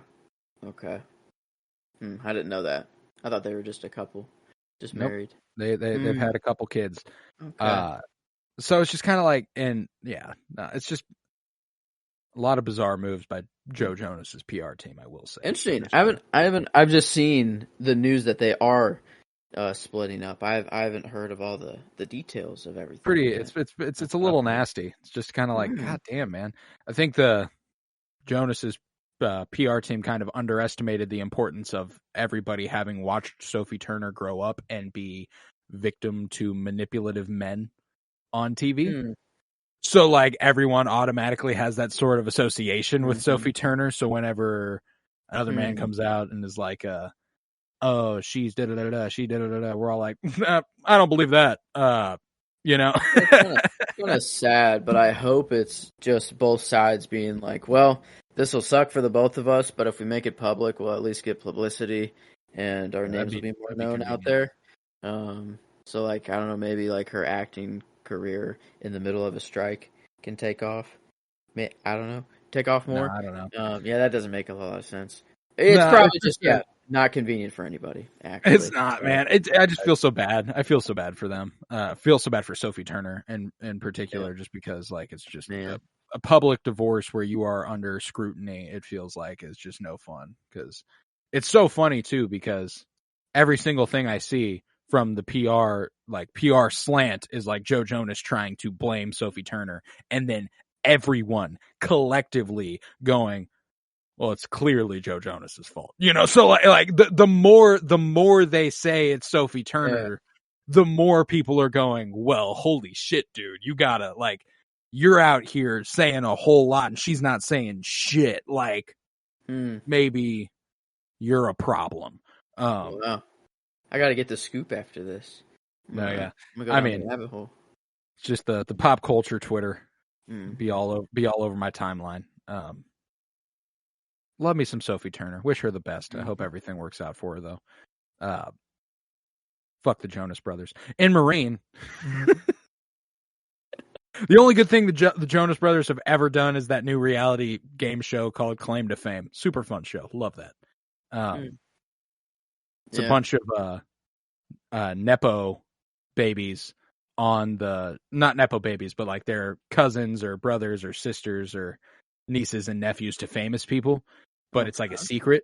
I didn't know that. I thought they were just a couple, just married. They've had a couple kids. Okay. So it's just kind of like, and it's just a lot of bizarre moves by Joe Jonas's PR team, I will say. Interesting. I've just seen the news that they are splitting up. I haven't heard of all the details of everything. It's a little nasty. It's just kind of like, God damn, man. I think the Jonas's PR team kind of underestimated the importance of everybody having watched Sophie Turner grow up and be victim to manipulative men on TV. So like everyone automatically has that sort of association with Sophie Turner. So whenever another man comes out and is like, oh, she's da-da-da-da, she da-da-da-da, we're all like, I don't believe that. You know? It's kind of sad, but I hope it's just both sides being like, well, this will suck for the both of us, but if we make it public, we'll at least get publicity and our names will be more known out there. So like, I don't know, maybe like her acting career in the middle of a strike can take off. I don't know. Take off more? No, I don't know. Yeah, that doesn't make a lot of sense. It's probably just not convenient for anybody, actually. It's not, man. I just feel so bad. I feel so bad for them. I feel so bad for Sophie Turner in particular, just because like it's just a public divorce where you are under scrutiny. It feels like it's just no fun, because it's so funny too, because every single thing I see from the PR slant is like Joe Jonas trying to blame Sophie Turner, and then everyone collectively going, well, it's clearly Joe Jonas's fault, you know? So like the more they say it's Sophie Turner, the more people are going, well, holy shit, dude, you gotta, like, you're out here saying a whole lot and she's not saying shit. Like, maybe you're a problem. Wow. I gotta get the scoop after this. I mean, rabbit hole. It's just the pop culture Twitter be all over my timeline. Love me some Sophie Turner. Wish her the best. I hope everything works out for her, though. Fuck the Jonas Brothers. In Marine, the only good thing the Jonas Brothers have ever done is that new reality game show called Claim to Fame. Super fun show. Love that. It's a bunch of Nepo babies on the, not Nepo babies, but like their cousins or brothers or sisters or nieces and nephews to famous people, but it's like a secret.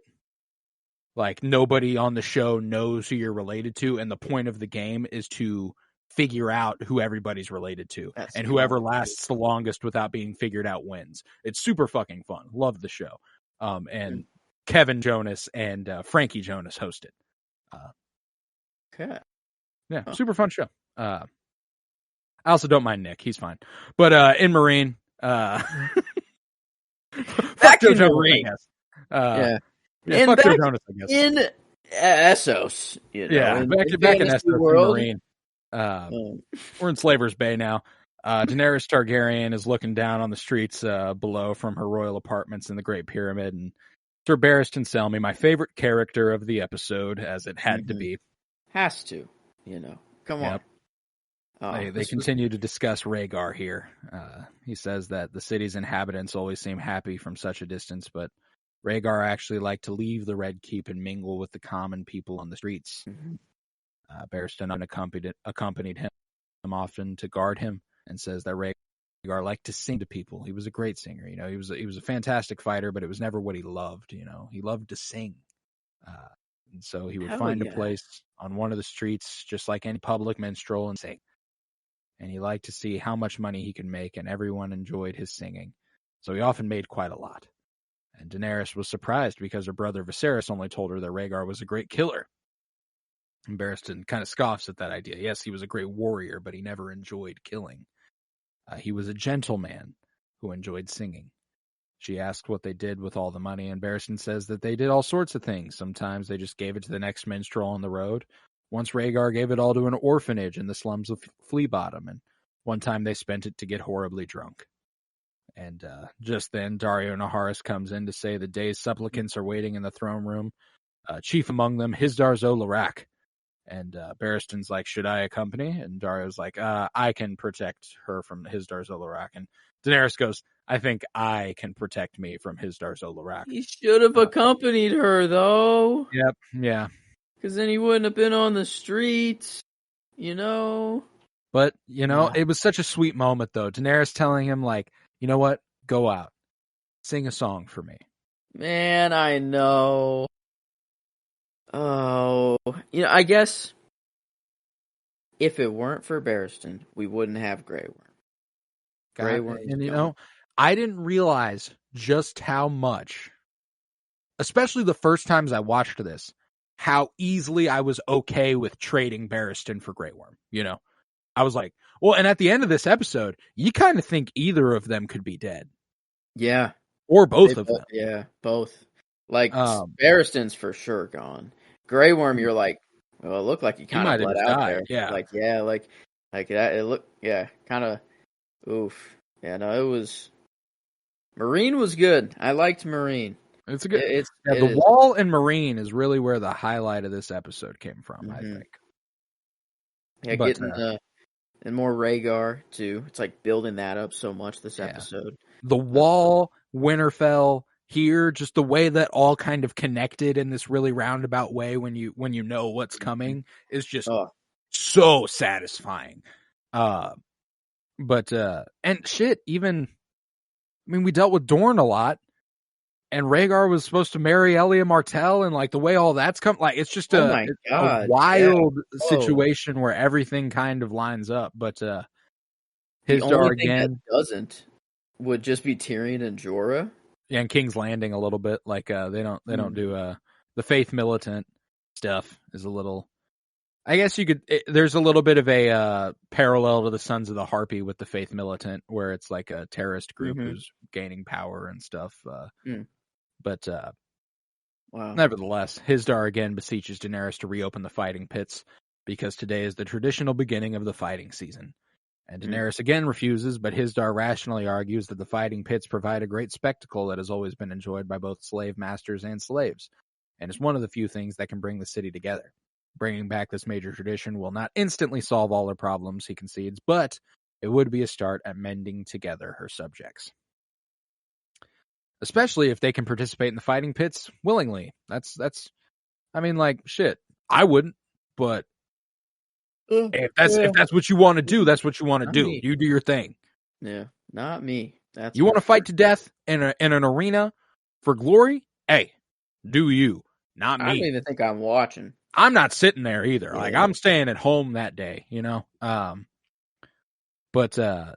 Like nobody on the show knows who you're related to, and the point of the game is to figure out who everybody's related to. And whoever lasts the longest without being figured out wins. It's super fucking fun. Love the show. And Kevin Jonas and Frankie Jonas host it. Okay. Yeah, super fun show. I also don't mind Nick. He's fine. But in Marine, back in Marine. Yeah, fuck Joe Jonas, I guess. In Essos, you know. Yeah, back in Essos, world. In Marine. We're in Slaver's Bay now. Daenerys Targaryen is looking down on the streets below from her royal apartments in the Great Pyramid, and Sir Barristan Selmy, my favorite character of the episode, as it had to be. Has to, you know. Come on. They continue to discuss Rhaegar here. He says that the city's inhabitants always seem happy from such a distance, but Rhaegar actually liked to leave the Red Keep and mingle with the common people on the streets. Mm-hmm. Barristan accompanied him often to guard him, and says that Rhaegar liked to sing to people. He was a great singer. He was a fantastic fighter, but it was never what he loved. He loved to sing. And so he would find a place on one of the streets, just like any public minstrel, and sing. And he liked to see how much money he could make, and everyone enjoyed his singing. So he often made quite a lot. And Daenerys was surprised because her brother Viserys only told her that Rhaegar was a great killer. And Barristan kind of scoffs at that idea. Yes, he was a great warrior, but he never enjoyed killing. He was a gentleman who enjoyed singing. She asked what they did with all the money, and Barristan says that they did all sorts of things. Sometimes they just gave it to the next minstrel on the road. Once Rhaegar gave it all to an orphanage in the slums of Flea Bottom, and one time they spent it to get horribly drunk. And just then, Daario Naharis comes in to say the day's supplicants are waiting in the throne room. Chief among them, Hizdar zo Loraq. And Barristan's like, should I accompany? And Daario's like, I can protect her from Hizdar zo Loraq. And Daenerys goes, I think I can protect me from Hizdar zo Loraq. He should have accompanied her, though. Yep, yeah. Because then he wouldn't have been on the streets, But, It was such a sweet moment, though. Daenerys telling him, like, you know what? Go out. Sing a song for me. Man, I know. Oh, I guess if it weren't for Barristan, we wouldn't have Grey Worm. Grey Worm, and I didn't realize just how much, especially the first times I watched this, how easily I was okay with trading Barristan for Grey Worm. I was like, well, and at the end of this episode, you kind of think either of them could be dead. Yeah. Or both of them. Yeah, both. Like, Barristan's for sure gone. Grey Worm, you're like, well, it looked like he kind of bled out there. Yeah. Like that. It looked, kind of, oof. Yeah, no, it was, Marine was good. I liked Marine. It's a good, the wall and Marine is really where the highlight of this episode came from, I think. Yeah, but, getting and more Rhaegar, too. It's like building that up so much this episode. The wall, Winterfell, here, just the way that all kind of connected in this really roundabout way when you know what's coming is just so satisfying. But and shit, even, we dealt with Dorne a lot, and Rhaegar was supposed to marry Elia Martell, and like the way all that's come, like it's just a wild situation where everything kind of lines up. But Hizdar again that doesn't would just be Tyrion and Jorah. Yeah, and King's Landing a little bit. Like they don't do the Faith Militant stuff is a little. I guess you could. There's a little bit of a parallel to the Sons of the Harpy with the Faith Militant, where it's like a terrorist group who's gaining power and stuff. But nevertheless, Hizdar again beseeches Daenerys to reopen the fighting pits because today is the traditional beginning of the fighting season. And Daenerys again refuses, but Hizdar rationally argues that the fighting pits provide a great spectacle that has always been enjoyed by both slave masters and slaves, and is one of the few things that can bring the city together. Bringing back this major tradition will not instantly solve all her problems, he concedes, but it would be a start at mending together her subjects. Especially if they can participate in the fighting pits willingly. That's shit. I wouldn't, but if that's what you want to do, that's what you want to do. You do your thing. Yeah, not me. You want to fight to death in an arena for glory? Hey, do you? Not me. I don't even think I'm watching. I'm not sitting there either. Yeah. Like I'm staying at home that day, But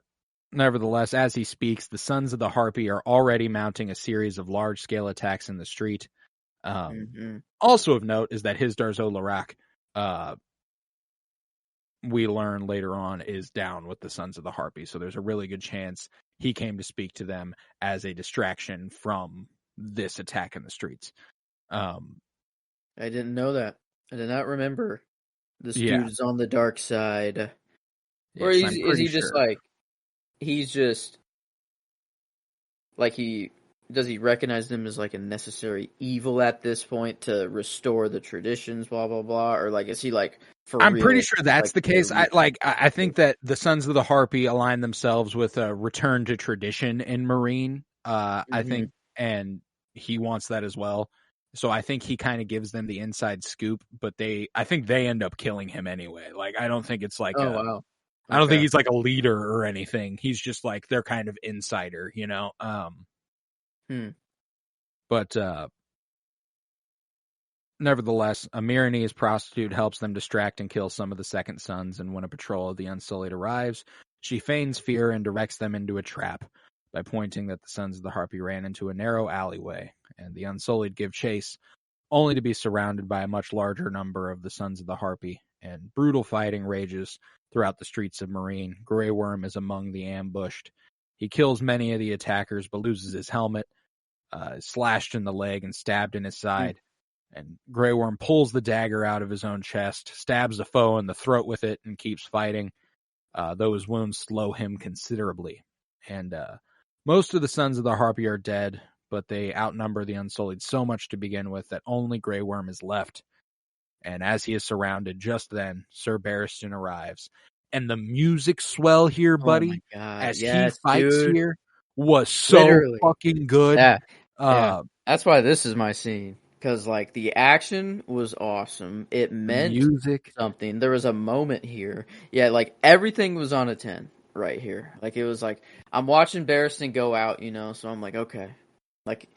nevertheless, as he speaks, the Sons of the Harpy are already mounting a series of large-scale attacks in the street. Also of note is that Hizdar zo Loraq, we learn later on, is down with the Sons of the Harpy. So there's a really good chance he came to speak to them as a distraction from this attack in the streets. I didn't know that. I did not remember this dude is on the dark side. Or is he just like, he's just like does he recognize them as like a necessary evil at this point to restore the traditions, blah blah blah, or like is he like for I'm real, pretty sure that's like, the case. I think that the Sons of the Harpy align themselves with a return to tradition in Marine. I think, and he wants that as well. So I think he kind of gives them the inside scoop, but I think they end up killing him anyway. Like, I don't think it's like Oh, wow. I don't think he's like a leader or anything. He's just like their kind of insider, you know? But nevertheless, a Myronese prostitute helps them distract and kill some of the second sons, and when a patrol of the Unsullied arrives, she feigns fear and directs them into a trap by pointing that the sons of the Harpy ran into a narrow alleyway, and the Unsullied give chase, only to be surrounded by a much larger number of the sons of the Harpy, and brutal fighting rages throughout the streets of Meereen. Grey Worm is among the ambushed. He kills many of the attackers, but loses his helmet, slashed in the leg and stabbed in his side. And Grey Worm pulls the dagger out of his own chest, stabs the foe in the throat with it, and keeps fighting, though his wounds slow him considerably. And most of the sons of the Harpy are dead, but they outnumber the Unsullied so much to begin with that only Grey Worm is left. And as he is surrounded, just then, Sir Barristan arrives. And the music swell here, buddy, as he fights here, was so fucking good. Yeah. That's why this is my scene. Because, like, the action was awesome. It meant something. There was a moment here. Yeah, like, everything was on a 10 right here. Like, it was like, I'm watching Barristan go out, you know, so I'm like, okay. Like,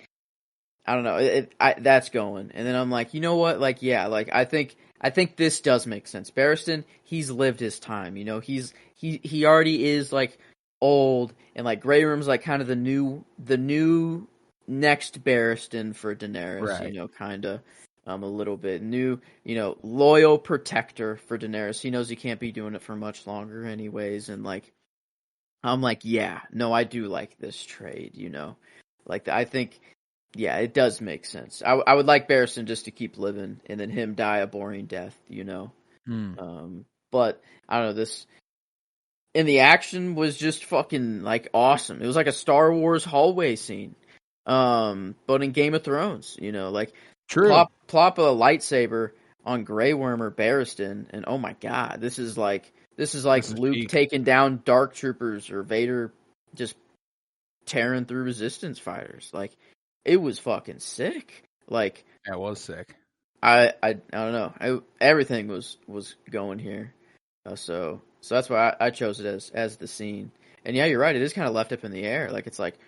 I don't know. That's going. And then I'm like, you know what? Like, yeah, like, I think this does make sense. Barristan, he's lived his time, you know. He already is, like, old. And, like, Grey Worm's, like, kind of the new next Barristan for Daenerys, right. You know, kind of a little bit new, you know, loyal protector for Daenerys. He knows he can't be doing it for much longer anyways, and like, I'm like, yeah, no, I do like this trade, you know, like I think, yeah, it does make sense. I would like Barristan just to keep living and then him die a boring death, you know. But I don't know, this in the action was just fucking like awesome. It was like a Star Wars hallway scene. But in Game of Thrones, you know, like plop a lightsaber on Grey Worm or Barristan, and oh my god, this is like Luke taking down Dark Troopers or Vader just tearing through Resistance fighters. Like, it was fucking sick. Like, that was sick. I don't know. Everything was going here. So that's why I chose it as the scene. And yeah, you're right. It is kind of left up in the air. Like, it's like,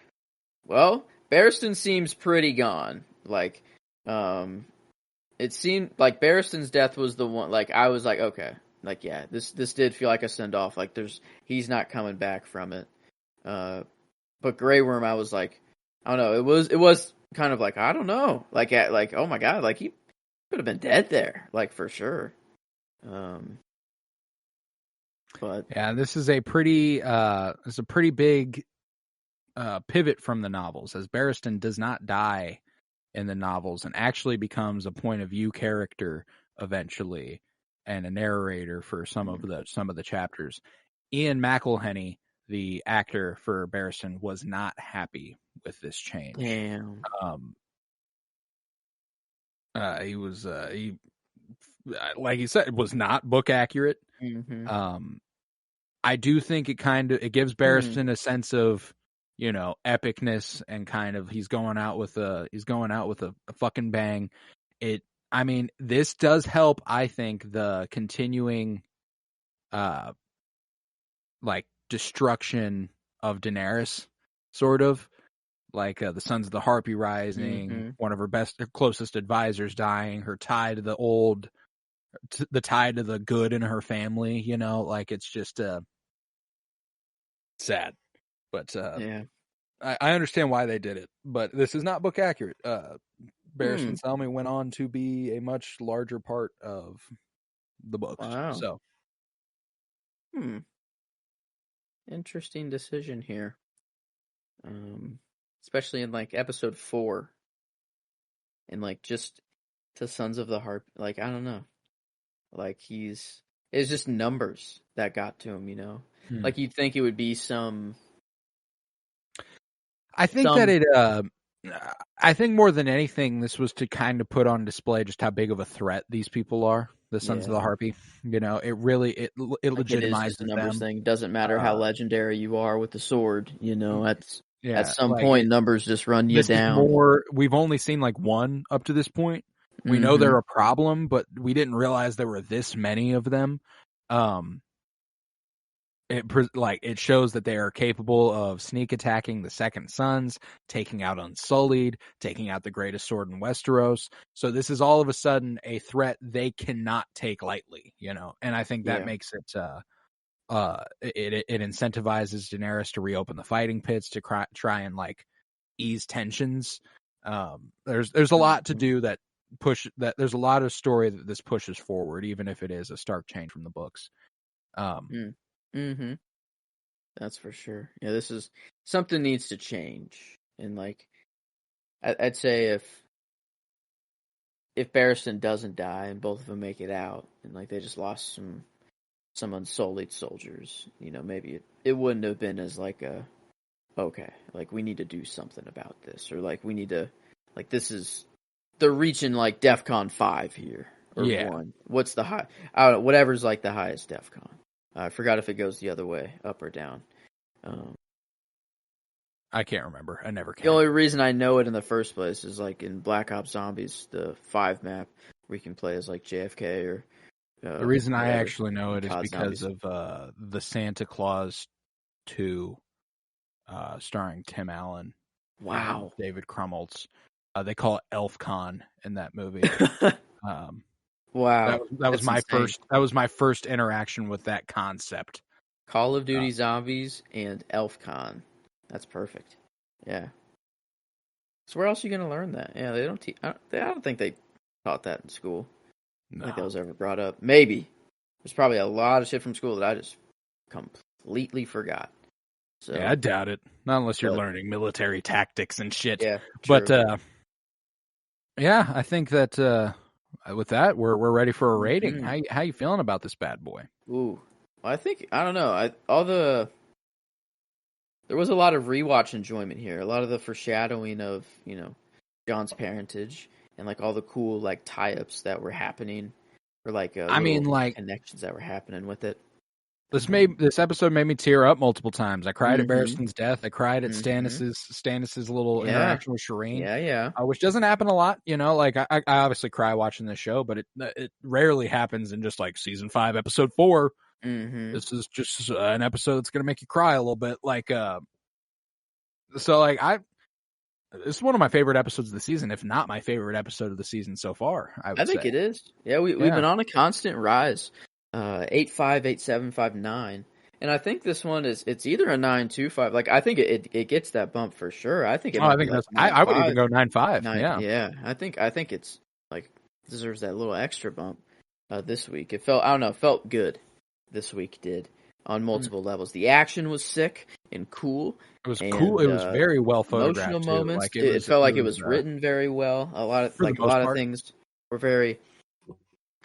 well, Barristan seems pretty gone. Like, it seemed like Barristan's death was the one. Like, I was like, okay, like, yeah, this did feel like a send off. Like, he's not coming back from it. But Grey Worm, I was like, I don't know. It was kind of like, I don't know. Like, oh my god, like he could have been dead there, like for sure. But yeah, this is a pretty big pivot from the novels, as Barristan does not die in the novels and actually becomes a point of view character eventually and a narrator for some of the chapters. Ian McElhenney, the actor for Barristan, was not happy with this change. Damn. He was like you said, it was not book accurate. Mm-hmm. I do think it gives Barristan a sense of, you know, epicness, and kind of he's going out with a fucking bang. I mean, this does help, I think, the continuing like destruction of Daenerys, sort of like the Sons of the Harpy rising, one of her closest advisors dying, her tie to the tie to the good in her family, you know, like it's just sad. But yeah, I understand why they did it, but this is not book accurate. Barristan Selmy went on to be a much larger part of the books. Wow. So, interesting decision here. Especially in like episode 4, and like just to Sons of the Harp. Like, I don't know. Like it's just numbers that got to him, you know. Like you'd think it would be some. I think I think more than anything, this was to kind of put on display just how big of a threat these people are. The Sons of the Harpy, you know, it legitimizes the numbers them. thing. Doesn't matter how legendary you are with the sword, you know. at some point numbers just run you down. We've only seen like one up to this point. We know they're a problem, but we didn't realize there were this many of them. It shows that they are capable of sneak attacking the Second Sons, taking out Unsullied, taking out the greatest sword in Westeros. So this is all of a sudden a threat they cannot take lightly, and I think that makes it it incentivizes Daenerys to reopen the fighting pits to try and like ease tensions. There's a lot to do there's a lot of story that this pushes forward, even if it is a stark change from the books. That's for sure. Yeah, this is something needs to change, and like I'd say if Barristan doesn't die and both of them make it out, and like they just lost some Unsullied soldiers, maybe it wouldn't have been as like okay, like we need to do something about this, or like we need to, like this is they're reaching like DEFCON 5 here or 1. What's the high? I don't know, whatever's like the highest DEFCON. I forgot if it goes the other way, up or down. I can't remember. I never can. The only reason I know it in the first place is like in Black Ops Zombies, the 5 map, where you can play as like JFK or. The reason I actually know it is because of the Santa Claus 2, starring Tim Allen. Wow. David Krumholtz. They call it ElfCon in that movie. Wow. That was my insane. That was my first interaction with that concept. Call of Duty Zombies and ElfCon. That's perfect. Yeah. So where else are you going to learn that? Yeah, they don't. I don't think they taught that in school. No. I don't think that was ever brought up. Maybe. There's probably a lot of shit from school that I just completely forgot. So yeah, I doubt it. Not unless you're learning military tactics and shit. Yeah. True. But yeah, I think that. With that, we're ready for a rating. How you feeling about this bad boy? Ooh, I don't know. There was a lot of rewatch enjoyment here. A lot of the foreshadowing of Jon's parentage and like all the cool like tie-ups that were happening, or like connections that were happening with it. This episode made me tear up multiple times. I cried at Barristan's death. I cried at Stannis's little interaction with Shireen. Which doesn't happen a lot, Like I obviously cry watching this show, but it rarely happens in just like season 5, episode 4. This is just an episode that's gonna make you cry a little bit. Like, so like this is one of my favorite episodes of the season, if not my favorite episode of the season so far. I think it is. Yeah, we've been on a constant rise. 8.5, 8.7, 5.9, and I think this one it's either a 9.25. Like I think it gets that bump for sure. I think I think I would even go 9.5. Yeah. I think it's like deserves that little extra bump this week. It felt good. This week did on multiple levels. The action was sick and cool. It was cool. It was very well photographed. Emotional moments. Like it felt like it was written very well. A lot of things were very.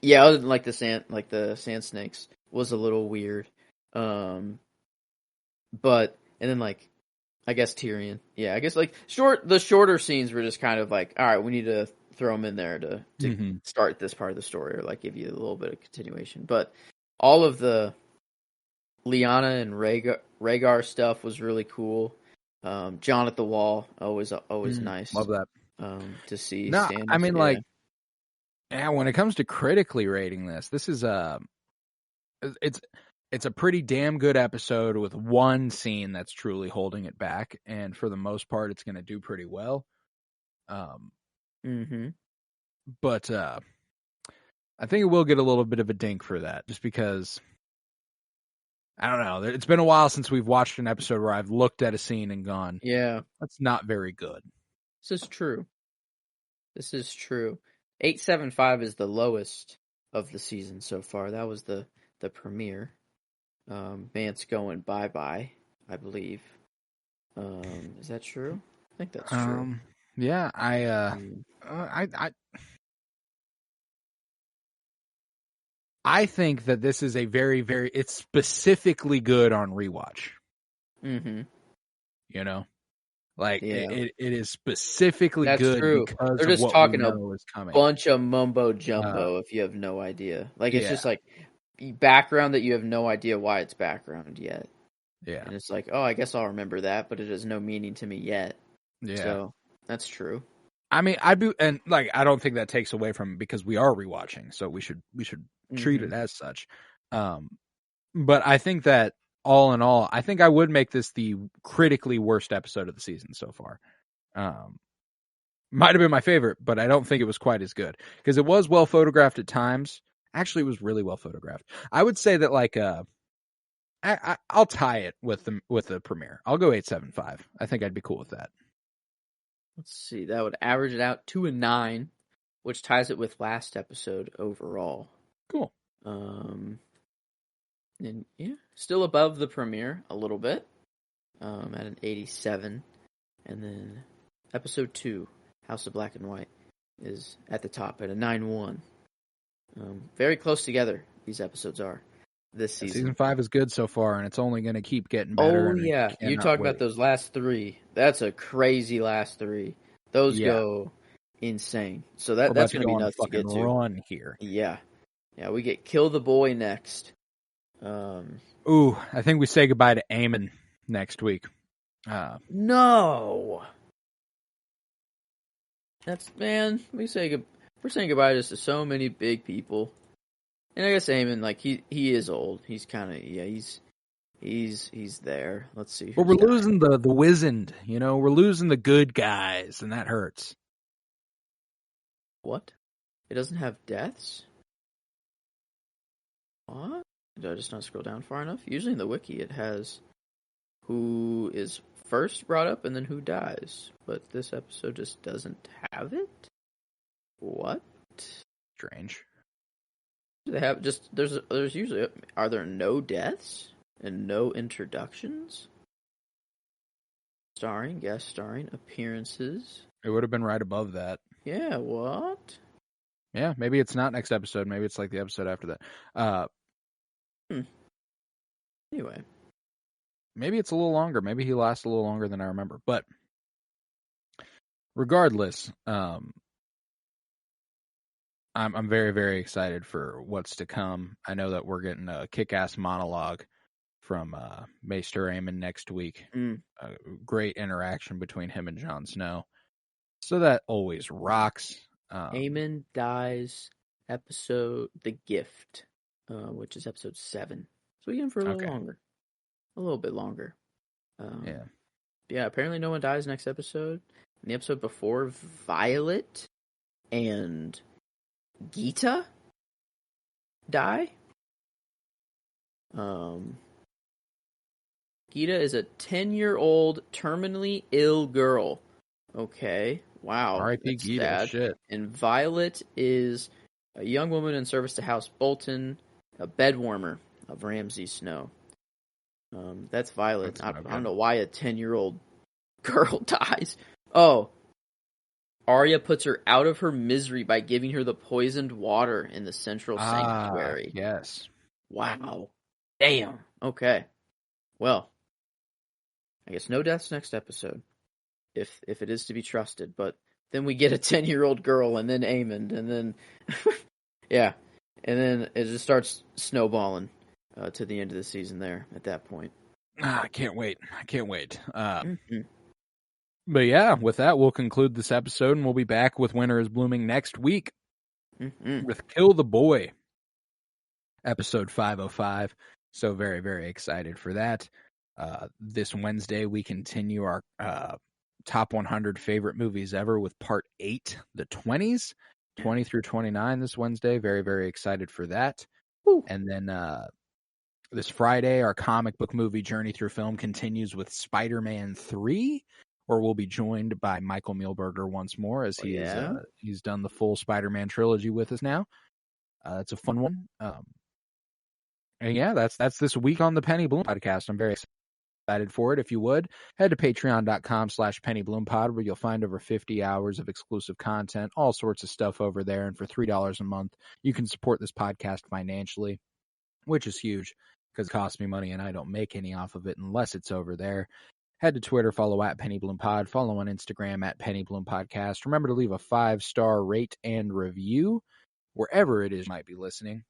Yeah, other than like the sand snakes was a little weird, but and then like I guess Tyrion. Yeah, I guess like the shorter scenes were just kind of like, all right, we need to throw them in there to start this part of the story, or like give you a little bit of continuation. But all of the Lyanna and Rhaegar stuff was really cool. Jon at the wall, always nice. Love that to see. No, I mean like. Yeah, when it comes to critically rating this is it's a pretty damn good episode with one scene that's truly holding it back, and for the most part, it's going to do pretty well. But I think it will get a little bit of a dink for that, just because I don't know. It's been a while since we've watched an episode where I've looked at a scene and gone, "Yeah, that's not very good." This is true. 8.75 is the lowest of the season so far. That was the premiere. Mance going bye-bye, I believe. Is that true? I think that's true. Yeah, I think that this is a very, very. It's specifically good on rewatch. Like it is specifically That's good true. because they're just of what talking we a know is coming. Bunch of mumbo jumbo if you have no idea. Like it's just like background that you have no idea why it's background yet. Yeah. And it's like, oh, I guess I'll remember that, but it has no meaning to me yet. Yeah. So that's true. I mean, I don't think that takes away from it because we are rewatching, so we should treat it as such. But I think that all in all, I think I would make this the critically worst episode of the season so far. Might have been my favorite, but I don't think it was quite as good because it was well photographed at times. Actually, it was really well photographed. I would say that like I'll tie it with the premiere. I'll go 8.75. I think I'd be cool with that. Let's see. That would average it out to a 9, which ties it with last episode overall. Cool. And yeah, still above the premiere a little bit, at an 87, and then episode 2, House of Black and White, is at the top at a 9.1. Very close together. These episodes are this season. Season 5 is good so far, and it's only going to keep getting better. Oh yeah, you talk about those last 3. That's a crazy last 3. Those go insane. So that's going to be nuts to get to. Run here. Yeah, we get Kill the Boy next. Ooh, I think we say goodbye to Aemon next week. No, we're saying goodbye just to so many big people, and I guess Aemon, like he is old. He's kind of he's there. Let's see. But we're losing the wizened. We're losing the good guys, and that hurts. What? It doesn't have deaths? What? Did I just not scroll down far enough? Usually in the wiki it has who is first brought up and then who dies. But this episode just doesn't have it? What? Strange. Do they have there's usually, are there no deaths and no introductions? Guest starring, appearances. It would have been right above that. Yeah, what? Yeah, maybe it's not next episode. Maybe it's like the episode after that. Anyway. Maybe it's a little longer. Maybe he lasts a little longer than I remember. But regardless, I'm very, very excited for what's to come. I know that we're getting a kick-ass monologue from Maester Aemon next week. A great interaction between him and Jon Snow. So that always rocks. Aemon dies episode The Gift, which is episode 7. So we get him for a little longer. A little bit longer. Yeah, apparently no one dies next episode. In the episode before, Violet and Gita die. Gita is a 10-year-old terminally ill girl. Okay. Wow. R.I.P. Gita. Shit. And Violet is a young woman in service to House Bolton, a bedwarmer of Ramsay Snow. That's Violet. I don't know why a 10-year-old girl dies. Oh. Arya puts her out of her misery by giving her the poisoned water in the central sanctuary. Yes. Wow. Damn. Okay. Well, I guess no deaths next episode, if it is to be trusted. But then we get a 10-year-old girl, and then Aemon, and then yeah, and then it just starts snowballing to the end of the season. There at that point. I can't wait. But yeah, with that, we'll conclude this episode, and we'll be back with Winter is Blooming next week with Kill the Boy, episode 505. So very, very excited for that. This Wednesday, we continue our top 100 favorite movies ever with part 8, the 20s, 20 through 29 this Wednesday. Very, very excited for that. Woo. And then this Friday, our comic book movie journey through film continues with Spider-Man 3, where we'll be joined by Michael Muehlberger once more as he's done the full Spider-Man trilogy with us now. It's a fun one. And yeah, that's this week on the Penny Bloom podcast. I'm very excited for it. If you would, head to patreon.com/PennyBloomPod, where you'll find over 50 hours of exclusive content, all sorts of stuff over there. And for $3 a month, you can support this podcast financially, which is huge because it costs me money and I don't make any off of it unless it's over there. Head to Twitter, follow @PennyBloomPod, follow on Instagram @PennyBloomPodcast. Remember to leave a 5-star rate and review wherever it is you might be listening.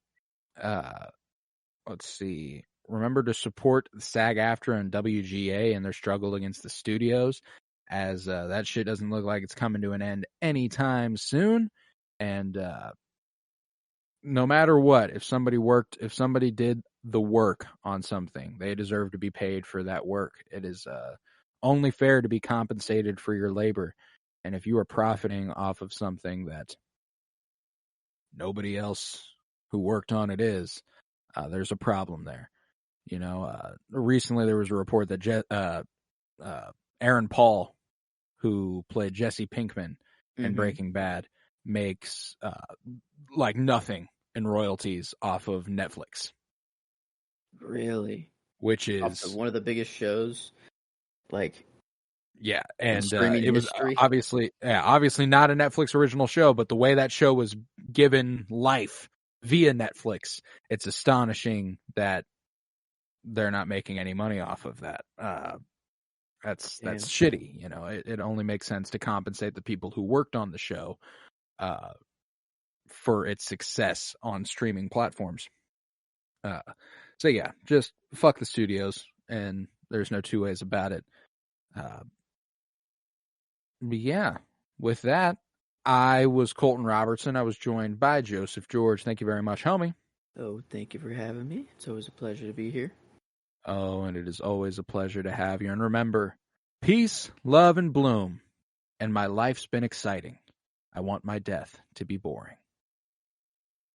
Let's see. remember to support SAG-AFTRA and WGA and their struggle against the studios, as that shit doesn't look like it's coming to an end anytime soon. And no matter what, if somebody did the work on something, they deserve to be paid for that work. It is only fair to be compensated for your labor. And if you are profiting off of something that nobody else who worked on it is, there's a problem there. You know, recently there was a report that Aaron Paul, who played Jesse Pinkman in Breaking Bad, makes like nothing in royalties off of Netflix. Really? Which is one of the biggest shows, like, yeah, and it was obviously not a Netflix original show, but the way that show was given life via Netflix, it's astonishing that they're not making any money off of that. That's shitty. You know, it only makes sense to compensate the people who worked on the show for its success on streaming platforms. So yeah, just fuck the studios, and there's no two ways about it. But yeah, with that, I was Colton Robertson. I was joined by Joseph George. Thank you very much, homie. Oh, thank you for having me. It's always a pleasure to be here. Oh, and it is always a pleasure to have you. And remember, peace, love, and bloom. And my life's been exciting. I want my death to be boring.